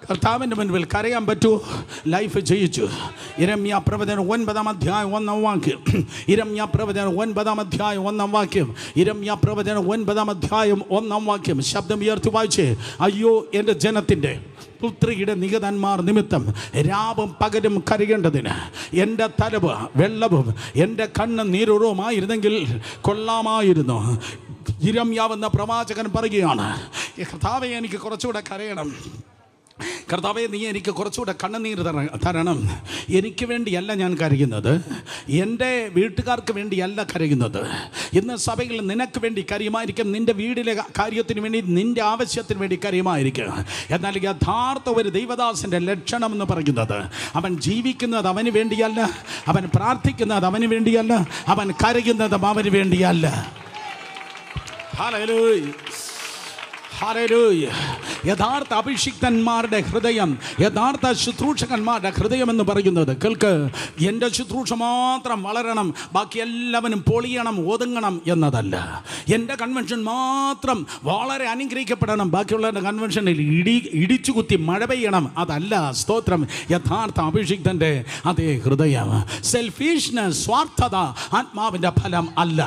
കർത്താവിൻ്റെ മുൻപിൽ കരയാൻ പറ്റൂ, ലൈഫ് ജയിച്ചു. യിരെമ്യാ പ്രവചനം 9-ാം അധ്യായം 1-ാം വാക്യം. യിരെമ്യാ പ്രവചനം 9-ാം അധ്യായം 1-ാം വാക്യം. യിരെമ്യാ പ്രവചനം 9-ാം അധ്യായം 1-ാം വാക്യം. ശബ്ദം ഉയർത്തി വായിച്ചേ. അയ്യോ, എൻ്റെ ജനത്തിൻ്റെ പുത്രിയുടെ നിഹതന്മാർ നിമിത്തം രാവും പകലും കരയേണ്ടതിന് എൻ്റെ തലവ് വെള്ളവും എൻ്റെ കണ്ണ് നീരുറവുമായിരുന്നെങ്കിൽ കൊള്ളാമായിരുന്നു. യിരെമ്യാവെന്ന പ്രവാചകൻ പറയുകയാണ്, കർത്താവേ, എനിക്ക് കുറച്ചുകൂടെ കരയണം. കർത്താവേ, നീ എനിക്ക് കുറച്ചുകൂടെ കണ്ണുനീർ തരണം. എനിക്ക് വേണ്ടിയല്ല ഞാൻ കരയുന്നത്, എൻ്റെ വീട്ടുകാർക്ക് വേണ്ടിയല്ല കരയുന്നത്. ഇന്ന് സഭയിൽ നിനക്ക് വേണ്ടി കരയുമായിരിക്കും, നിൻ്റെ വീടിലെ കാര്യത്തിന് വേണ്ടി, നിൻ്റെ ആവശ്യത്തിന് വേണ്ടി കരയുമായിരിക്കും. എന്നാൽ യഥാർത്ഥ ഒരു ദൈവദാസൻ്റെ ലക്ഷണം എന്ന് പറയുന്നത്, അവൻ ജീവിക്കുന്നത് അവന് വേണ്ടിയല്ല, അവൻ പ്രാർത്ഥിക്കുന്നത് അവന് വേണ്ടിയല്ല, അവൻ കരയുന്നതും അവന് വേണ്ടിയല്ല. Hallelujah, hallelujah. യഥാർത്ഥ അഭിഷിക്തന്മാരുടെ ഹൃദയം, യഥാർത്ഥ ശുശ്രൂഷകന്മാരുടെ ഹൃദയം എന്ന് പറയുന്നത്, കേൾക്ക്, എൻ്റെ ശുശ്രൂഷ മാത്രം വളരണം, ബാക്കി എല്ലാവരും പൊളിയണം, ഒതുങ്ങണം എന്നതല്ല. എൻ്റെ കൺവെൻഷൻ മാത്രം വളരെ അനുഗ്രഹിക്കപ്പെടണം, ബാക്കിയുള്ളവരുടെ കൺവെൻഷനിൽ ഇടിച്ചു കുത്തി മഴ പെയ്യണം, അതല്ല. സ്തോത്രം. യഥാർത്ഥ അഭിഷിക്തൻ്റെ അതേ ഹൃദയം. സെൽഫിഷ്നസ്, സ്വാർത്ഥത ആത്മാവിൻ്റെ ഫലം അല്ല.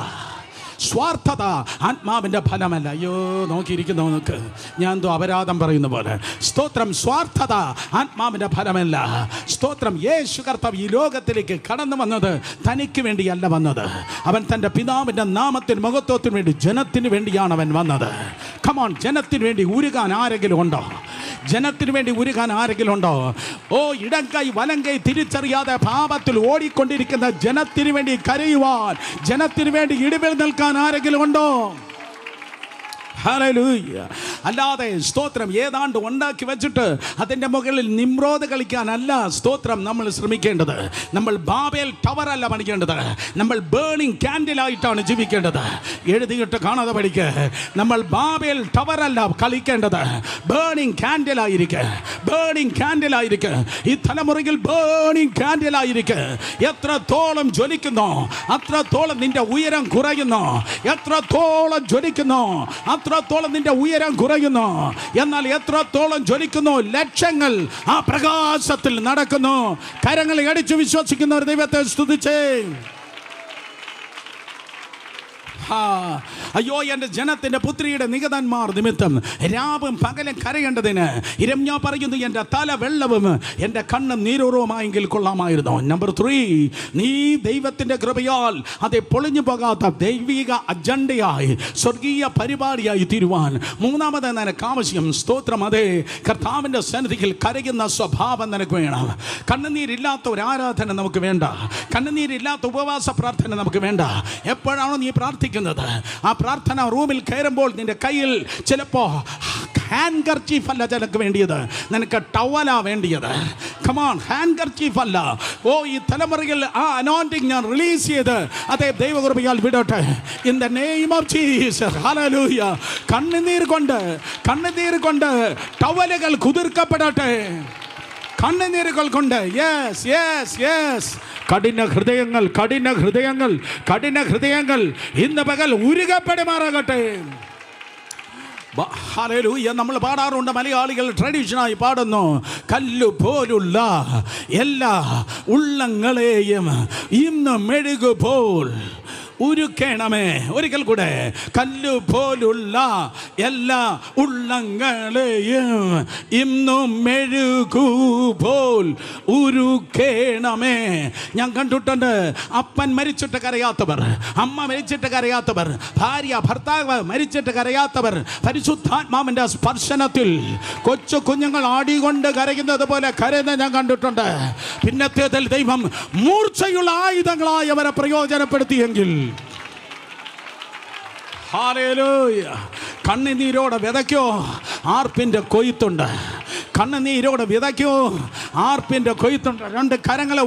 സ്വാർത്ഥത ആത്മാവിൻ്റെ ഫലമല്ല. അയ്യോ, നോക്കിയിരിക്കുന്നു നോക്ക്, ഞാൻ എന്തോ അപരാധം പറയുന്ന പോലെ. സ്തോത്രം. സ്വാർത്ഥത ആത്മാവിൻ്റെ ഫലമല്ല. സ്തോത്രം. യേശു കർത്താവ് ഈ ലോകത്തിലേക്ക് കടന്നു വന്നത് തനിക്ക് വേണ്ടിയല്ല വന്നത്. അവൻ തൻ്റെ പിതാവിൻ്റെ നാമത്തിന് മഹത്വത്തിന് വേണ്ടി, ജനത്തിന് വേണ്ടിയാണ് അവൻ വന്നത്. കമോൺ, ജനത്തിന് വേണ്ടി ഉരുകാൻ ആരെങ്കിലും ഉണ്ടോ? ജനത്തിന് വേണ്ടി ഉരുകാൻ ആരെങ്കിലും ഉണ്ടോ? ഓ, ഇടം കൈ വലം കൈ തിരിച്ചറിയാതെ പാപത്തിൽ ഓടിക്കൊണ്ടിരിക്കുന്ന ജനത്തിന് വേണ്ടി കരയുവാൻ, ജനത്തിന് വേണ്ടി ഇടിവിൽ നിൽക്കാൻ ആരെങ്കിലും ഉണ്ടോ? ഹല്ലേലൂയ. അല്ലാതെ സ്തോത്രം ഏതാണ്ട് ഉണ്ടാക്കി വെച്ചിട്ട് അതിൻ്റെ മുകളിൽ നിമ്രോദ് കളിക്കാനല്ല സ്തോത്രം നമ്മൾ ശ്രമിക്കേണ്ടത്. നമ്മൾ ബാബേൽ ടവർ അല്ല പണിക്കേണ്ടത്, നമ്മൾ ബേണിംഗ് ക്യാൻഡിലായിട്ടാണ് ജീവിക്കേണ്ടത്. എഴുതിയിട്ട് കാണാതെ പഠിക്കുക. നമ്മൾ ബാബേൽ ടവർ അല്ല കളിക്കേണ്ടത്, ബേണിംഗ് ക്യാൻഡിലായിരിക്കുക. ബേണിംഗ് ക്യാൻഡിലായിരിക്കുക. ഈ തലമുറയിൽ ബേണിംഗ് ക്യാൻഡിലായിരിക്കുക. എത്രത്തോളം ജ്വലിക്കുന്നു അത്രത്തോളം നിന്റെ ഉയരം കുറയുന്നു. എത്രത്തോളം ജ്വലിക്കുന്നു അത്രത്തോളം നിന്റെ ഉയരം കുറയുന്നു. എന്നാൽ എത്രത്തോളം ജ്വലിക്കുന്നു, ലക്ഷങ്ങൾ ആ പ്രകാശത്തിൽ നടക്കുന്നു. കരങ്ങളെ അടിച്ചു വിശ്വസിക്കുന്നവർ ദൈവത്തെ സ്തുതിച്ചേ. അയ്യോ, എൻ്റെ ജനത്തിൻ്റെ പുത്രിയുടെ നിഗതന്മാർ നിമിത്തം രാവും പകലും കരയേണ്ടതിന് ഇരമ്യാ പറയുന്നു, എൻ്റെ തല വെള്ളവും എൻ്റെ കണ്ണ് നീരുറവുമായെങ്കിൽ കൊള്ളാമായിരുന്നു. നമ്പർ 3, നീ ദൈവത്തിൻ്റെ കൃപയാൽ അത് പൊളിഞ്ഞു പോകാത്ത ദൈവിക അജണ്ടയായി, സ്വർഗീയ പരിപാടിയായി തീരുവാൻ മൂന്നാമത് നിനക്ക് ആവശ്യം. സ്തോത്രം. അതേ, കർത്താവിൻ്റെ സന്നിധിയിൽ കരയുന്ന സ്വഭാവം നിനക്ക് വേണം. കണ്ണുനീരില്ലാത്ത ഒരു ആരാധന നമുക്ക് വേണ്ട. കണ്ണുനീരില്ലാത്ത ഉപവാസ പ്രാർത്ഥന നമുക്ക് വേണ്ട. എപ്പോഴാണോ നീ പ്രാർത്ഥിക്കുന്നത്, ആ പ്രാർത്ഥന റൂമിൽ കയറുമ്പോൾ നിന്റെ കയ്യിൽ ചിലപ്പോൾ ഹാൻഡ് കർച്ചീഫ് അല്ല നിനക്ക് വേണ്ടിയത്, നിനക്ക് ടവലാ വേണ്ടിയത്. കമോൺ, ഹാൻഡ് കർച്ചീഫ് അല്ല. ഓ, ഈ തലമുറയിൽ ആ അനോയിന്റിംഗ് ഞാൻ റിലീസ് ചെയ്ത് അതേ ദൈവകൃപയാൽ വിടട്ടെ. In the name of Jesus. Hallelujah. കണ്ണുനീർ കൊണ്ട് ടവലുകൾ കുതിർക്കപ്പെടട്ടെ. കണ്ണുനീരുകൾ കൊണ്ട്. Yes yes yes. കഠിന ഹൃദയങ്ങൾ ഇന്ന് പകൽ ഉരുകപ്പെടുമാറാകട്ടെ. ഹല്ലേലൂയ. നമ്മൾ പാടാറുണ്ട്, മലയാളികൾ ട്രഡീഷനായി പാടുന്നു, കല്ലു പോലുള്ള എല്ലാ ഉള്ളങ്ങളെയും ഇന്ന് മെഴുകുപോൽ ഉരുക്കണമേ. ഒരിക്കൽ കൂടെ, കല്ലു പോലുള്ള എല്ലാ ഉള്ളങ്ങളെയും ഇന്നും മെഴുകുപോൽ ഉരുക്കണമേ. ഞാൻ കണ്ടിട്ടുണ്ട്, അപ്പൻ മരിച്ചിട്ട് കരയാത്തവർ, അമ്മ മരിച്ചിട്ട് കരയാത്തവർ, ഭാര്യ ഭർത്താവ് മരിച്ചിട്ട് കരയാത്തവർ, പരിശുദ്ധാത്മാവിൻ്റെ സ്പർശനത്തിൽ കൊച്ചു കുഞ്ഞുങ്ങൾ ആടികൊണ്ട് കരയുന്നത് പോലെ കരയുന്ന ഞാൻ കണ്ടിട്ടുണ്ട്. പിന്നത്തേതിൽ ദൈവം മൂർച്ചയുള്ള ആയുധങ്ങളായി അവരെ പ്രയോജനപ്പെടുത്തിയെങ്കിൽ, ഹല്ലേലൂയ. കണ്ണുനീരോടെ വിതയ്ക്കോ, ആർപ്പിൻ്റെ കൊയ്ത്തുണ്ട്. കണ്ണുനീരോടെ വിതയ്ക്കോ, ആർപ്പിൻ്റെ കൊയ്ത്തുണ്ട്. രണ്ട് കരങ്ങളെ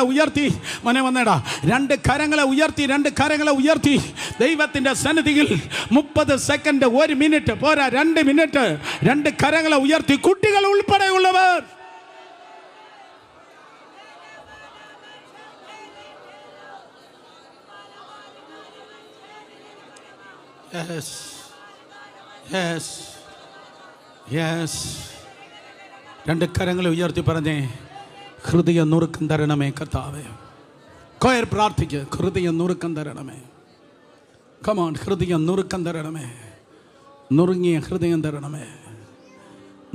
ഉയർത്തി മോനെ വന്നേടാ. രണ്ട് കരങ്ങളെ ഉയർത്തി ദൈവത്തിൻ്റെ സന്നിധിയിൽ 30 സെക്കൻഡ്, 1 മിനിറ്റ് പോരാ, 2 മിനിറ്റ് രണ്ട് കരങ്ങളെ ഉയർത്തി, കുട്ടികൾ ഉൾപ്പെടെയുള്ളവർ രണ്ട് കരങ്ങളെ ഉയർത്തി പറഞ്ഞേ, ഹൃദയ നുറുക്കം തരണമേ കർത്താവേ. കൊയർ പ്രാർത്ഥിക്കുക, ഹൃദയ നുറുക്കം തരണമേ. കമോൺ, ഹൃദയ നുറുക്കം തരണമേ. നുറുങ്ങിയ ഹൃദയം തരണമേ.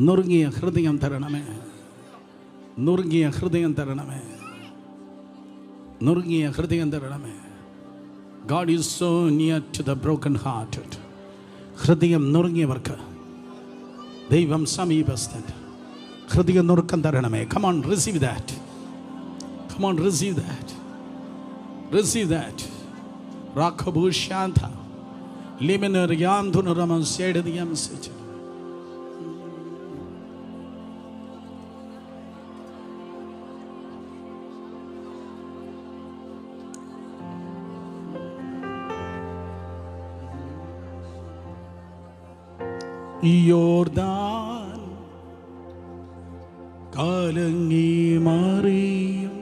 നുറുങ്ങിയ ഹൃദയം തരണമേ. നുറുങ്ങിയ ഹൃദയം തരണമേ. നുറുങ്ങിയ ഹൃദയം തരണമേ. God is so near to the broken hearted. ഹൃദയം നുറുങ്ങിയവർക്ക് ദൈവം സമീപസ്ഥൻ. ഹൃദയം നുറുക്കം തരണമേ. Come on, receive that. Come on, receive that. Receive that. Rakhabu Shanta. Limener Yandunuraman said the message. യോർദാൻ കലങ്ങി മറിയും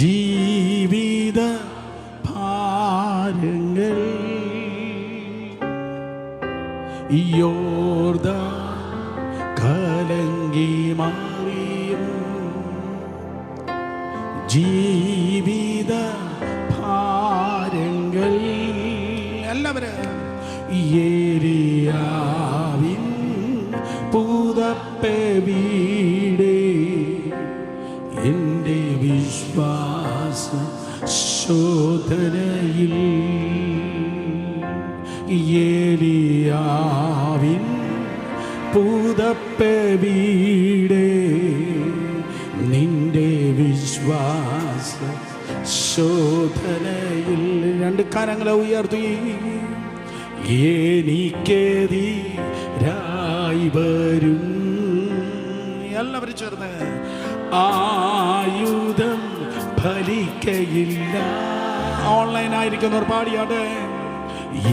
ജീവിത ഭാരങ്ങൾ. യോർദാൻ കലങ്ങി മറിയും ജീവിത ഭാരങ്ങൾ. എല്ലാവരും ഏരിയാവിൻ പുതപ്പെ വീടേ എൻ്റെ വിശ്വാസ ശോധനയിൽ. ഏലിയാവിൻ പുതപ്പെ വീടേ നിന്റെ വിശ്വാസ ശോധനയിൽ. രണ്ട് കരങ്ങളെ ഉയർത്തി. എനിക്കെതിരായി വരും എല്ലാവരും ചേർന്ന് ആയുധം ഫലിക്കയില്ല. ഓൺലൈനായിരിക്കുന്നവർ പാടിയാട്ടെ.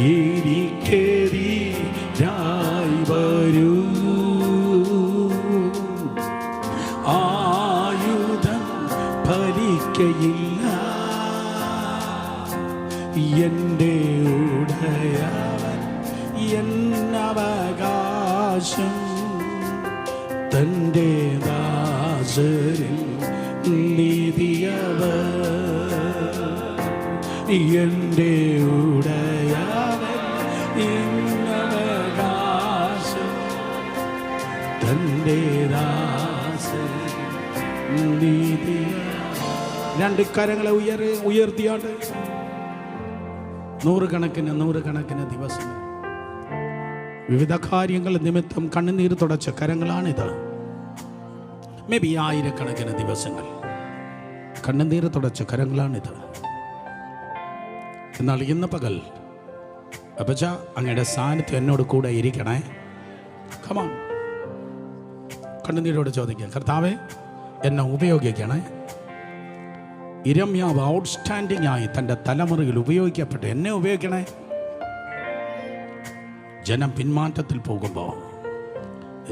എനിക്കെതിരായി വരൂ ആയുധം ഫലിക്കയില്ല. എൻ്റെ ഉടയവൻ എന്നവകാശം തൻ്റെ ദാസരിൽ നീതിയവൻ. എൻ്റെ ഉടയവൻ എന്നവകാശം തൻ്റെ ദാസരിൽ നീതിയവൻ. രണ്ട് കരങ്ങളെ ഉയർത്തിയാട്ടെ. നൂറുകണക്കിന് ദിവസങ്ങൾ വിവിധ കാര്യങ്ങൾ നിമിത്തം കണ്ണുനീർ തുടച്ച കരങ്ങളാണിത്. മേ ബി ആയിരക്കണക്കിന് ദിവസങ്ങൾ കണ്ണുനീർ തുടച്ച കരങ്ങളാണിത്. എന്നാൽ ഇന്ന് പകൽ അപ്പച്ച അങ്ങയുടെ സാന്നിധ്യം എന്നോട് കൂടെ ഇരിക്കണേ. കമാൺ, കണ്ണുനീരോട് ചോദിക്കുക, കർത്താവേ എന്നെ ഉപയോഗിക്കണേ. ഇരമ്യാവ് ഔട്ട്സ്റ്റാൻഡിംഗ് ആയി തൻ്റെ തലമുറയിൽ ഉപയോഗിക്കപ്പെട്ട് എന്നെ ഉപയോഗിക്കണേ. ജനം പിന്മാറ്റത്തിൽ പോകുമ്പോൾ,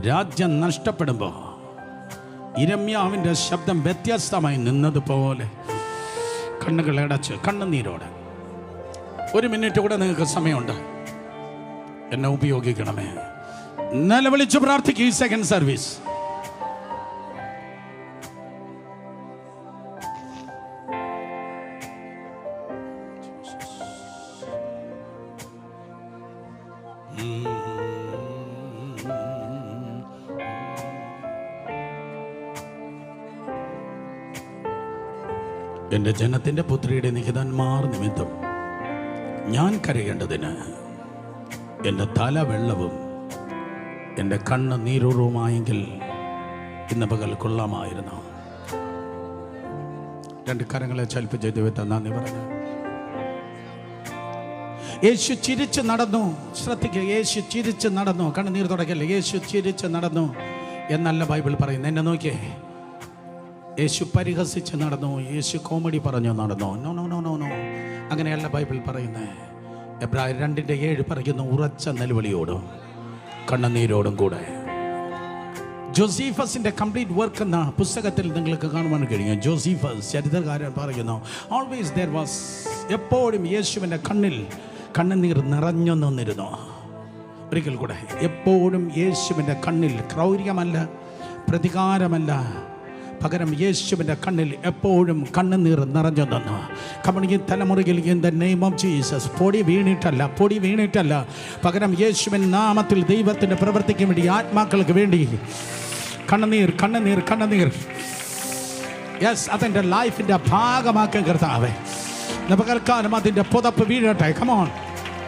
രാജ്യം നഷ്ടപ്പെടുമ്പോൾ ഇരമ്യാവിൻ്റെ ശബ്ദം വ്യത്യസ്തമായി നിന്നതുപോലെ കണ്ണുകൾ അടച്ച് കണ്ണുനീരോടെ ഒരു മിനിറ്റ് കൂടെ നിങ്ങൾക്ക് സമയമുണ്ട്. എന്നെ ഉപയോഗിക്കണമേ. നിലവിളിച്ച് പ്രാർത്ഥിക്കും. ഈ സെക്കൻഡ് സർവീസ് എൻ്റെ ജനത്തിൻ്റെ പുത്രിയുടെ നിഹിതന്മാർ നിമിത്തം ഞാൻ കരയേണ്ടതിന് എൻ്റെ തല വെള്ളവും എൻ്റെ കണ്ണ് നീരുറുമായെങ്കിൽ ഇന്ന് പകൽ കൊള്ളാമായിരുന്നു. രണ്ട് കരങ്ങളെ ചലിപ്പിച്ച് ദൈവത്തെ നന്ദി പറഞ്ഞു. യേശു ചിരിച്ച് നടന്നു. ശ്രദ്ധിക്കുക, യേശു ചിരിച്ച് നടന്നു. കണ്ണുനീർ തുടക്കല്ലേ. യേശു ചിരിച്ച് നടന്നു എന്നല്ല ബൈബിൾ പറയുന്നത്. എന്നെ നോക്കിയേ. യേശു പരിഹസിച്ച് നടന്നു, യേശു കോമഡി പറഞ്ഞു നടന്നു. No no no no no, അങ്ങനെയല്ല ബൈബിൾ പറയുന്നത്. എബ്രായർ 2:7 പറയുന്നു, ഉറച്ച നിലവിളിയോടും കണ്ണുനീരോടും കൂടെ. ജോസീഫസിന്റെ കംപ്ലീറ്റ് വർക്ക് എന്ന പുസ്തകത്തിൽ നിങ്ങൾക്ക് കാണുവാൻ കഴിയും. ജോസീഫസ് ചരിത്രകാരൻ പറയുന്നു, ഓൾവേസ് ദെയർ വാസ്, എപ്പോഴും യേശുവിൻ്റെ കണ്ണിൽ കണ്ണുനീർ നിറഞ്ഞു നിന്നിരുന്നു. ഒരിക്കൽ കൂടെ, എപ്പോഴും യേശുവിൻ്റെ കണ്ണിൽ ക്രൗര്യമല്ല, പ്രതികാരമല്ല, പകരം യേശുവിൻ്റെ കണ്ണിൽ എപ്പോഴും കണ്ണുനീർ നിറഞ്ഞു നിന്നു. കമണി തലമുറയിൽ in the name of Jesus പൊടി വീണിട്ടല്ല, പകരം യേശുവിൻ നാമത്തിൽ ദൈവത്തിൻ്റെ പ്രവൃത്തിക്ക് വേണ്ടി, ആത്മാക്കൾക്ക് വേണ്ടി കണ്ണുനീർ യെസ്, അതെൻ്റെ ലൈഫിൻ്റെ ഭാഗമാക്കാൻ കർത്താവേ. പകൽക്കാലം അതിൻ്റെ പുതപ്പ് വീഴട്ടെ. കമോൺ,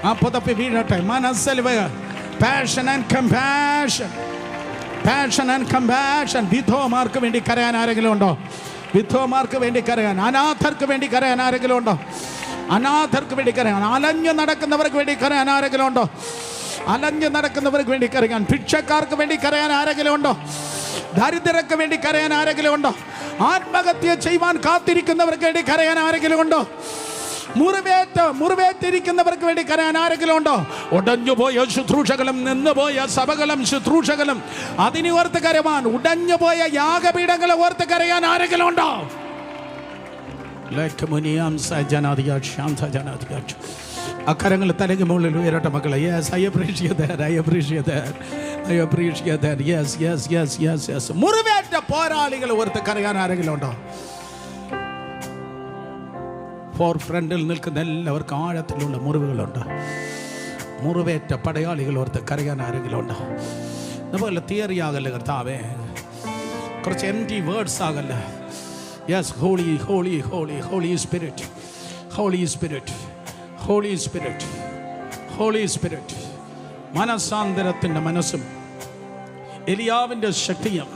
ആ പുതപ്പ് വീഴട്ടെ. മനസ്സിൽ പാഷൻ ആൻഡ് കമ്പാഷൻ. വിധവമാർക്ക് വേണ്ടി കരയാൻ ആരെങ്കിലും ഉണ്ടോ? വിധവമാർക്ക് വേണ്ടി കരയാൻ, അനാഥർക്ക് വേണ്ടി കരയാൻ ആരെങ്കിലും ഉണ്ടോ? അനാഥർക്ക് വേണ്ടി കരയാൻ, അലഞ്ഞു നടക്കുന്നവർക്ക് വേണ്ടി കരയാൻ ആരെങ്കിലും ഉണ്ടോ? അലഞ്ഞു നടക്കുന്നവർക്ക് വേണ്ടി കരയാൻ, ഭിക്ഷക്കാർക്ക് വേണ്ടി കരയാൻ ആരെങ്കിലും ഉണ്ടോ? ദരിദ്രർക്ക് വേണ്ടി കരയാൻ ആരെങ്കിലും ഉണ്ടോ? ആത്മഹത്യ ചെയ്യുവാൻ കാത്തിരിക്കുന്നവർക്ക് വേണ്ടി കരയാൻ ആരെങ്കിലും ഉണ്ടോ? മുറിവേറ്റിരിക്കുന്നവർക്ക് വേണ്ടി കരയാൻ ആരെങ്കിലും ഉണ്ടോ? ഉടഞ്ഞുപോയ ശുശ്രൂഷകളും നിന്നുപോയ സഭകളും ശുശ്രൂഷകളും അതിനെ ഓർത്ത് കരയാൻ, ഉടഞ്ഞുപോയ യാഗപീഠങ്ങളെ ഓർത്ത് കരയാൻ ആരെങ്കിലും ഉണ്ടോ? അക്കരങ്ങൾ തലയ്ക്ക് മുകളിൽ ഉയരട്ടെ മക്കളെ. Yes, I appreciate that, I appreciate that, I appreciate that. Yes yes yes yes yes. മുറിവേറ്റ പോരാളികൾ ഓർത്ത് കരയാൻ ആരെങ്കിലും ഉണ്ടോ? ഫോർ ഫ്രണ്ടിൽ നിൽക്കുന്ന എല്ലാവർക്കും ആഴത്തിലുള്ള മുറിവുകളുണ്ട്. മുറിവേറ്റ പടയാളികൾ ഓർത്ത് കരയാൻ ആരെങ്കിലും ഉണ്ടോ? അതുപോലെ തിയറി ആകല്ലേ കർത്താവേ, കുറച്ച് എംപ്റ്റി വേർഡ്സ് ആകല്ല. Yes, holy holy holy holy spirit, holy spirit, holy spirit, holy spirit. മനസാന്തരത്തിൻ്റെ മനസ്സും എലിയാവിൻ്റെ ശക്തിയും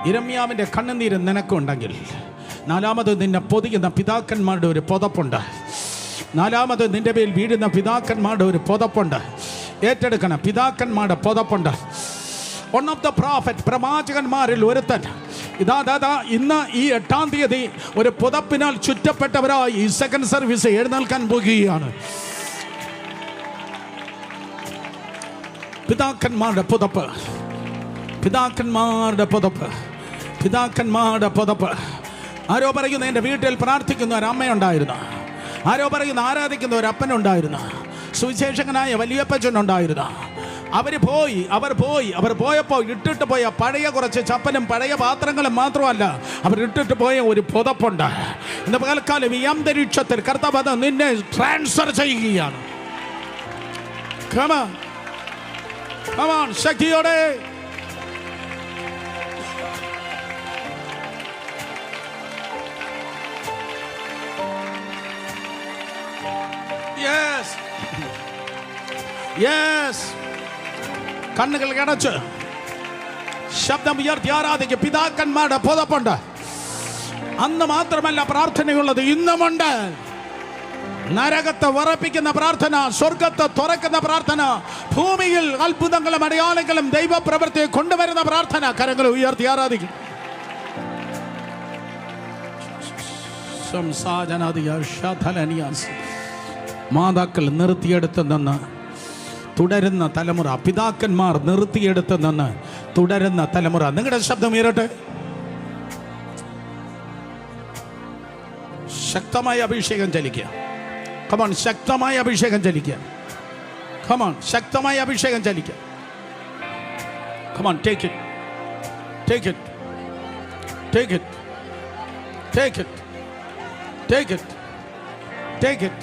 യിരെമ്യാവിൻ്റെ കണ്ണുനീരും നിനക്കുണ്ടെങ്കിൽ, നാലാമത് നിന്നെ പൊതിയുന്ന പിതാക്കന്മാരുടെ ഒരു പുതപ്പുണ്ട്. നാലാമത് നിന്റെ മേൽ വീഴുന്ന പിതാക്കന്മാരുടെ ഒരു പുതപ്പുണ്ട്. ഏറ്റെടുക്കണം, പിതാക്കന്മാരുടെ പുതപ്പുണ്ട്. വൺ ഓഫ് ദ പ്രോഫറ്റ്, പ്രവാചകന്മാരിൽ ഒരുത്തൻ ഇതാ ഇന്ന് ഈ 8-ാം തീയതി ഒരു പുതപ്പിനാൽ ചുറ്റപ്പെട്ടവരായി ഈ സെക്കൻഡ് സർവീസ് എഴുന്നേൽക്കാൻ പോകുകയാണ്. പിതാക്കന്മാരുടെ പുതപ്പ്, പിതാക്കന്മാരുടെ പുതപ്പ്, പിതാക്കന്മാരുടെ പുതപ്പ്. ആരോ പറയുന്നു എൻ്റെ വീട്ടിൽ പ്രാർത്ഥിക്കുന്ന ഒരു അമ്മയുണ്ടായിരുന്നു, ആരോ പറയുന്നു ആരാധിക്കുന്ന ഒരു അപ്പനുണ്ടായിരുന്നു, സുവിശേഷകനായ വലിയപ്പച്ചനുണ്ടായിരുന്നു. അവർ പോയപ്പോൾ ഇട്ടിട്ട് പോയ പഴയ കുറച്ച് ചപ്പലും പഴയ പാത്രങ്ങളും മാത്രമല്ല, അവർ ഇട്ടിട്ട് പോയ ഒരു പുതപ്പുണ്ട്. ഇന്ന് പകൽക്കാലം ഈ അന്തരീക്ഷത്തിൽ കർത്താവ് നിന്നെ ട്രാൻസ്ഫർ ചെയ്യുകയാണ്. Come on, ശക്തിയോടെ. Yes. Yes. കണ്ണുകൾ അടച്ച് ശബ്ദം ഉയർത്തി ആരാധിക്കും. പിതാക്കന്മാരുടെ പുതപ്പുണ്ട്. അന്ന് മാത്രമല്ല പ്രാർത്ഥനയുള്ളത്, ഇന്നുമുണ്ട്. നരകത്തെ വിറപ്പിക്കുന്ന പ്രാർത്ഥന, സ്വർഗത്തെ തുറക്കുന്ന പ്രാർത്ഥന, ഭൂമിയിൽ അത്ഭുതങ്ങളും അടയാളങ്ങളും ദൈവപ്രവൃത്തിയെ കൊണ്ടുവരുന്ന പ്രാർത്ഥന. കരങ്ങൾ ഉയർത്തി ആരാധിക്കും. മാതാക്കൾ നിർത്തിയെടുത്ത് നിന്ന് തുടരുന്ന തലമുറ, പിതാക്കന്മാർ നിർത്തിയെടുത്ത് നിന്ന് തുടരുന്ന തലമുറ. നിങ്ങളുടെ ശബ്ദം ഉയരട്ടെ. ശക്തമായ അഭിഷേകം ചലിക്കുക. കമോൺ, ശക്തമായ അഭിഷേകം ചലിക്കുക. കമോൺ, ശക്തമായ അഭിഷേകം ചലിക്കുക. Come on, take it, take it, take it, take it, take it, take it.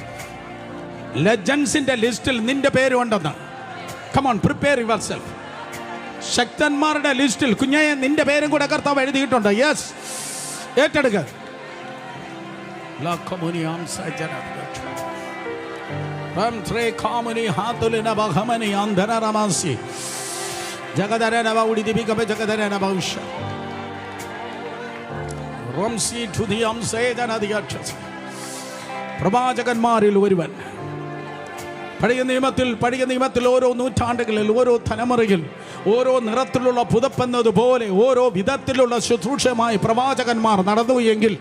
ലെജൻസിന്റെ ലിസ്റ്റിൽ നിന്റെ പേര് ഉണ്ടെന്ന്. Come on, prepare yourself. ശക്തന്മാരുടെ ലിസ്റ്റിൽ കുഞ്ഞായ നിന്റെ പേരും കൂടെ കർത്താവ് എഴുതിയിട്ടുണ്ട്. യെസ്, ഏറ്റെടുക്കുക. പ്രവാചകന്മാരിൽ ഒരുവൻ. പഴയ നിയമത്തിൽ ഓരോ നൂറ്റാണ്ടുകളിൽ, ഓരോ തലമുറയിൽ, ഓരോ നിറത്തിലുള്ള പുതപ്പെന്നതുപോലെ ഓരോ വിധത്തിലുള്ള ശുശ്രൂഷമായി പ്രവാചകന്മാർ നടന്നു എങ്കിൽ,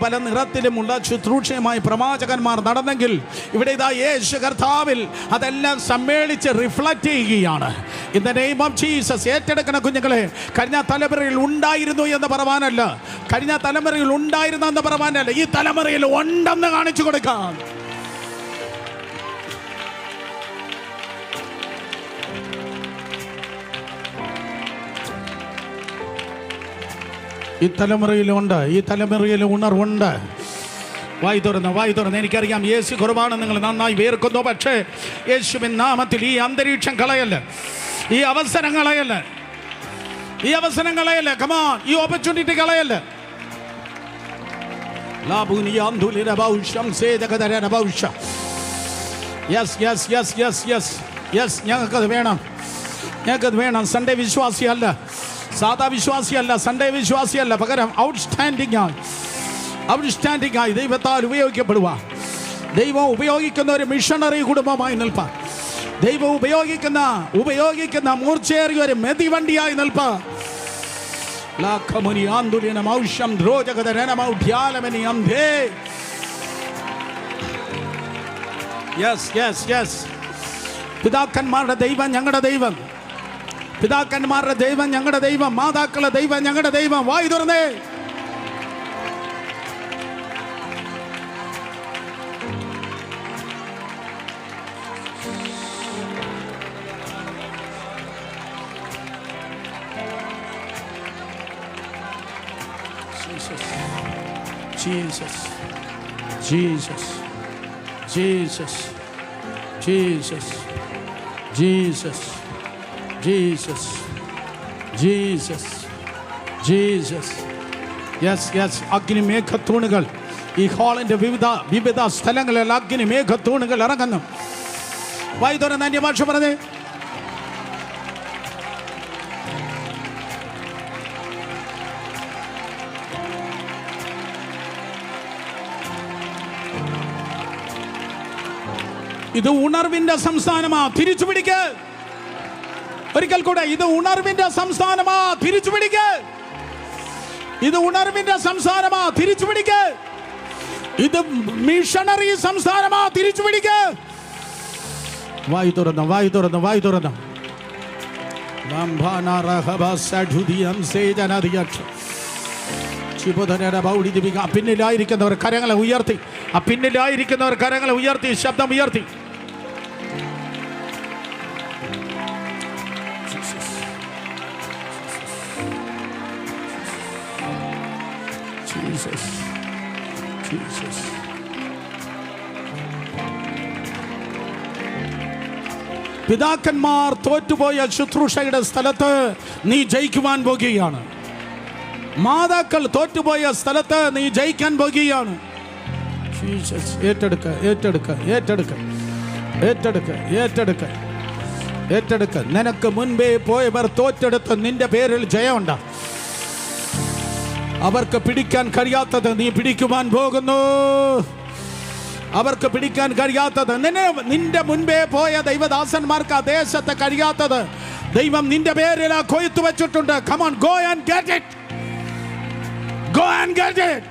പല നിറത്തിലുമുള്ള ശുശ്രൂഷയുമായി പ്രവാചകന്മാർ നടന്നെങ്കിൽ, ഇവിടെ ഇതാ യേശു കർത്താവിൽ അതെല്ലാം സമ്മേളിച്ച് റിഫ്ലക്റ്റ് ചെയ്യുകയാണ്. In the name of Jesus. ഏറ്റെടുക്കുന്ന കുഞ്ഞുങ്ങളെ, കഴിഞ്ഞ തലമുറയിൽ ഉണ്ടായിരുന്നു എന്ന് പറയാനല്ല, കഴിഞ്ഞ തലമുറയിൽ ഉണ്ടായിരുന്നു എന്ന് പറയാനല്ല, ഈ തലമുറയിൽ ഉണ്ടെന്ന് കാണിച്ചു കൊടുക്കാം. ഈ തലമുറയിലുണ്ട്, ഈ തലമുറയിൽ ഉണർവുണ്ട്. വായി തുറന്ന് എനിക്കറിയാം യേശു കുറവാണ്, നിങ്ങൾ നന്നായി വേർക്കുന്നു. പക്ഷേ യേശുവിൻ നാമത്തിൽ ഈ അന്തരീക്ഷം കളയല്ല, ഈ അവസരം കളയല്ല, ഈ അവസരം കളയല്ല. കമാൻ, ഈ ഓപ്പർച്യൂണിറ്റി കളയല്ല. ഞങ്ങൾക്കത് വേണം, ഞങ്ങൾക്കത് വേണം. സൺഡേ വിശ്വാസിയല്ല, സാധാ വിശ്വാസിയല്ല, സൺഡേ വിശ്വാസിയല്ല, പകരം ഔട്ട്സ്റ്റാൻഡിംഗ് ആയി ദൈവത്താൽ ഉപയോഗിക്കപ്പെടുക. ദൈവം ഉപയോഗിക്കുന്ന ഒരു മിഷണറി കുടുംബമായി നിൽപ്പാൻ, ദൈവം ഉപയോഗിക്കുന്ന മൂർച്ചയേറിയ ഒരു മെതിവണ്ടിയായി നിൽപ്പാൻ. ലാഖമുനി ആന്തുലിനം ഔഷം ദ്രോജകതരനമൗഢ്യാലമനി അംധേ. Yes yes yes. പിതാക്കന്മാരുടെ ദൈവം ഞങ്ങളുടെ ദൈവം, പിതാക്കന്മാരുടെ ദൈവം ഞങ്ങളുടെ ദൈവം, മാതാക്കളുടെ ദൈവം ഞങ്ങളുടെ ദൈവം. വായു തുറന്നേ. Jesus, Jesus, Jesus, Jesus, Jesus, Jesus, Jesus, Jesus. Yes, yes. അഗ്നി മേഘത്തൂണുകൾ ഈ ഹാളിന്റെ വിവിധ സ്ഥലങ്ങളിൽ അഗ്നി മേഘത്തൂണുകൾ ഇറങ്ങുന്നു. വായു തുറന്ന് അന്യഭാഷ പറഞ്ഞേ. ഇത് ഉണർവിന്റെ സംസ്ഥാനമാ, തിരിച്ചു പിടിക്ക്. ഒരിക്കൽ കൂടെ, ഇത് ഉണർവിന്റെ സംസ്ഥാനമാ, തിരിച്ചു പിടിക്ക്. ഇത് ഉണർവിന്റെ സംസ്ഥാനമാ, തിരിച്ചു പിടിക്ക്. ഇത് മിഷണറി സംസ്ഥാനമാ, തിരിച്ചു പിടിക്ക്. വായു തുറന്നു, വായു തുറന്നു, വായു തുറന്നു. പിന്നിലായിരിക്കുന്നവർ കരങ്ങളെ ഉയർത്തി, ആ പിന്നിലായിരിക്കുന്നവർ കരങ്ങളെ ഉയർത്തി, ശബ്ദം ഉയർത്തി. Jesus, Jesus. പിതാക്കന്മാർ തോറ്റുപോയ ശുശ്രൂഷയുടെ സ്ഥലത്ത് നീ ജയിക്കുവാൻ പോകുകയാണ്. മാതാക്കൾ തോറ്റുപോയ സ്ഥലത്ത് നീ ജയിക്കാൻ പോകുകയാണ്. ജീസസ്. ഏറ്റെടുക്ക, ഏറ്റെടുക്ക, ഏറ്റെടുക്ക, ഏറ്റെടുക്ക, ഏറ്റെടുക്ക, ഏറ്റെടുക്ക. നിനക്ക് മുൻപേ പോയവർ തോറ്റെടുത്ത് നിന്റെ പേരിൽ ജയമുണ്ട്. അവർക്ക് പിടിക്കാൻ കഴിയാത്തത് നീ പിടിക്കുവാൻ പോകുന്നു. അവർക്ക് പിടിക്കാൻ കഴിയാത്തത്, നിന്റെ മുൻപേ പോയ ദൈവദാസന്മാർക്ക് ആ ദേശത്ത് കഴിയാത്തത് ദൈവം നിന്റെ പേരിൽ കൊയ്ത്തു വെച്ചിട്ടുണ്ട്. Come on, go and get it. Go and get it.